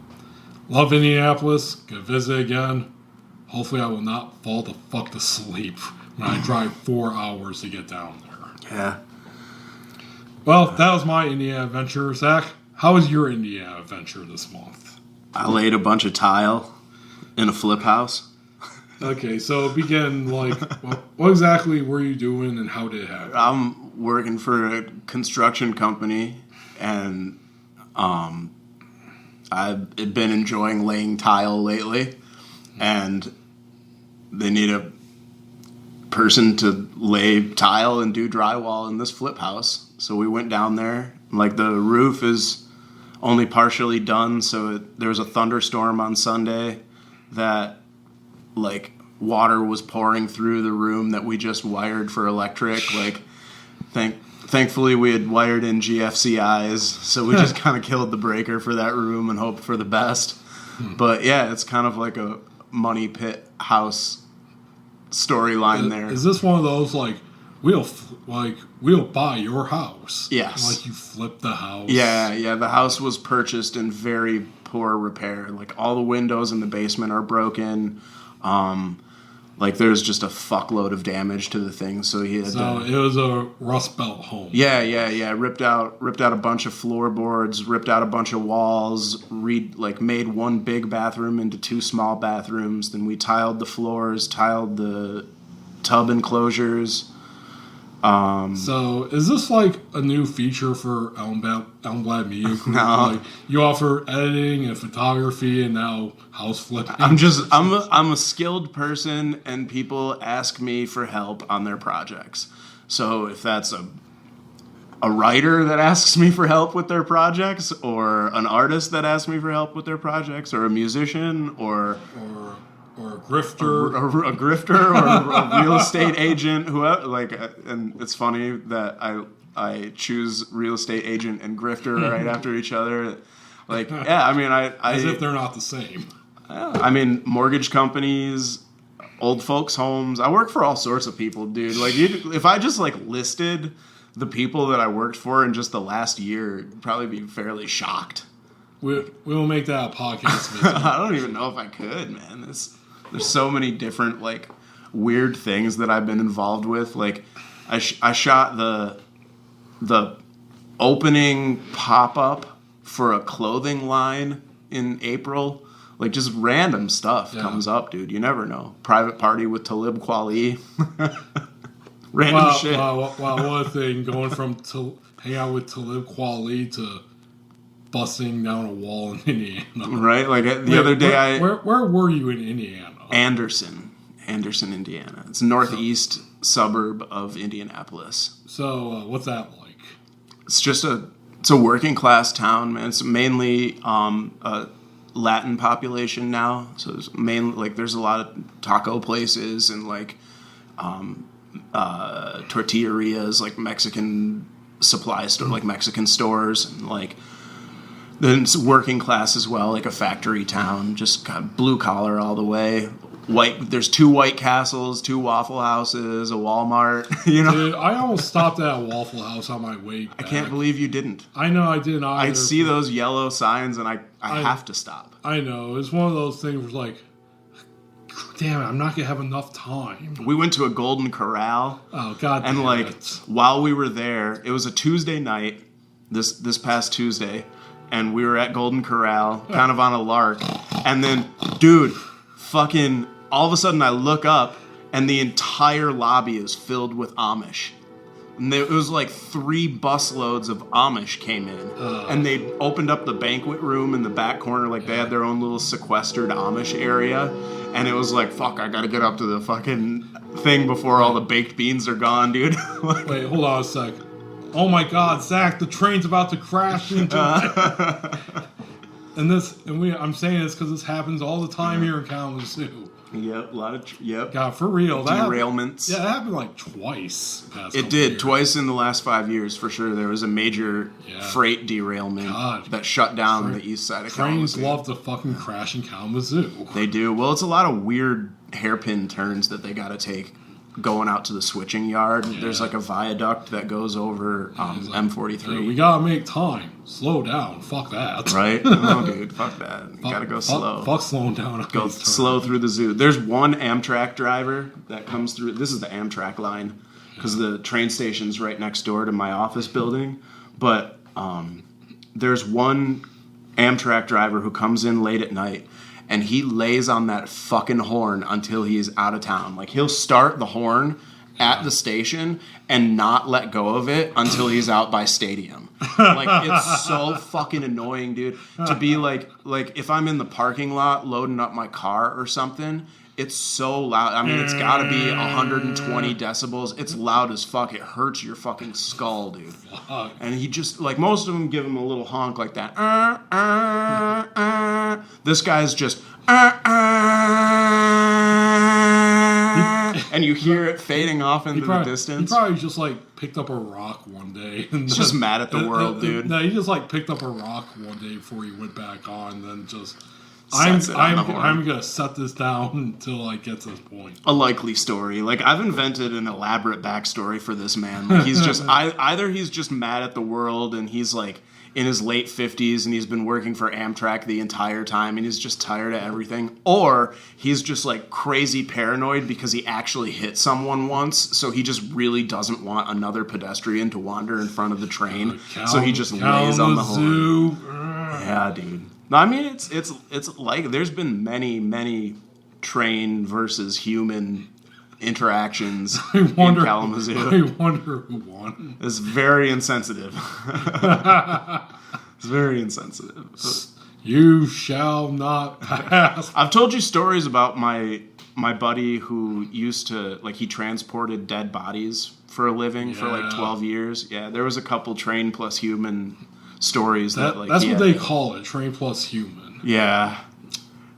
Love Indianapolis. Gonna visit again. Hopefully I will not fall the fuck to sleep when I drive 4 hours to get down there. Yeah. Well, that was my Indiana adventure. Zach, how was your Indiana adventure this month? I laid a bunch of tile in a flip house. Okay, so begin, like, what exactly were you doing and how did it happen? I'm working for a construction company, and I've been enjoying laying tile lately, and they need a person to lay tile and do drywall in this flip house. So we went down there. Like, the roof is only partially done, so there was a thunderstorm on Sunday that, like, water was pouring through the room that we just wired for electric. Like, thankfully we had wired in GFCIs, so we just kind of killed the breaker for that room and hoped for the best. But yeah, it's kind of like a money pit house storyline there. Is this one of those, like, we'll buy your house? Yes. Like, you flip the house? Yeah, the house was purchased in very poor repair. Like, all the windows in the basement are broken. Like, there's just a fuckload of damage to the thing, so he had it was a Rust Belt home. Yeah. Ripped out a bunch of floorboards, ripped out a bunch of walls, made one big bathroom into 2 small bathrooms. Then we tiled the floors, tiled the tub enclosures. So is this like a new feature for Elmblad Media Group? No. Like, you offer editing and photography and now house flipping? I'm a skilled person, and people ask me for help on their projects. So if that's a writer that asks me for help with their projects, or an artist that asks me for help with their projects, or a musician, or a grifter, a grifter, or a real estate agent, whoever. Like, and it's funny that I choose real estate agent and grifter right after each other. Like, yeah, I mean, as if they're not the same. I mean, mortgage companies, old folks' homes. I work for all sorts of people, dude. Like, if I just like listed the people that I worked for in just the last year, you'd probably be fairly shocked. We'll make that a podcast. I don't even know if I could, man. There's so many different, like, weird things that I've been involved with. Like, I shot the opening pop-up for a clothing line in April. Like, just random stuff comes up, dude. You never know. Private party with Talib Kweli. Random shit. Wow, one thing, going from hang out with Talib Kweli to busting down a wall in Indiana. Right? Like, the other day Where were you in Indiana? Anderson, Indiana. It's a northeast suburb of Indianapolis. So, what's that like? It's a working class town, man. It's mainly a Latin population now. So it's mainly, like, there's a lot of taco places and, like, tortillerias, like Mexican supply store, like Mexican stores, and, like, then it's working class as well, like a factory town, just kind of blue collar all the way. There's 2 White Castles, 2 Waffle Houses, a Walmart, you know. Dude, I almost stopped at a Waffle House on my way back. I can't believe you didn't. I know I didn't either. I'd see those yellow signs and I have to stop. I know. It's one of those things where, like, damn it, I'm not going to have enough time. We went to a Golden Corral. Oh, God damn And, like, it. while we were there, it was a Tuesday night, this past Tuesday, and we were at Golden Corral, kind of on a lark. And then, dude, fucking, all of a sudden I look up, and the entire lobby is filled with Amish. And it was like 3 busloads of Amish came in. And they opened up the banquet room in the back corner. Like, they had their own little sequestered Amish area. And it was like, fuck, I gotta get up to the fucking thing before all the baked beans are gone, dude. Wait, hold on a sec. Oh my God, Zach, the train's about to crash into I'm saying this because this happens all the time here in Kalamazoo. Yep, a lot of God, for real. Derailments. That happened like twice. It did, twice in the last 5 years, for sure. There was a major freight derailment that shut down the east side of Kalamazoo. Trains love to fucking crash in Kalamazoo. They do. Well, it's a lot of weird hairpin turns that they got to take going out to the switching yard. Yeah. There's like a viaduct that goes over M43. Hey, we gotta make time. Slow down. Fuck that. Right? No, dude. Fuck that. You gotta go slow. Fuck slowing down. Go slow through the zoo. There's one Amtrak driver that comes through. This is the Amtrak line because the train station's right next door to my office building. But there's one Amtrak driver who comes in late at night. And he lays on that fucking horn until he is out of town. Like, he'll start the horn at the station and not let go of it until he's out by stadium. Like, it's so fucking annoying, dude. To be like if I'm in the parking lot loading up my car or something, it's so loud. I mean, it's got to be 120 decibels. It's loud as fuck. It hurts your fucking skull, dude. And he just, like, most of them give him a little honk like that. This guy's just... and you hear it fading off into the distance. He probably just, like, picked up a rock one day. He's just mad at the world, dude. No, he just, like, picked up a rock one day before he went back on, and then just... I'm gonna set this down until I get to this point. A likely story. Like, I've invented an elaborate backstory for this man. Like, he's just either he's just mad at the world and he's like in his late 50s and he's been working for Amtrak the entire time and he's just tired of everything, or he's just like crazy paranoid because he actually hit someone once, so he just really doesn't want another pedestrian to wander in front of the train, so he just lays on the horn. Yeah, dude. No, I mean, it's like there's been many train versus human interactions in Kalamazoo. I wonder who won. It's very insensitive. It's very insensitive. You shall not pass. I've told you stories about my buddy who used to, like, he transported dead bodies for a living for like 12 years. Yeah, there was a couple train plus human stories that's what they call it, train plus human. Yeah,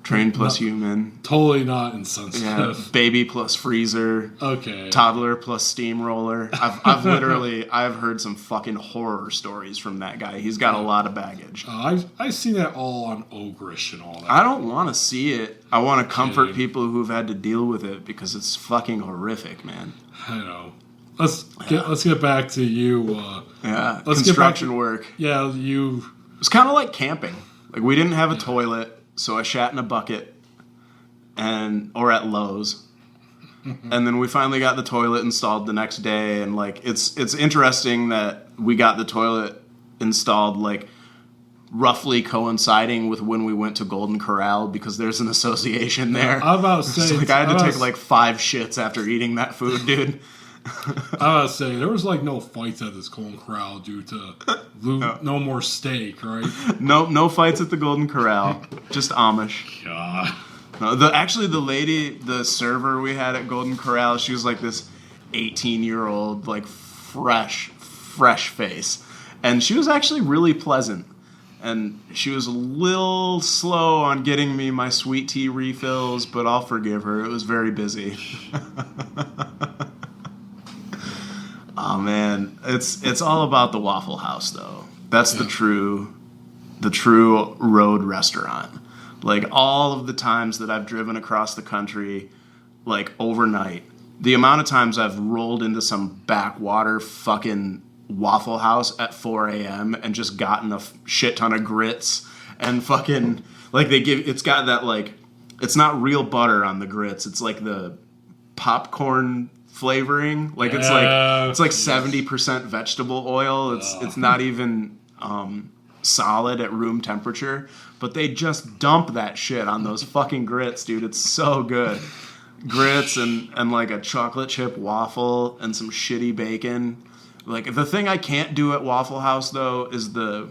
train plus human. Totally not insensitive. Yeah, baby plus freezer. Okay. Toddler plus steamroller. I've heard some fucking horror stories from that guy. He's got a lot of baggage. I've seen that all on Ogrish and all that. I don't want to see it. I want to comfort people who've had to deal with it because it's fucking horrific, man. I know. Let's get back to you. Construction work. Yeah, you. It's kind of like camping. Like, we didn't have a toilet, so I shat in a bucket, or at Lowe's, and then we finally got the toilet installed the next day. And like, it's interesting that we got the toilet installed like roughly coinciding with when we went to Golden Corral, because there's an association there. I was about to say, like, I had to take like 5 shits after eating that food, dude. I was saying, there was like no fights at this Golden Corral due to no more steak, right? No fights at the Golden Corral, just Amish. God. No, the lady, the server we had at Golden Corral, she was like this 18-year-old, like fresh face, and she was actually really pleasant. And she was a little slow on getting me my sweet tea refills, but I'll forgive her. It was very busy. Oh man, it's all about the Waffle House though. That's the true road restaurant. Like, all of the times that I've driven across the country, like overnight, the amount of times I've rolled into some backwater fucking Waffle House at 4 a.m. and just gotten a shit ton of grits and fucking, like, it's got that, like, it's not real butter on the grits. It's like the popcorn flavoring. Like, it's like 70% vegetable oil. It's not even solid at room temperature, but they just dump that shit on those fucking grits, dude. It's so good. Grits and like a chocolate chip waffle and some shitty bacon. Like, the thing I can't do at Waffle House, though, is I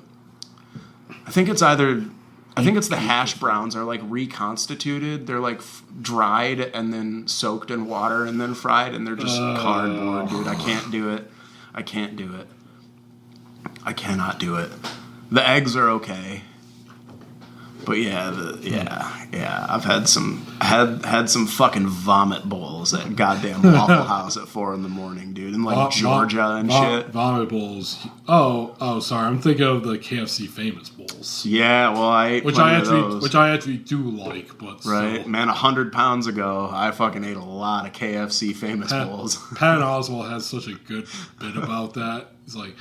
think it's the hash browns are, like, reconstituted. They're, like, dried and then soaked in water and then fried, and they're just cardboard, dude. I can't do it. I cannot do it. The eggs are okay. But I've had some fucking vomit bowls at goddamn Waffle House at 4 a.m, dude, in like Georgia and shit. Vomit bowls. Oh, sorry, I'm thinking of the KFC famous bowls. Yeah, well, I ate which I actually do like, but right, still. Man, 100 pounds ago, I fucking ate a lot of KFC famous bowls. Pat Oswalt has such a good bit about that. He's like,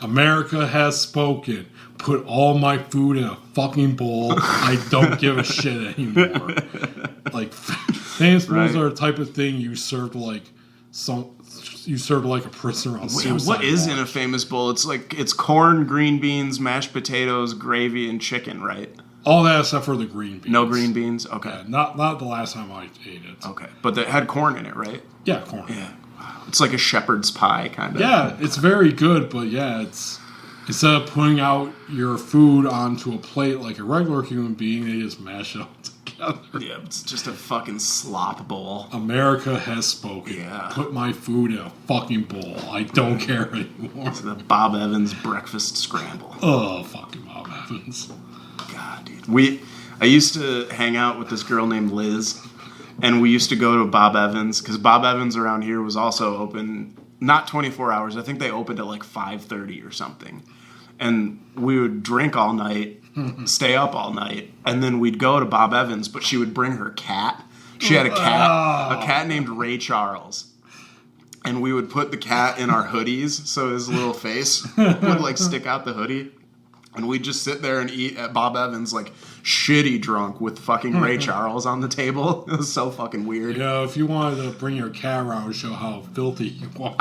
America has spoken. Put all my food in a fucking bowl. I don't give a shit anymore. Like, famous bowls are the type of thing you serve like a prisoner on suicide. What is in a famous bowl? It's corn, green beans, mashed potatoes, gravy, and chicken, right? All that except for the green beans. No green beans? Okay. Yeah, not the last time I ate it. Okay. But it had corn in it, right? Yeah, corn. Yeah. Wow. It's like a shepherd's pie, kind of. Yeah, it's very good, but yeah, it's... Instead of putting out your food onto a plate like a regular human being, they just mash it all together. Yeah, it's just a fucking slop bowl. America has spoken. Yeah. Put my food in a fucking bowl. I don't care anymore. It's the Bob Evans breakfast scramble. Oh, fucking Bob Evans. God, dude. I used to hang out with this girl named Liz, and we used to go to Bob Evans, because Bob Evans around here was also open, not 24 hours. I think they opened at like 5:30 or something. And we would drink all night, stay up all night, and then we'd go to Bob Evans, but she would bring her cat. She had a cat named Ray Charles. And we would put the cat in our hoodies, so his little face would like stick out the hoodie. And we'd just sit there and eat at Bob Evans like shitty drunk with fucking Ray Charles on the table. It was so fucking weird. You know, if you wanted to bring your cat around and show how filthy you are.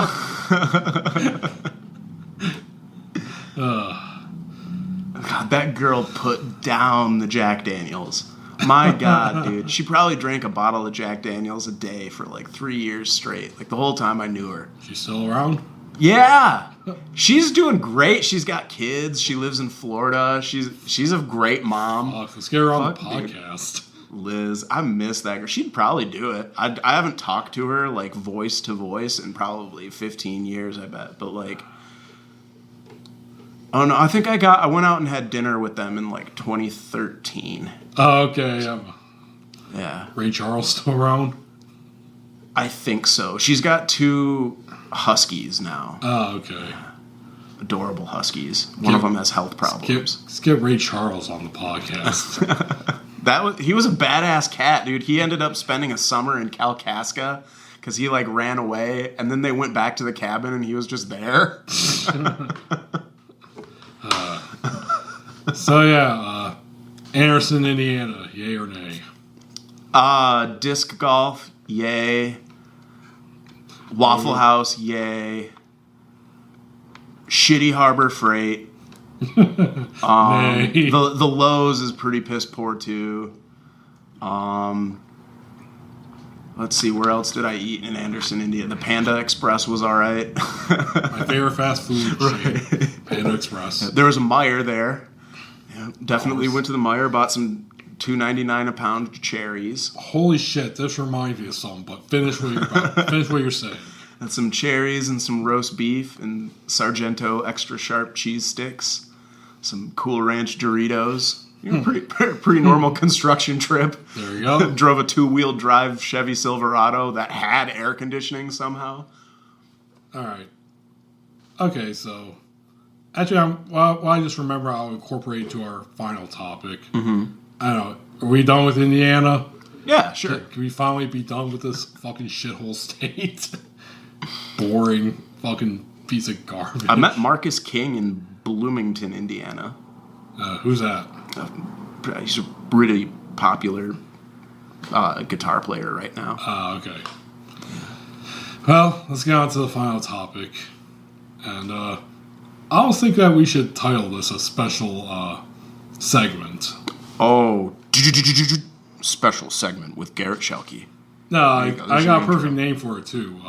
God, that girl put down the Jack Daniels. My God, dude. She probably drank a bottle of Jack Daniels a day for like 3 years straight. Like the whole time I knew her. She's still around? Yeah. She's doing great. She's got kids. She lives in Florida. She's a great mom. Let's get her on the podcast. Dude. Liz, I miss that girl. She'd probably do it. I haven't talked to her like voice to voice in probably 15 years, I bet. But like... Oh no! I think I went out and had dinner with them in like 2013. Oh, okay. Yeah. Ray Charles still around? I think so. She's got 2 huskies now. Oh, okay. Adorable huskies. One of them has health problems. Let's get Ray Charles on the podcast. He was a badass cat, dude. He ended up spending a summer in Kalkaska because he like ran away, and then they went back to the cabin, and he was just there. Anderson, Indiana, yay or nay? Disc golf, yay. Waffle House, yay. Shitty Harbor Freight. Nay. The Lowe's is pretty piss poor too. Let's see, where else did I eat in Anderson, Indiana? The Panda Express was all right. My favorite fast food chain, Panda Express. There was a Meijer there. Yeah, definitely went to the Meijer, bought some $2.99 a pound cherries. Holy shit, this reminds me of something, but finish what you're saying. And some cherries and some roast beef and Sargento extra sharp cheese sticks. Some Cool Ranch Doritos. Pretty normal construction trip. There you go. Drove a 2-wheel drive Chevy Silverado that had air conditioning somehow. All right. Okay, so actually, I just remember I'll incorporate to our final topic. Mm-hmm. I don't know. Are we done with Indiana? Yeah, sure. Can we finally be done with this fucking shithole state? Boring fucking piece of garbage. I met Marcus King in Bloomington, Indiana. Who's that? He's a really popular guitar player right now. Okay. Well, let's get on to the final topic. And I don't think that we should title this a special segment. Oh, special segment with Garret Schuelke. No, I got a perfect name for it, too.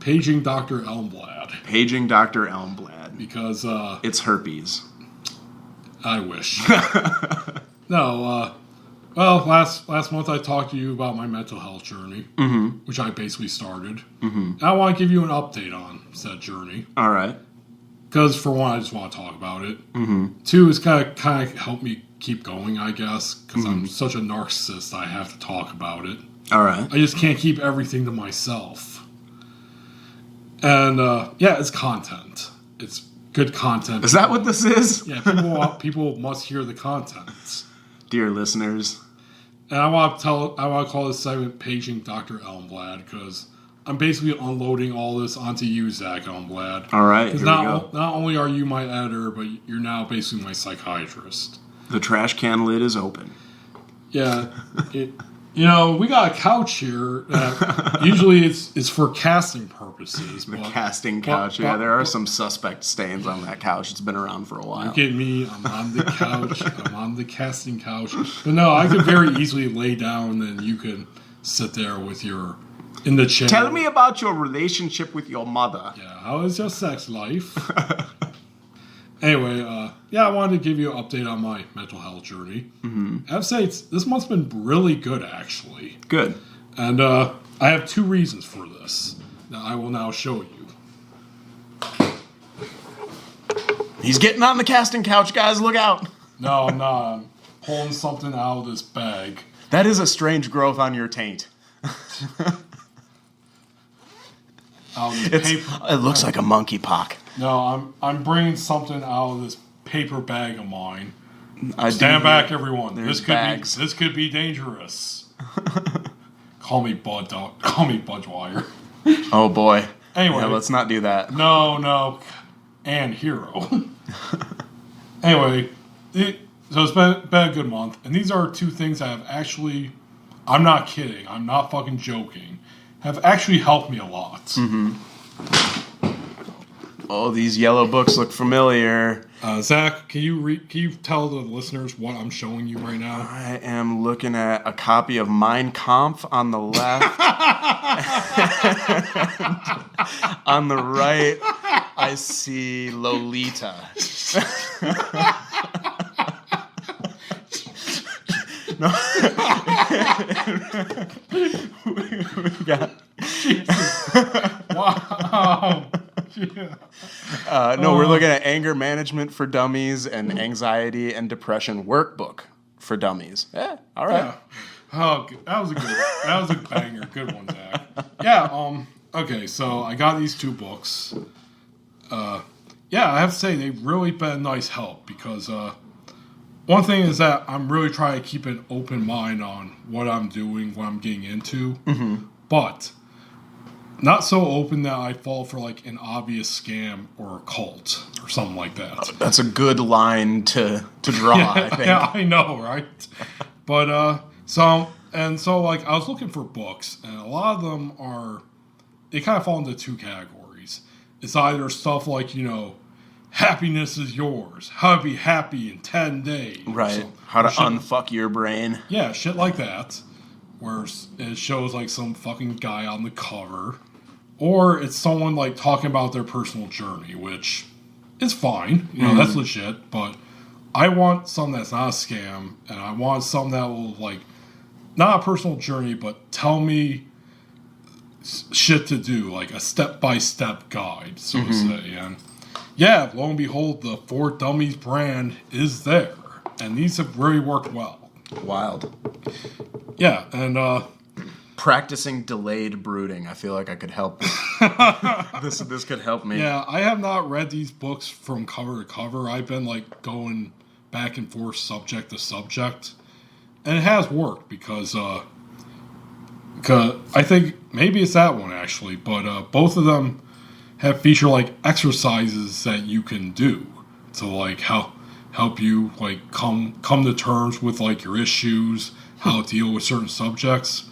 paging Dr. Elmblad. Paging Dr. Elmblad. Because, it's herpes. I wish. No, well, last month I talked to you about my mental health journey, which I basically started. And I want to give you an update on said journey. All right. Because, for one, I just want to talk about it. Two, it's kind of helped me keep going, I guess, because I'm such a narcissist, I have to talk about it. All right. I just can't keep everything to myself. And, yeah, it's content. It's good content. Is that what this is? Yeah, people must hear the content. Dear listeners. And I want to call this segment Paging Dr. Elmblad, because I'm basically unloading all this onto you, Zach Elmblad. All right, Because not only are you my editor, but you're now basically my psychiatrist. The trash can lid is open. Yeah. You know, we got a couch here that usually it's for casting purposes. The casting couch. Yeah, there are some suspect stains on that couch. It's been around for a while. Look at me. I'm on the couch. I'm on the casting couch. But no, I could very easily lay down and you can sit there with your... in the chair. Tell me about your relationship with your mother. Yeah, how is your sex life? Anyway, yeah, I wanted to give you an update on my mental health journey. I have to say, this month's been really good, actually. Good. And I have two reasons for this that I will now show you. He's getting on the casting couch, guys. Look out. No, I'm not. I'm pulling something out of this bag. That is a strange growth on your taint. It looks like a monkey pock. No, I'm bringing something out of this paper bag of mine. Stand back, everyone. This could be dangerous. Call me Budweiser. Oh boy. Anyway, yeah, let's not do that. No, and Hero. Anyway, so it's been a good month, and these are two things that have actually, I'm not kidding, I'm not fucking joking, have actually helped me a lot. Oh, these yellow books look familiar. Zach, can you tell the listeners what I'm showing you right now? I am looking at a copy of Mein Kampf on the left. On the right, I see Lolita. No. We got... Wow. Yeah. No, we're looking at Anger Management for Dummies and Anxiety and Depression Workbook for Dummies. Yeah, all right. Yeah. Oh, that was a banger. Good one, Zach. Yeah. Okay, so I got these two books. Yeah, I have to say they've really been a nice help because one thing is that I'm really trying to keep an open mind on what I'm doing, what I'm getting into, but not so open that I fall for like an obvious scam or a cult or something like that. That's a good line to draw, I think. Yeah, I know, right? But so like I was looking for books, and a lot of them they kind of fall into two categories. It's either stuff like, happiness is yours, how to be happy in 10 days. Right. How to unfuck your brain. Yeah, shit like that. Where it shows like some fucking guy on the cover. Or it's someone like talking about their personal journey, which is fine. That's legit. But I want something that's not a scam. And I want something that will like, not a personal journey, but tell me shit to do. Like a step-by-step guide, so to say. And yeah, lo and behold, the For Dummies brand is there. And these have really worked well. Wild. Yeah, and practicing delayed brooding. I feel like I could help. This could help me. Yeah, I have not read these books from cover to cover. I've been like going back and forth subject to subject. And it has worked because I think maybe it's that one actually, but both of them have feature like exercises that you can do to like help you like come to terms with like your issues, how to deal with certain subjects.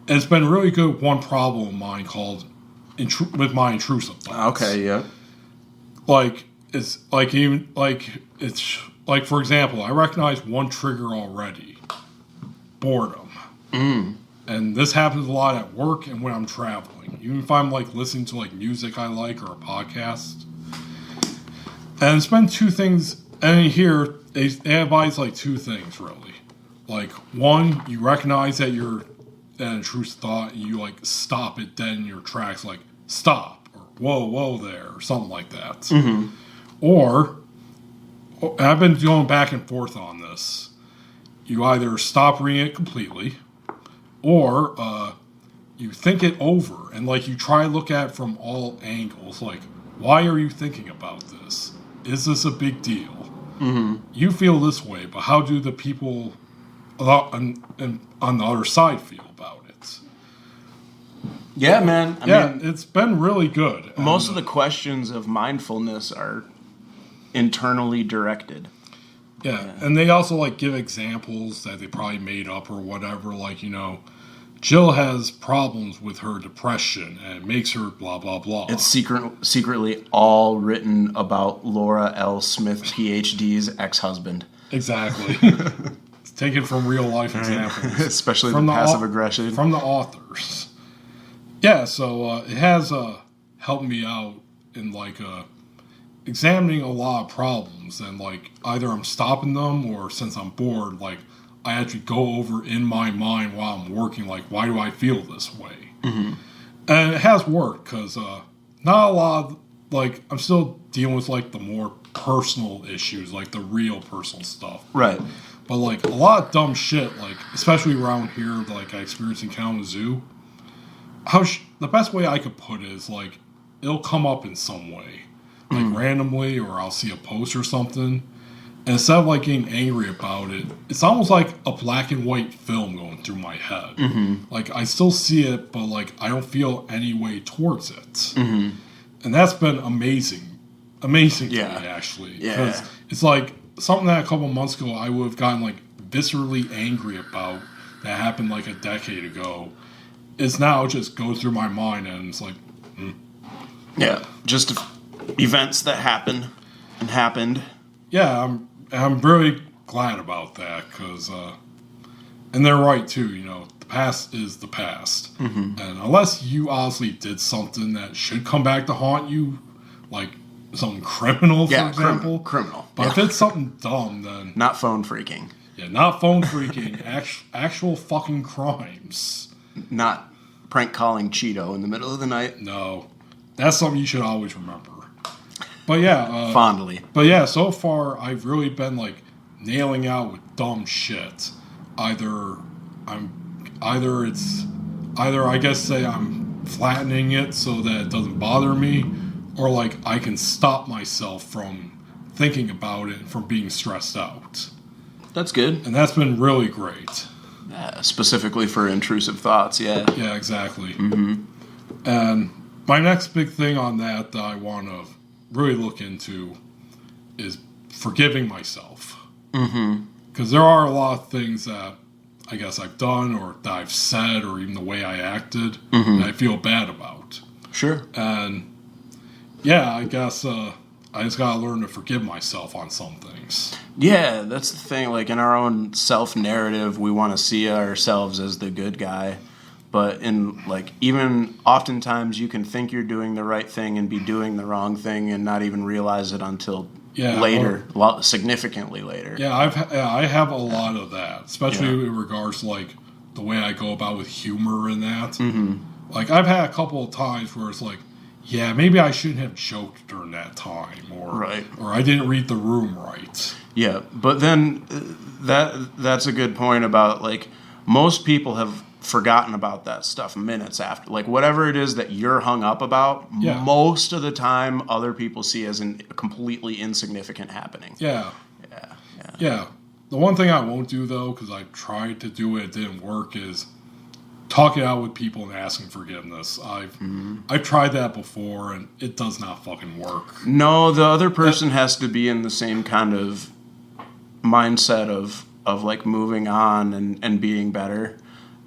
And it's been really good. One problem of mine called with my intrusive thoughts. Okay, yeah. Like it's like even like it's like, for example, I recognize one trigger already: boredom. And this happens a lot at work and when I'm traveling. even if I'm like listening to like music I like or a podcast. And it's been two things, and here they advise like two things really. Like one, you recognize that you're in a intrusive thought, and you like stop it dead in your tracks, like stop or whoa there or something like that. Mm-hmm. Or, and I've been going back and forth on this. You either stop reading it completely, or you think it over and like you try to look at it from all angles. Like, why are you thinking about this? Is this a big deal? Mm-hmm. You feel this way, but how do the people on the other side feel about it? Yeah, man. I mean, it's been really good. Most of the questions of mindfulness are internally directed. Yeah, and they also like give examples that they probably made up or whatever. Like, you know, Jill has problems with her depression and it makes her blah, blah, blah. It's secretly all written about Laura L. Smith, PhD's ex-husband. Exactly. It's taken from real life examples. Especially from the passive aggression. From the authors. Yeah, so it has helped me out in like examining a lot of problems, and like either I'm stopping them or since I'm bored, like I actually go over in my mind while I'm working, like, why do I feel this way? Mm-hmm. And it has worked because not a lot of, like, I'm still dealing with like the more personal issues, like the real personal stuff, right? But like a lot of dumb shit, like especially around here, like I experienced in Kalamazoo. The best way I could put it is like it'll come up in some way, like randomly, or I'll see a post or something. And instead of like getting angry about it, it's almost like a black and white film going through my head. Mm-hmm. Like I still see it, but like I don't feel any way towards it. Mm-hmm. And that's been amazing to me actually. Because it's like something that a couple months ago I would have gotten like viscerally angry about that happened like a decade ago. It's now just goes through my mind and it's like, yeah, just events that happened. Yeah, I'm really glad about that because, and they're right too. You know, the past is the past, and unless you honestly did something that should come back to haunt you, like something criminal, for example, criminal. But if it's something dumb, then not phone freaking. Yeah, not phone freaking. actual fucking crimes. Not prank calling Cheeto in the middle of the night. No, that's something you should always remember. But yeah, fondly. But yeah, so far I've really been like nailing out with dumb shit. Either I guess say I'm flattening it so that it doesn't bother me, or like I can stop myself from thinking about it, from being stressed out. That's good. And that's been really great. Specifically for intrusive thoughts, yeah. Yeah, exactly. Mm-hmm. And my next big thing on that I want to really look into is forgiving myself. Because there are a lot of things that I guess I've done or that I've said or even the way I acted that I feel bad about. Sure. And yeah, I guess I just gotta learn to forgive myself on some things. Yeah, that's the thing. Like in our own self-narrative, we want to see ourselves as the good guy. But in like even oftentimes you can think you're doing the right thing and be doing the wrong thing and not even realize it until later, significantly later. Yeah, I have a lot of that, especially in regards to like the way I go about with humor and that. Mm-hmm. Like I've had a couple of times where it's like, yeah, maybe I shouldn't have joked during that time, or I didn't read the room right. Yeah, but then that's a good point about like most people have forgotten about that stuff minutes after. Like whatever it is that you're hung up about, most of the time other people see as a completely insignificant happening. Yeah. The one thing I won't do though, because I tried to do it didn't work, is talking out with people and asking forgiveness. I've tried that before and it does not fucking work. No, the other person has to be in the same kind of mindset of like moving on and being better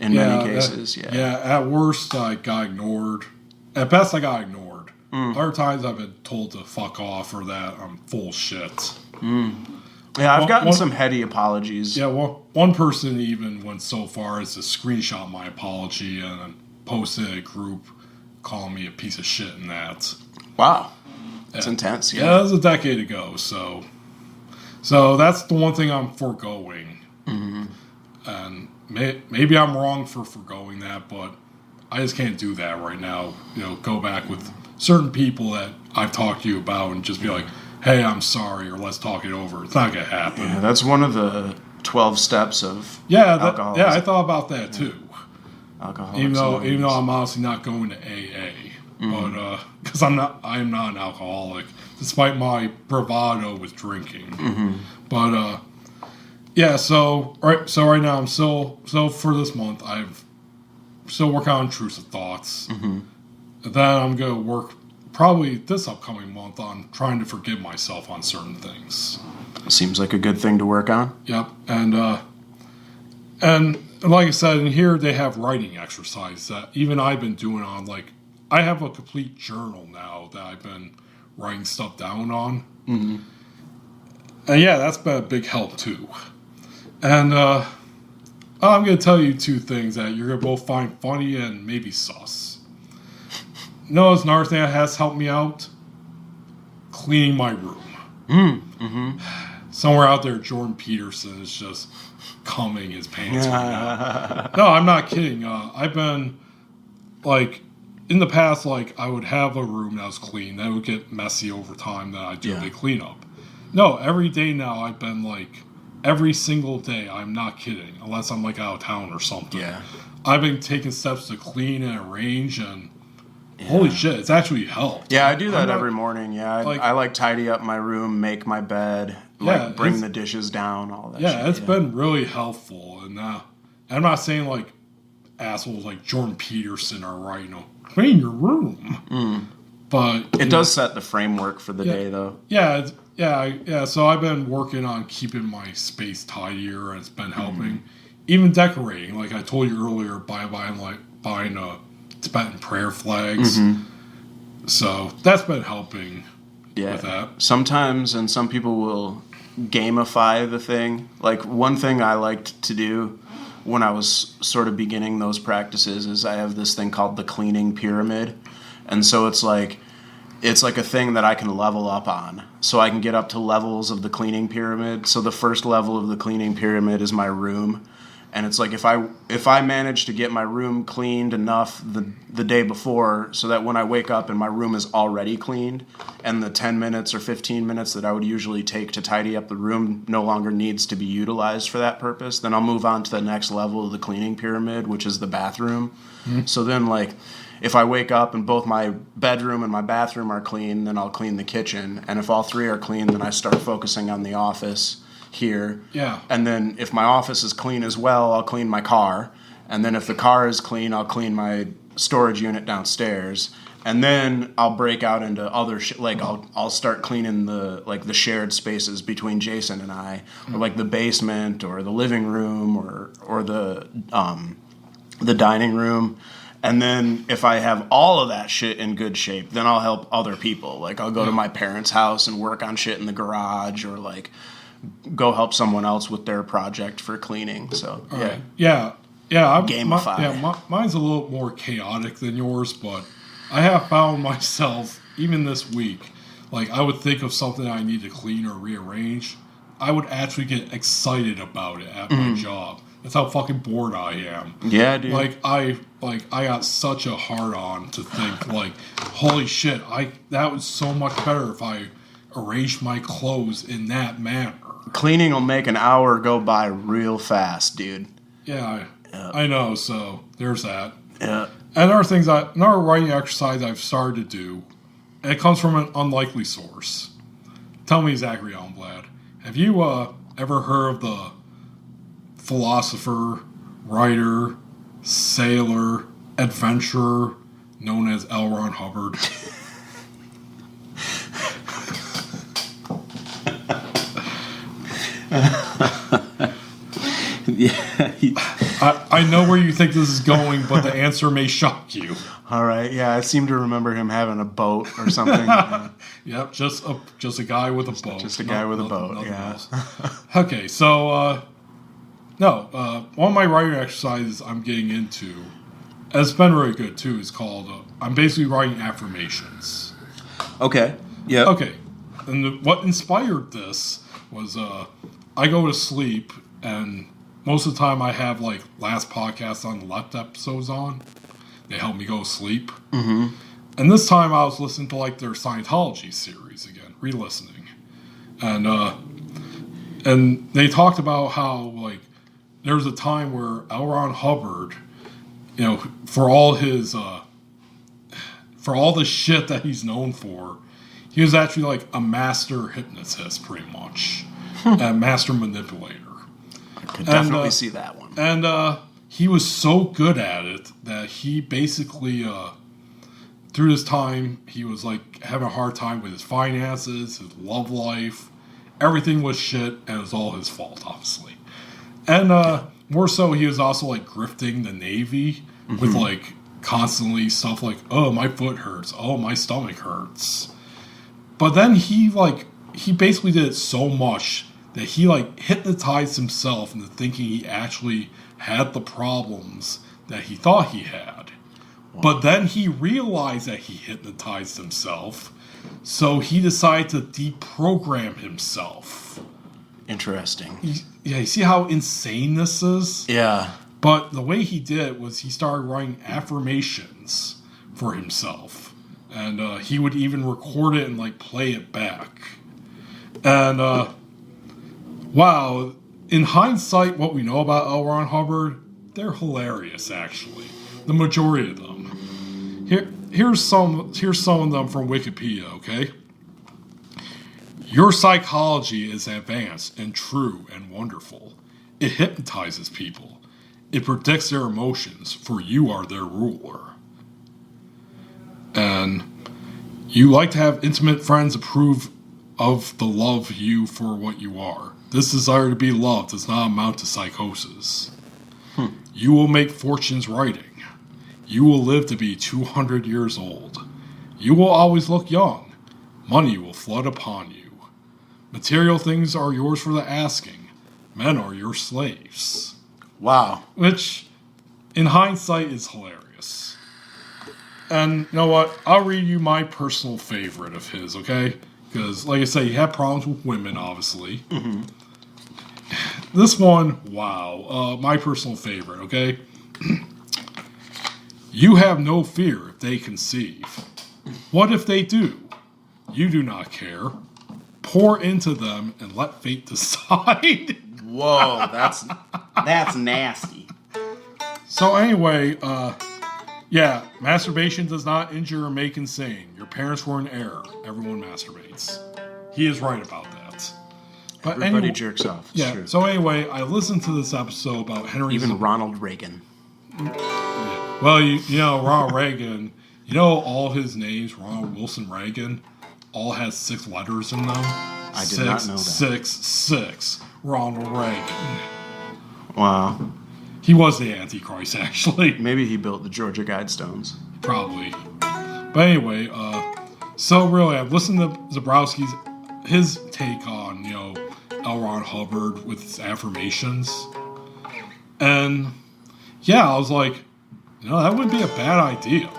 in many cases. At worst I got ignored. At best I got ignored. Other times I've been told to fuck off or that I'm full shit. Yeah, I've gotten some heady apologies. Yeah, well, one person even went so far as to screenshot my apology and then post it in a group. calling me a piece of shit and that. Wow. That's intense. Yeah, that was a decade ago. So that's the one thing I'm foregoing. Mm-hmm. And maybe I'm wrong for foregoing that, but I just can't do that right now. Go back with certain people that I've talked to you about and just be like, hey, I'm sorry, or let's talk it over. It's not going to happen. Yeah, that's one of the 12 steps of alcoholism. Yeah, I thought about that too. Alcoholics even though I'm honestly not going to AA. But because I am not an alcoholic, despite my bravado with drinking. Mm-hmm. But yeah, so right now I'm still for this month I'm still working on intrusive thoughts. Mm-hmm. And then I'm gonna work probably this upcoming month on trying to forgive myself on certain things. Seems like a good thing to work on. Yep, and like I said, in here they have writing exercises that even I've been doing on like. I have a complete journal now that I've been writing stuff down on. Mm-hmm. And yeah, that's been a big help too. And I'm going to tell you two things that you're going to both find funny and maybe sus. There's another thing that has helped me out? Cleaning my room. Mm-hmm. Somewhere out there, Jordan Peterson is just cumming his pants right now. No, I'm not kidding. I've been like... In the past, like, I would have a room that was clean. That would get messy over time that I'd do a big cleanup. No, every day now I've been, like, every single day, I'm not kidding, unless I'm, like, out of town or something. Yeah. I've been taking steps to clean and arrange, and holy shit, it's actually helped. Yeah, I do that every morning, yeah. I like, tidy up my room, make my bed, like, bring the dishes down, all that shit. Yeah, it's been really helpful, and I'm not saying, like, assholes like Jordan Peterson are right, clean your room. But it does set the framework for the day, though. Yeah. So I've been working on keeping my space tidier, and it's been helping. Even decorating, like I told you earlier, buying Tibetan prayer flags. Mm-hmm. So that's been helping with that. Sometimes, and some people will gamify the thing. Like one thing I liked to do when I was sort of beginning those practices is I have this thing called the cleaning pyramid. And so it's like a thing that I can level up on. So I can get up to levels of the cleaning pyramid. So the first level of the cleaning pyramid is my room. And it's like if I manage to get my room cleaned enough the day before so that when I wake up and my room is already cleaned and the 10 minutes or 15 minutes that I would usually take to tidy up the room no longer needs to be utilized for that purpose, then I'll move on to the next level of the cleaning pyramid, which is the bathroom. Mm-hmm. So then, like, if I wake up and both my bedroom and my bathroom are clean, then I'll clean the kitchen. And if all three are clean, then I start focusing on the office here. Yeah. And then if my office is clean as well, I'll clean my car. And then if the car is clean, I'll clean my storage unit downstairs. And then I'll break out into other shit. Like I'll start cleaning the shared spaces between Jason and I, or like the basement or the living room or the dining room. And then if I have all of that shit in good shape, then I'll help other people. Like I'll go to my parents' house and work on shit in the garage, or like go help someone else with their project for cleaning. So right. Yeah. Gamify. Mine's a little more chaotic than yours, but I have found myself, even this week, like I would think of something I need to clean or rearrange. I would actually get excited about it at my job. That's how fucking bored I am. Yeah, dude. I got such a hard on to think like, holy shit, that was so much better if I arranged my clothes in that manner. Cleaning will make an hour go by real fast, dude. Yeah, I know. So there's that. Yeah. And another writing exercise I've started to do, and it comes from an unlikely source. Tell me, Zach Elmblad, have you ever heard of the philosopher, writer, sailor, adventurer known as L. Ron Hubbard? I know where you think this is going, but the answer may shock you. All right, yeah, I seem to remember him having a boat or something. Yep, just a guy with a boat. Just a guy with a boat, yeah. Okay, so one of my writing exercises I'm getting into And it's been really good too. It's called I'm basically writing affirmations. Okay. Yeah. Okay. And what inspired this was I go to sleep, and most of the time I have like last podcast on the left episodes on. They help me go to sleep. Mm-hmm. And this time I was listening to like their Scientology series again, re-listening. And they talked about how like there was a time where L. Ron Hubbard, you know, for all his for all the shit that he's known for, he was actually like a master hypnotist, pretty much, a master manipulator. I could definitely see that one. And he was so good at it that he basically, through this time, he was like having a hard time with his finances, his love life. Everything was shit, and it was all his fault, obviously. And more so, he was also like grifting the Navy with like constantly stuff like, oh, my foot hurts, oh, my stomach hurts. But then he basically did it so much that he like hypnotized himself into thinking he actually had the problems that he thought he had. Wow. But then he realized that he hypnotized himself, so he decided to deprogram himself. Interesting. You see how insane this is? Yeah. But the way he did it was he started writing affirmations for himself. And he would even record it and like play it back. And wow, in hindsight, what we know about L. Ron Hubbard, they're hilarious actually. The majority of them. Here's some of them from Wikipedia, okay? Your psychology is advanced and true and wonderful. It hypnotizes people. It predicts their emotions, for you are their ruler. And you like to have intimate friends approve of the love you for what you are. This desire to be loved does not amount to psychosis. You will make fortunes writing. You will live to be 200 years old. You will always look young. Money will flood upon you. Material things are yours for the asking. Men are your slaves. Wow. Which, in hindsight, is hilarious. And you know what? I'll read you my personal favorite of his, okay? Because, like I say, he had problems with women, obviously. Mm-hmm. This one, wow. My personal favorite, okay? You have no fear if they conceive. What if they do? You do not care. Pour into them and let fate decide. Whoa, that's nasty. So anyway, yeah, masturbation does not injure or make insane. Your parents were in error. Everyone masturbates. He is right about that. But everybody jerks off. Yeah. True. So anyway, I listened to this episode about Henry. Even Ronald Reagan. Yeah. Well, you know Ronald Reagan. You know all his names, Ronald Wilson Reagan, all has 6 letters in them. I did not know that. 666. Ronald Reagan. Wow. He was the Antichrist, actually. Maybe he built the Georgia Guidestones. Probably. But anyway, so really, I've listened to Zabrowski's, his take on, you know, L. Ron Hubbard with his affirmations. And, yeah, I was like, you know, that wouldn't be a bad idea.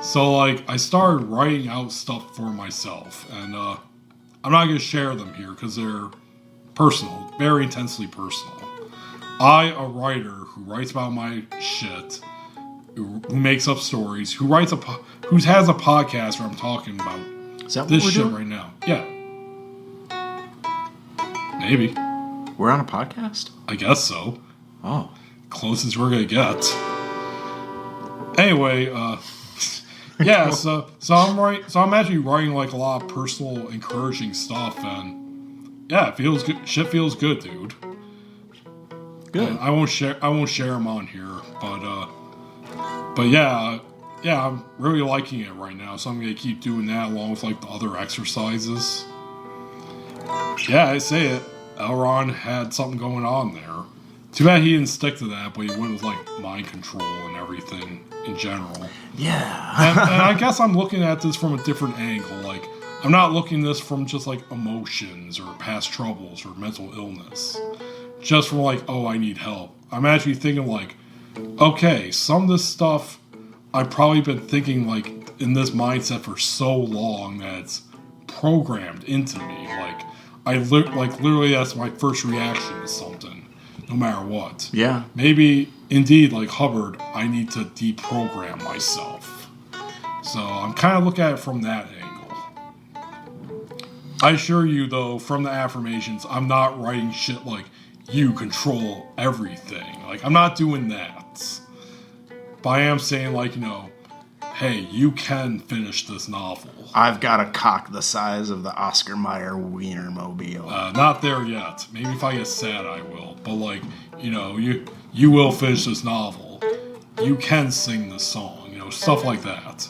So, like, I started writing out stuff for myself. And, I'm not going to share them here because they're personal, very intensely personal. I, a writer who writes about my shit, who makes up stories, who has a podcast where I'm talking about this shit doing right now. Yeah. Maybe. We're on a podcast? I guess so. Oh. Closest we're going to get. Anyway, yeah, so I'm actually writing like a lot of personal, encouraging stuff, and yeah, it feels good. Shit feels good, dude. Good. And I won't share them on here, but yeah, I'm really liking it right now. So I'm gonna keep doing that along with like the other exercises. Yeah, I say it. Elron had something going on there. Too bad he didn't stick to that, but he went with like mind control and everything in general. Yeah. and I guess I'm looking at this from a different angle. Like, I'm not looking at this from just like emotions or past troubles or mental illness. Just from like, oh, I need help. I'm actually thinking like, okay, some of this stuff I've probably been thinking like in this mindset for so long that it's programmed into me. Like literally that's my first reaction to something, no matter what. Yeah. Maybe indeed, like Hubbard, I need to deprogram myself. So I'm kind of looking at it from that angle. I assure you, though, from the affirmations, I'm not writing shit like, you control everything. Like, I'm not doing that. But I am saying, like, hey, you can finish this novel. I've got a cock the size of the Oscar Mayer Wienermobile. Not there yet. Maybe if I get sad, I will. But, like, you will finish this novel. You can sing the song. Stuff like that.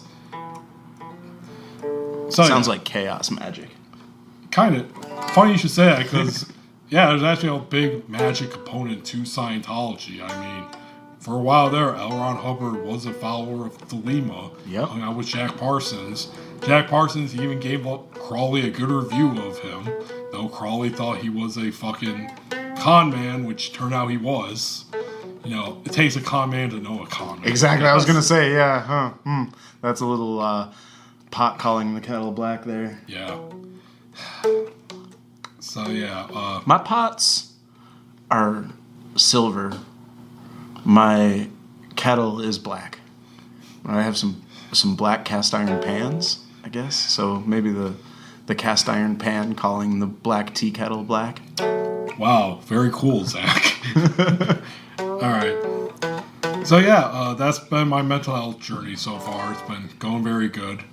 So, Sounds like chaos magic. Kind of. Funny you should say that, because, yeah, there's actually a big magic component to Scientology. I mean, for a while there, L. Ron Hubbard was a follower of Thelema. Yep. Hung out with Jack Parsons. Jack Parsons even gave Crawley a good review of him, though Crawley thought he was a fucking con man, which turned out he was. It takes a con man to know a con man. Exactly, I was going to say, yeah, That's a little pot calling the kettle black there. Yeah. So, yeah. My pots are silver. My kettle is black. I have some black cast iron pans, I guess. So maybe the cast iron pan calling the black tea kettle black. Wow, very cool, Zach. All right. So yeah, that's been my mental health journey so far. It's been going very good.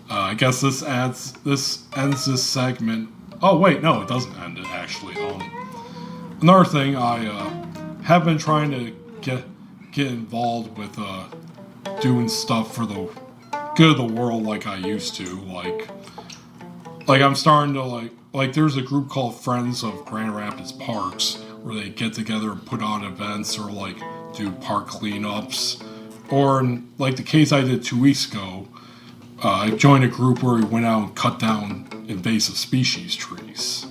I guess this ends this segment. Oh wait, no, it doesn't end it actually. Another thing, I have been trying to get involved with doing stuff for the good of the world like I used to. Like I'm starting to like there's a group called Friends of Grand Rapids Parks where they get together and put on events or like do park cleanups. Or in like the case I did 2 weeks ago, I joined a group where we went out and cut down invasive species trees.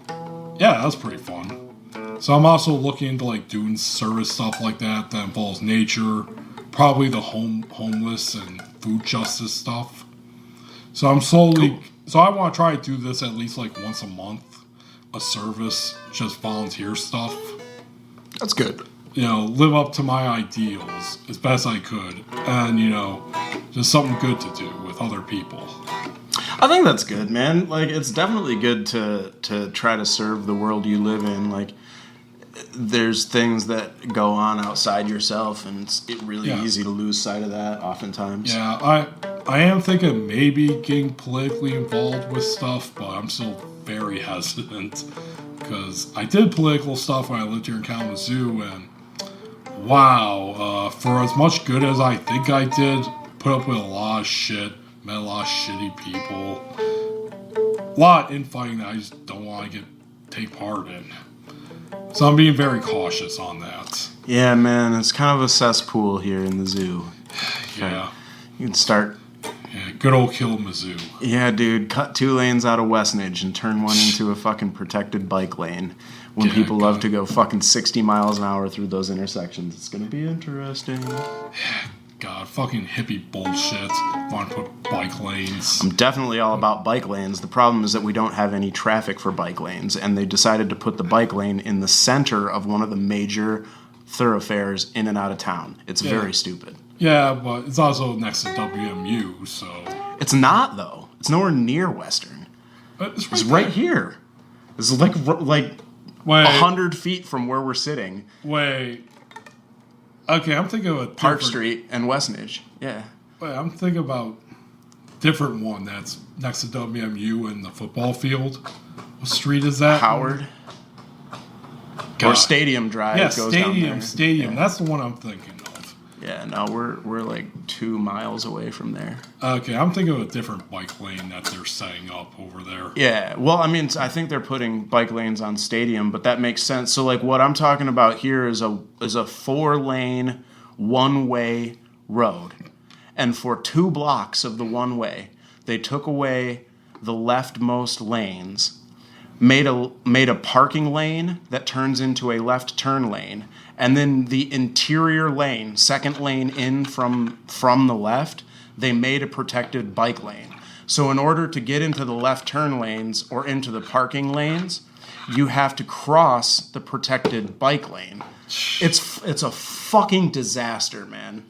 Yeah, that was pretty fun. So I'm also looking into like doing service stuff like that involves nature, probably the homeless and food justice stuff. So I'm slowly, Cool. So I want to try to do this at least like once a month, a service, just volunteer stuff. That's good. Live up to my ideals as best I could, and just something good to do with other people. I think that's good, man. Like, it's definitely good to try to serve the world you live in. Like, there's things that go on outside yourself, and it's really easy to lose sight of that oftentimes. Yeah, I am thinking maybe getting politically involved with stuff, but I'm still very hesitant because I did political stuff when I lived here in Kalamazoo, and wow, for as much good as I think I did, put up with a lot of shit, met a lot of shitty people, a lot of infighting that I just don't want to take part in. So I'm being very cautious on that. Yeah, man, it's kind of a cesspool here in the zoo. Yeah. You can start... Yeah, good old Kalamazoo. Yeah, dude, cut 2 lanes out of Westnedge and turn one into a fucking protected bike lane. When people love to go fucking 60 miles an hour through those intersections. It's gonna be interesting. God, fucking hippie bullshit. Want to put bike lanes. I'm definitely all about bike lanes. The problem is that we don't have any traffic for bike lanes, and they decided to put the bike lane in the center of one of the major thoroughfares in and out of town. It's very stupid. Yeah, but it's also next to WMU, so... It's not, though. It's nowhere near Western. It's right here. It's like 100 feet from where we're sitting. Wait. Okay, I'm thinking of a Park Street and Westnedge. Yeah. Wait, I'm thinking about different one that's next to WMU and the football field. What street is that? Howard. God. Or Stadium Drive goes down there. Stadium. Yeah. That's the one I'm thinking of. Yeah, no, we're like 2 miles away from there. Okay, I'm thinking of a different bike lane that they're setting up over there. Yeah, well, I mean, I think they're putting bike lanes on Stadium, but that makes sense. So, like, what I'm talking about here is a 4-lane, one-way road. And for 2 blocks of the one-way, they took away the leftmost lanes, made a parking lane that turns into a left turn lane, and then the interior lane, second lane in from the left, they made a protected bike lane. So in order to get into the left turn lanes or into the parking lanes, you have to cross the protected bike lane. It's a fucking disaster, man.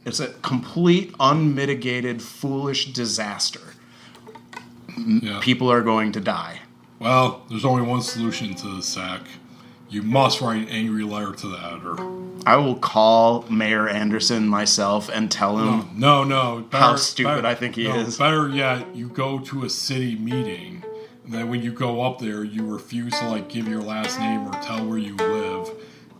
It's a complete, unmitigated, foolish disaster. Yeah. People are going to die. Well, there's only one solution to this, Zach. You must write an angry letter to the editor. I will call Mayor Anderson myself and tell him No. how stupid I think he is. Better yet, you go to a city meeting, and then when you go up there, you refuse to give your last name or tell where you live,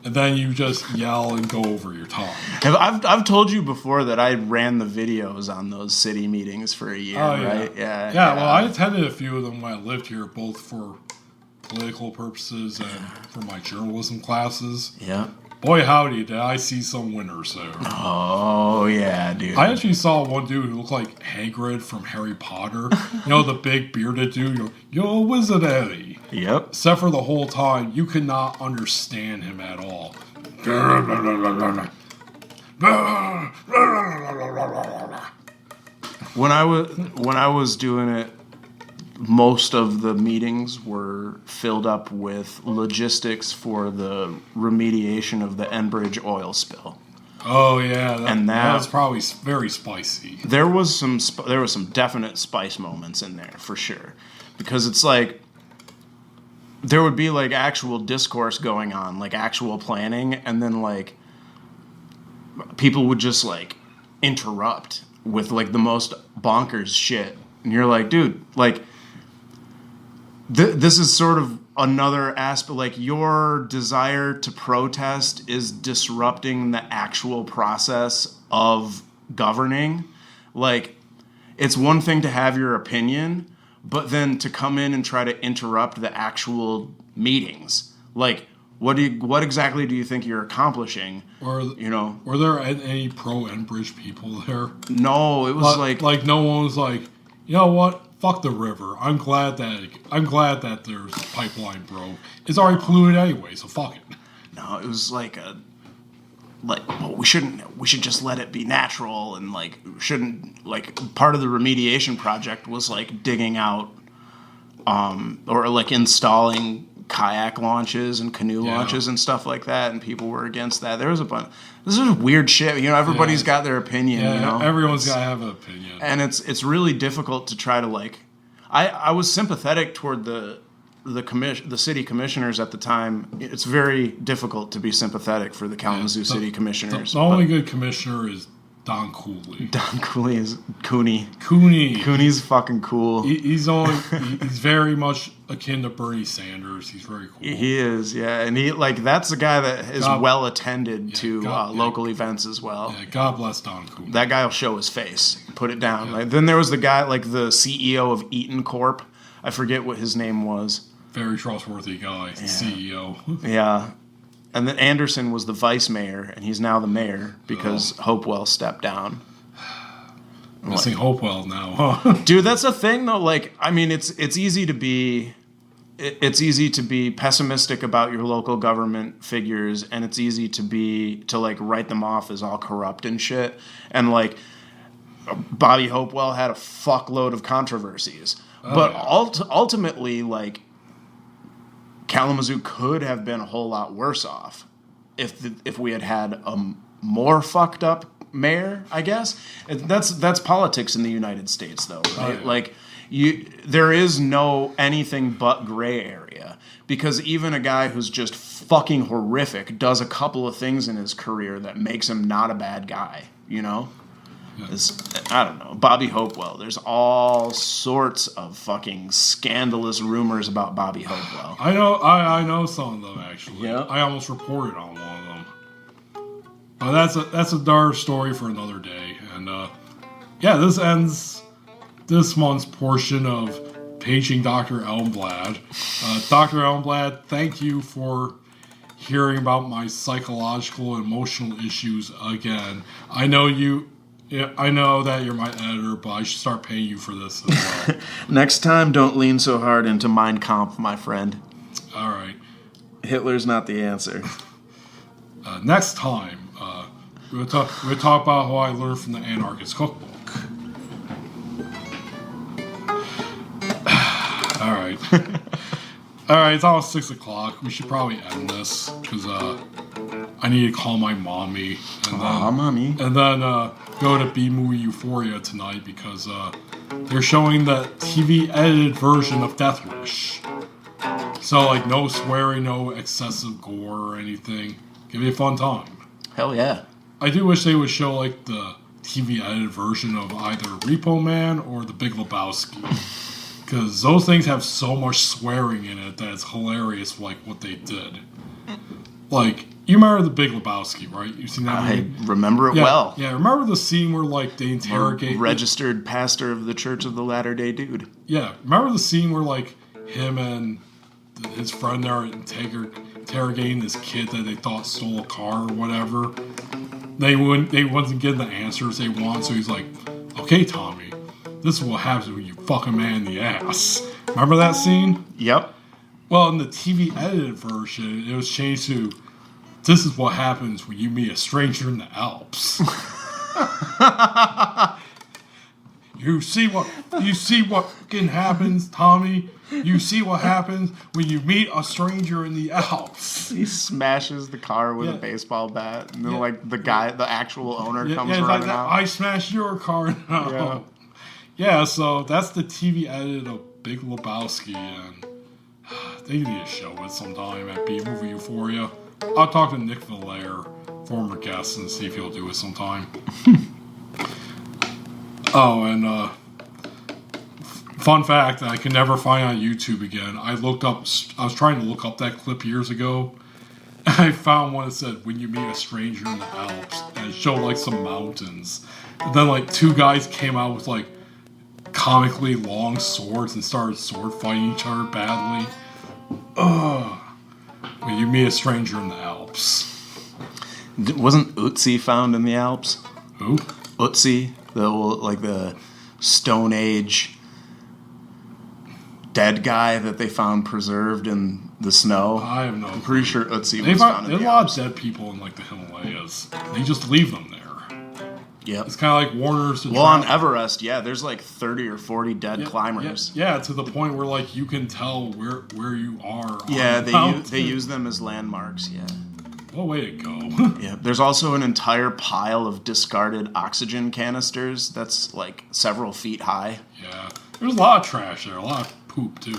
and then you just yell and go over your tongue. I've told you before that I ran the videos on those city meetings for a year, right? Yeah, well, I attended a few of them when I lived here, both for political purposes and for my journalism classes. Yeah. Boy, howdy, did I see some winners there. Oh, yeah, dude. I actually saw one dude who looked like Hagrid from Harry Potter. You know, the big bearded dude. Yo, Wizard Eddie. Yep. Except for the whole time, you could not understand him at all. When I was doing it, most of the meetings were filled up with logistics for the remediation of the Enbridge oil spill. Oh yeah, that was probably very spicy. There was some definite spice moments in there for sure, because it's there would be actual discourse going on, actual planning, and then people would just interrupt with the most bonkers shit, and you're like, dude, this is sort of another aspect, your desire to protest is disrupting the actual process of governing. It's one thing to have your opinion, but then to come in and try to interrupt the actual meetings. What exactly do you think you're accomplishing? Were there any pro-Enbridge people there? No, it was no one was you know what? Fuck the river. I'm glad that there's a pipeline broke. It's already polluted anyway, so fuck it. No, it was we should just let it be natural, and shouldn't part of the remediation project was digging out or installing kayak launches and canoe launches and stuff like that, and people were against that. There was a bunch. This is weird shit. Everybody's got their opinion. Everyone's got to have an opinion, and it's really difficult to try to I was sympathetic toward the city commissioners at the time. It's very difficult to be sympathetic for the Kalamazoo city commissioners. The only good commissioner is Don Cooley. Don Cooley is Cooney. Cooney's fucking cool. He's very much akin to Bernie Sanders. He's very cool. He is, yeah, and that's a guy that is well attended to local events as well. Yeah, God bless Don Cooley. That guy will show his face, put it down. Yeah. Then there was the guy the CEO of Eaton Corp. I forget what his name was. Very trustworthy guy, CEO. Yeah. And then Anderson was the vice mayor, and he's now the mayor because Hopewell stepped down. Missing Hopewell now, huh? Dude, that's the thing though. It's easy to be pessimistic about your local government figures, and it's easy to write them off as all corrupt and shit. And Bobby Hopewell had a fuckload of controversies, but ultimately Kalamazoo could have been a whole lot worse off if we had a more fucked up mayor, I guess. That's politics in the United States, though, right? There is no anything but gray area, because even a guy who's just fucking horrific does a couple of things in his career that makes him not a bad guy, Yeah. I don't know. Bobby Hopewell. There's all sorts of fucking scandalous rumors about Bobby Hopewell. I know some of them, actually. Yeah. I almost reported on one of them. But that's a dark story for another day. And this ends this month's portion of Paging Dr. Elmblad. Dr. Elmblad, thank you for hearing about my psychological and emotional issues again. I know you Yeah, I know that you're my editor, but I should start paying you for this as well. Next time, don't lean so hard into Mein Kampf, my friend. All right. Hitler's not the answer. Next time, we'll talk about how I learned from the Anarchist Cookbook. All right. All right, it's almost 6 o'clock. We should probably end this because I need to call my mommy. Mommy. And then go to B-Movie Euphoria tonight because they're showing the TV edited version of Death Wish. So, like, no swearing, no excessive gore or anything. Give me a fun time. Hell yeah. I do wish they would show, like, the TV edited version of either Repo Man or The Big Lebowski. Because those things have so much swearing in it that it's hilarious, like, what they did. Like, you remember The Big Lebowski, right? You've seen that movie? I remember it well. Yeah, remember the scene where, like, they interrogate... Registered pastor of the Church of the Latter-day Dude. Yeah, remember the scene where, like, him and his friend are interrogating this kid that they thought stole a car or whatever? They wasn't getting the answers they want, so he's like, okay, Tommy, this is what happens when you fuck a man in the ass. Remember that scene? Yep. Well, in the TV edited version, it was changed to, this is what happens when you meet a stranger in the Alps. You see what fucking happens, Tommy? You see what happens when you meet a stranger in the Alps. He smashes the car with a baseball bat, and then like the actual owner comes running like out. I smashed your car now. Yeah, so that's the TV edit of Big Lebowski, and they need to show it sometime at B-Movie Euphoria. I'll talk to Nick Valaire, former guest, and see if he'll do it sometime. Oh, and fun fact that I can never find on YouTube again. I was trying to look up that clip years ago, and I found one that said, when you meet a stranger in the Alps, and it showed like some mountains. And then like two guys came out with like comically long swords and started sword fighting each other badly. Ugh. When you meet a stranger in the Alps. Wasn't Ötzi found in the Alps? Who? Ötzi, the Stone Age dead guy that they found preserved in the snow. I have no I'm pretty sure Ötzi was found in the Alps. There's a lot of dead people in like the Himalayas. They just leave them there. Yep. It's kind of like Warner's. Well, on Everest, yeah, there's like 30 or 40 dead climbers. Yeah, to the point where like you can tell where you are. Yeah, they use them as landmarks. Yeah. What way to go? Yeah. There's also an entire pile of discarded oxygen canisters that's like several feet high. Yeah. There's a lot of trash there. A lot of poop too.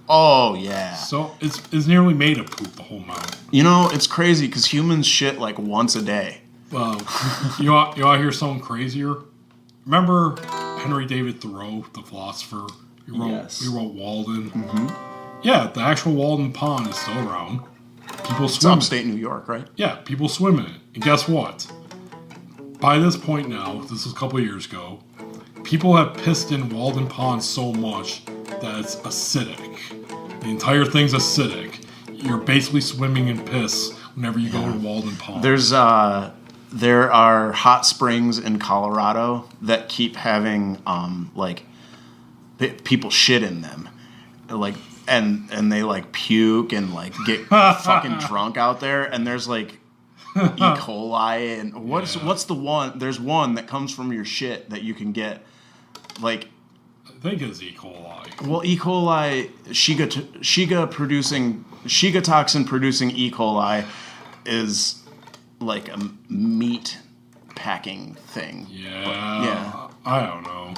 Oh yeah. So it's nearly made of poop, the whole mountain. You know, it's crazy because humans shit like once a day. Well, you want to hear something crazier? Remember Henry David Thoreau, the philosopher? He wrote Walden. Mm-hmm. Yeah, the actual Walden Pond is still around. People swim in it. Upstate New York, right? Yeah, people swim in it. And guess what? By this point now, this was a couple of years ago, people have pissed in Walden Pond so much that it's acidic. The entire thing's acidic. You're basically swimming in piss whenever you go to Walden Pond. There are hot springs in Colorado that keep having people shit in them, like and they like puke and like get fucking drunk out there, and there's like E. coli and what's the one? There's one that comes from your shit that you can get, like. I think it's E. coli. Well, E. coli, Shiga toxin producing E. coli is like a meat packing thing. Yeah. I don't know.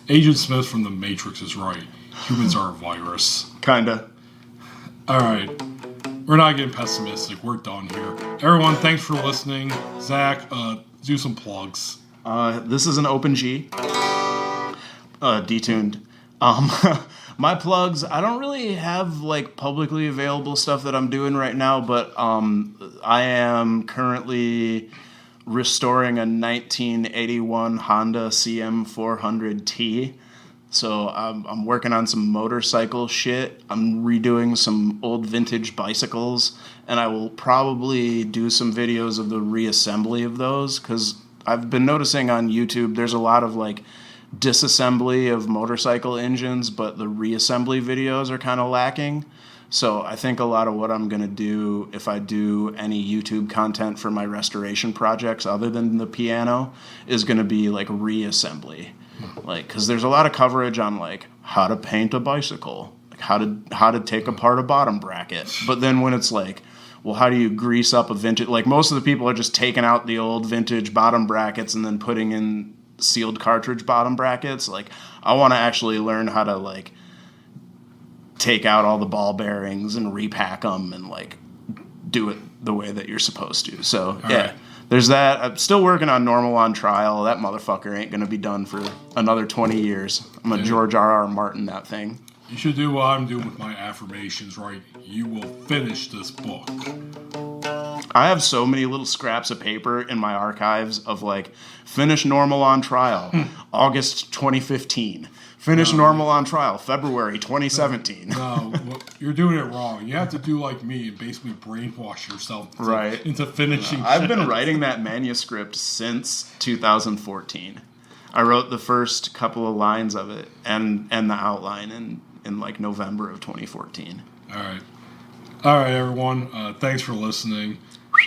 Agent Smith from The Matrix is right. Humans are a virus. Kinda. Alright. We're not getting pessimistic. We're done here. Everyone, thanks for listening. Zach, do some plugs. This is an open G. Detuned. My plugs, I don't really have like publicly available stuff that I'm doing right now, but I am currently restoring a 1981 Honda CM400T. So I'm working on some motorcycle shit. I'm redoing some old vintage bicycles, and I will probably do some videos of the reassembly of those because I've been noticing on YouTube there's a lot of like disassembly of motorcycle engines, but the reassembly videos are kind of lacking. So I think a lot of what I'm going to do if I do any YouTube content for my restoration projects other than the piano is going to be like reassembly. Like, because there's a lot of coverage on like how to paint a bicycle, like how to take apart a bottom bracket. But then when it's like, well, how do you grease up a vintage? Like most of the people are just taking out the old vintage bottom brackets and then putting in sealed cartridge bottom brackets. Like I want to actually learn how to like take out all the ball bearings and repack them and like do it the way that you're supposed to. So yeah, there's that. I'm still working on Normal on Trial. That motherfucker ain't gonna be done for another 20 years. I'm a George R.R. Martin that thing. You should do what I'm doing with my affirmations, right? You will finish this book. I have so many little scraps of paper in my archives of like, finish Normal on Trial, August 2015. Finish Normal on Trial, February 2017. No, you're doing it wrong. You have to do like me and basically brainwash yourself into finishing shit. I've been writing that manuscript since 2014. I wrote the first couple of lines of it and the outline in like November of 2014. All right, everyone. Thanks for listening.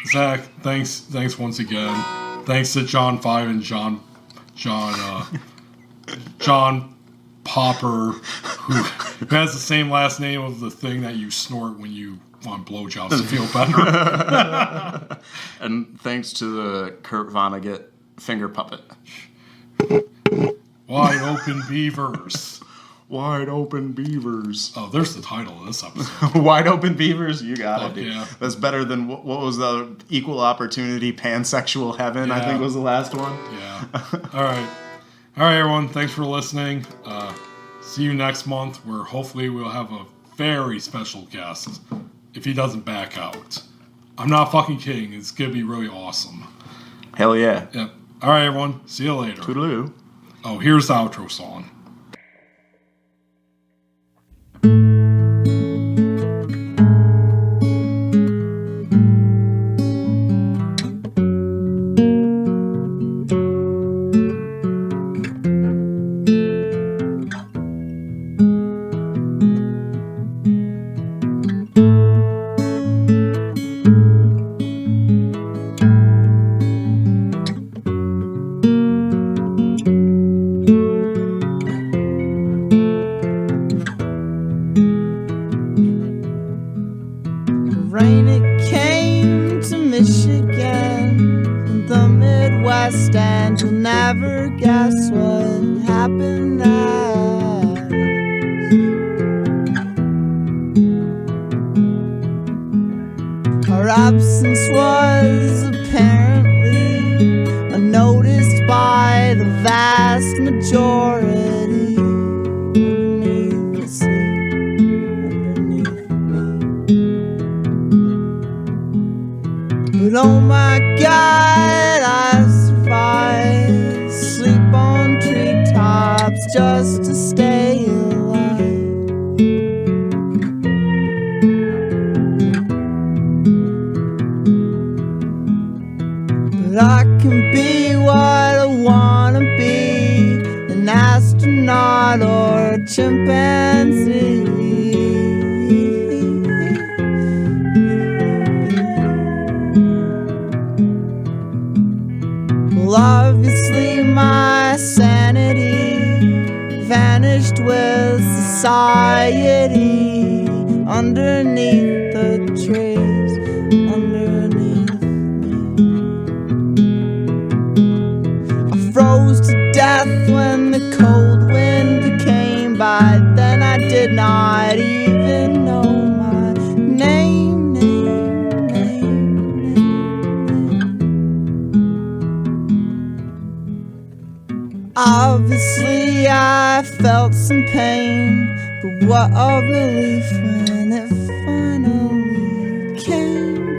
Zach, thanks once again. Thanks to John 5 and John Popper, who has the same last name of the thing that you snort when you want blowjobs to feel better. And thanks to the Kurt Vonnegut finger puppet. Wide Open Beavers. Wide Open Beavers. Oh, there's the title of this episode. Wide Open Beavers? You got it, dude. Yeah. That's better than, what was the Equal Opportunity Pansexual Heaven, I think was the last one. Yeah. All right, everyone. Thanks for listening. See you next month, where hopefully we'll have a very special guest, if he doesn't back out. I'm not fucking kidding. It's going to be really awesome. Hell yeah. Yep. All right, everyone. See you later. Toodaloo. Oh, here's the outro song. Rain, it came to Michigan, the Midwest, and you'll never guess what happened next. Our absence was apparently unnoticed by the vast majority underneath the sea, underneath me. But oh my God, I survived. Sleep on treetops just to stay alive. But I can be what I wanna be, an astronaut or a chimpanzee. Well, obviously my sanity vanished with society underneath the trees, underneath me. I froze to death when the cold wind came by. Then I did not even know my name. Obviously I felt some pain, but what a relief when it finally came.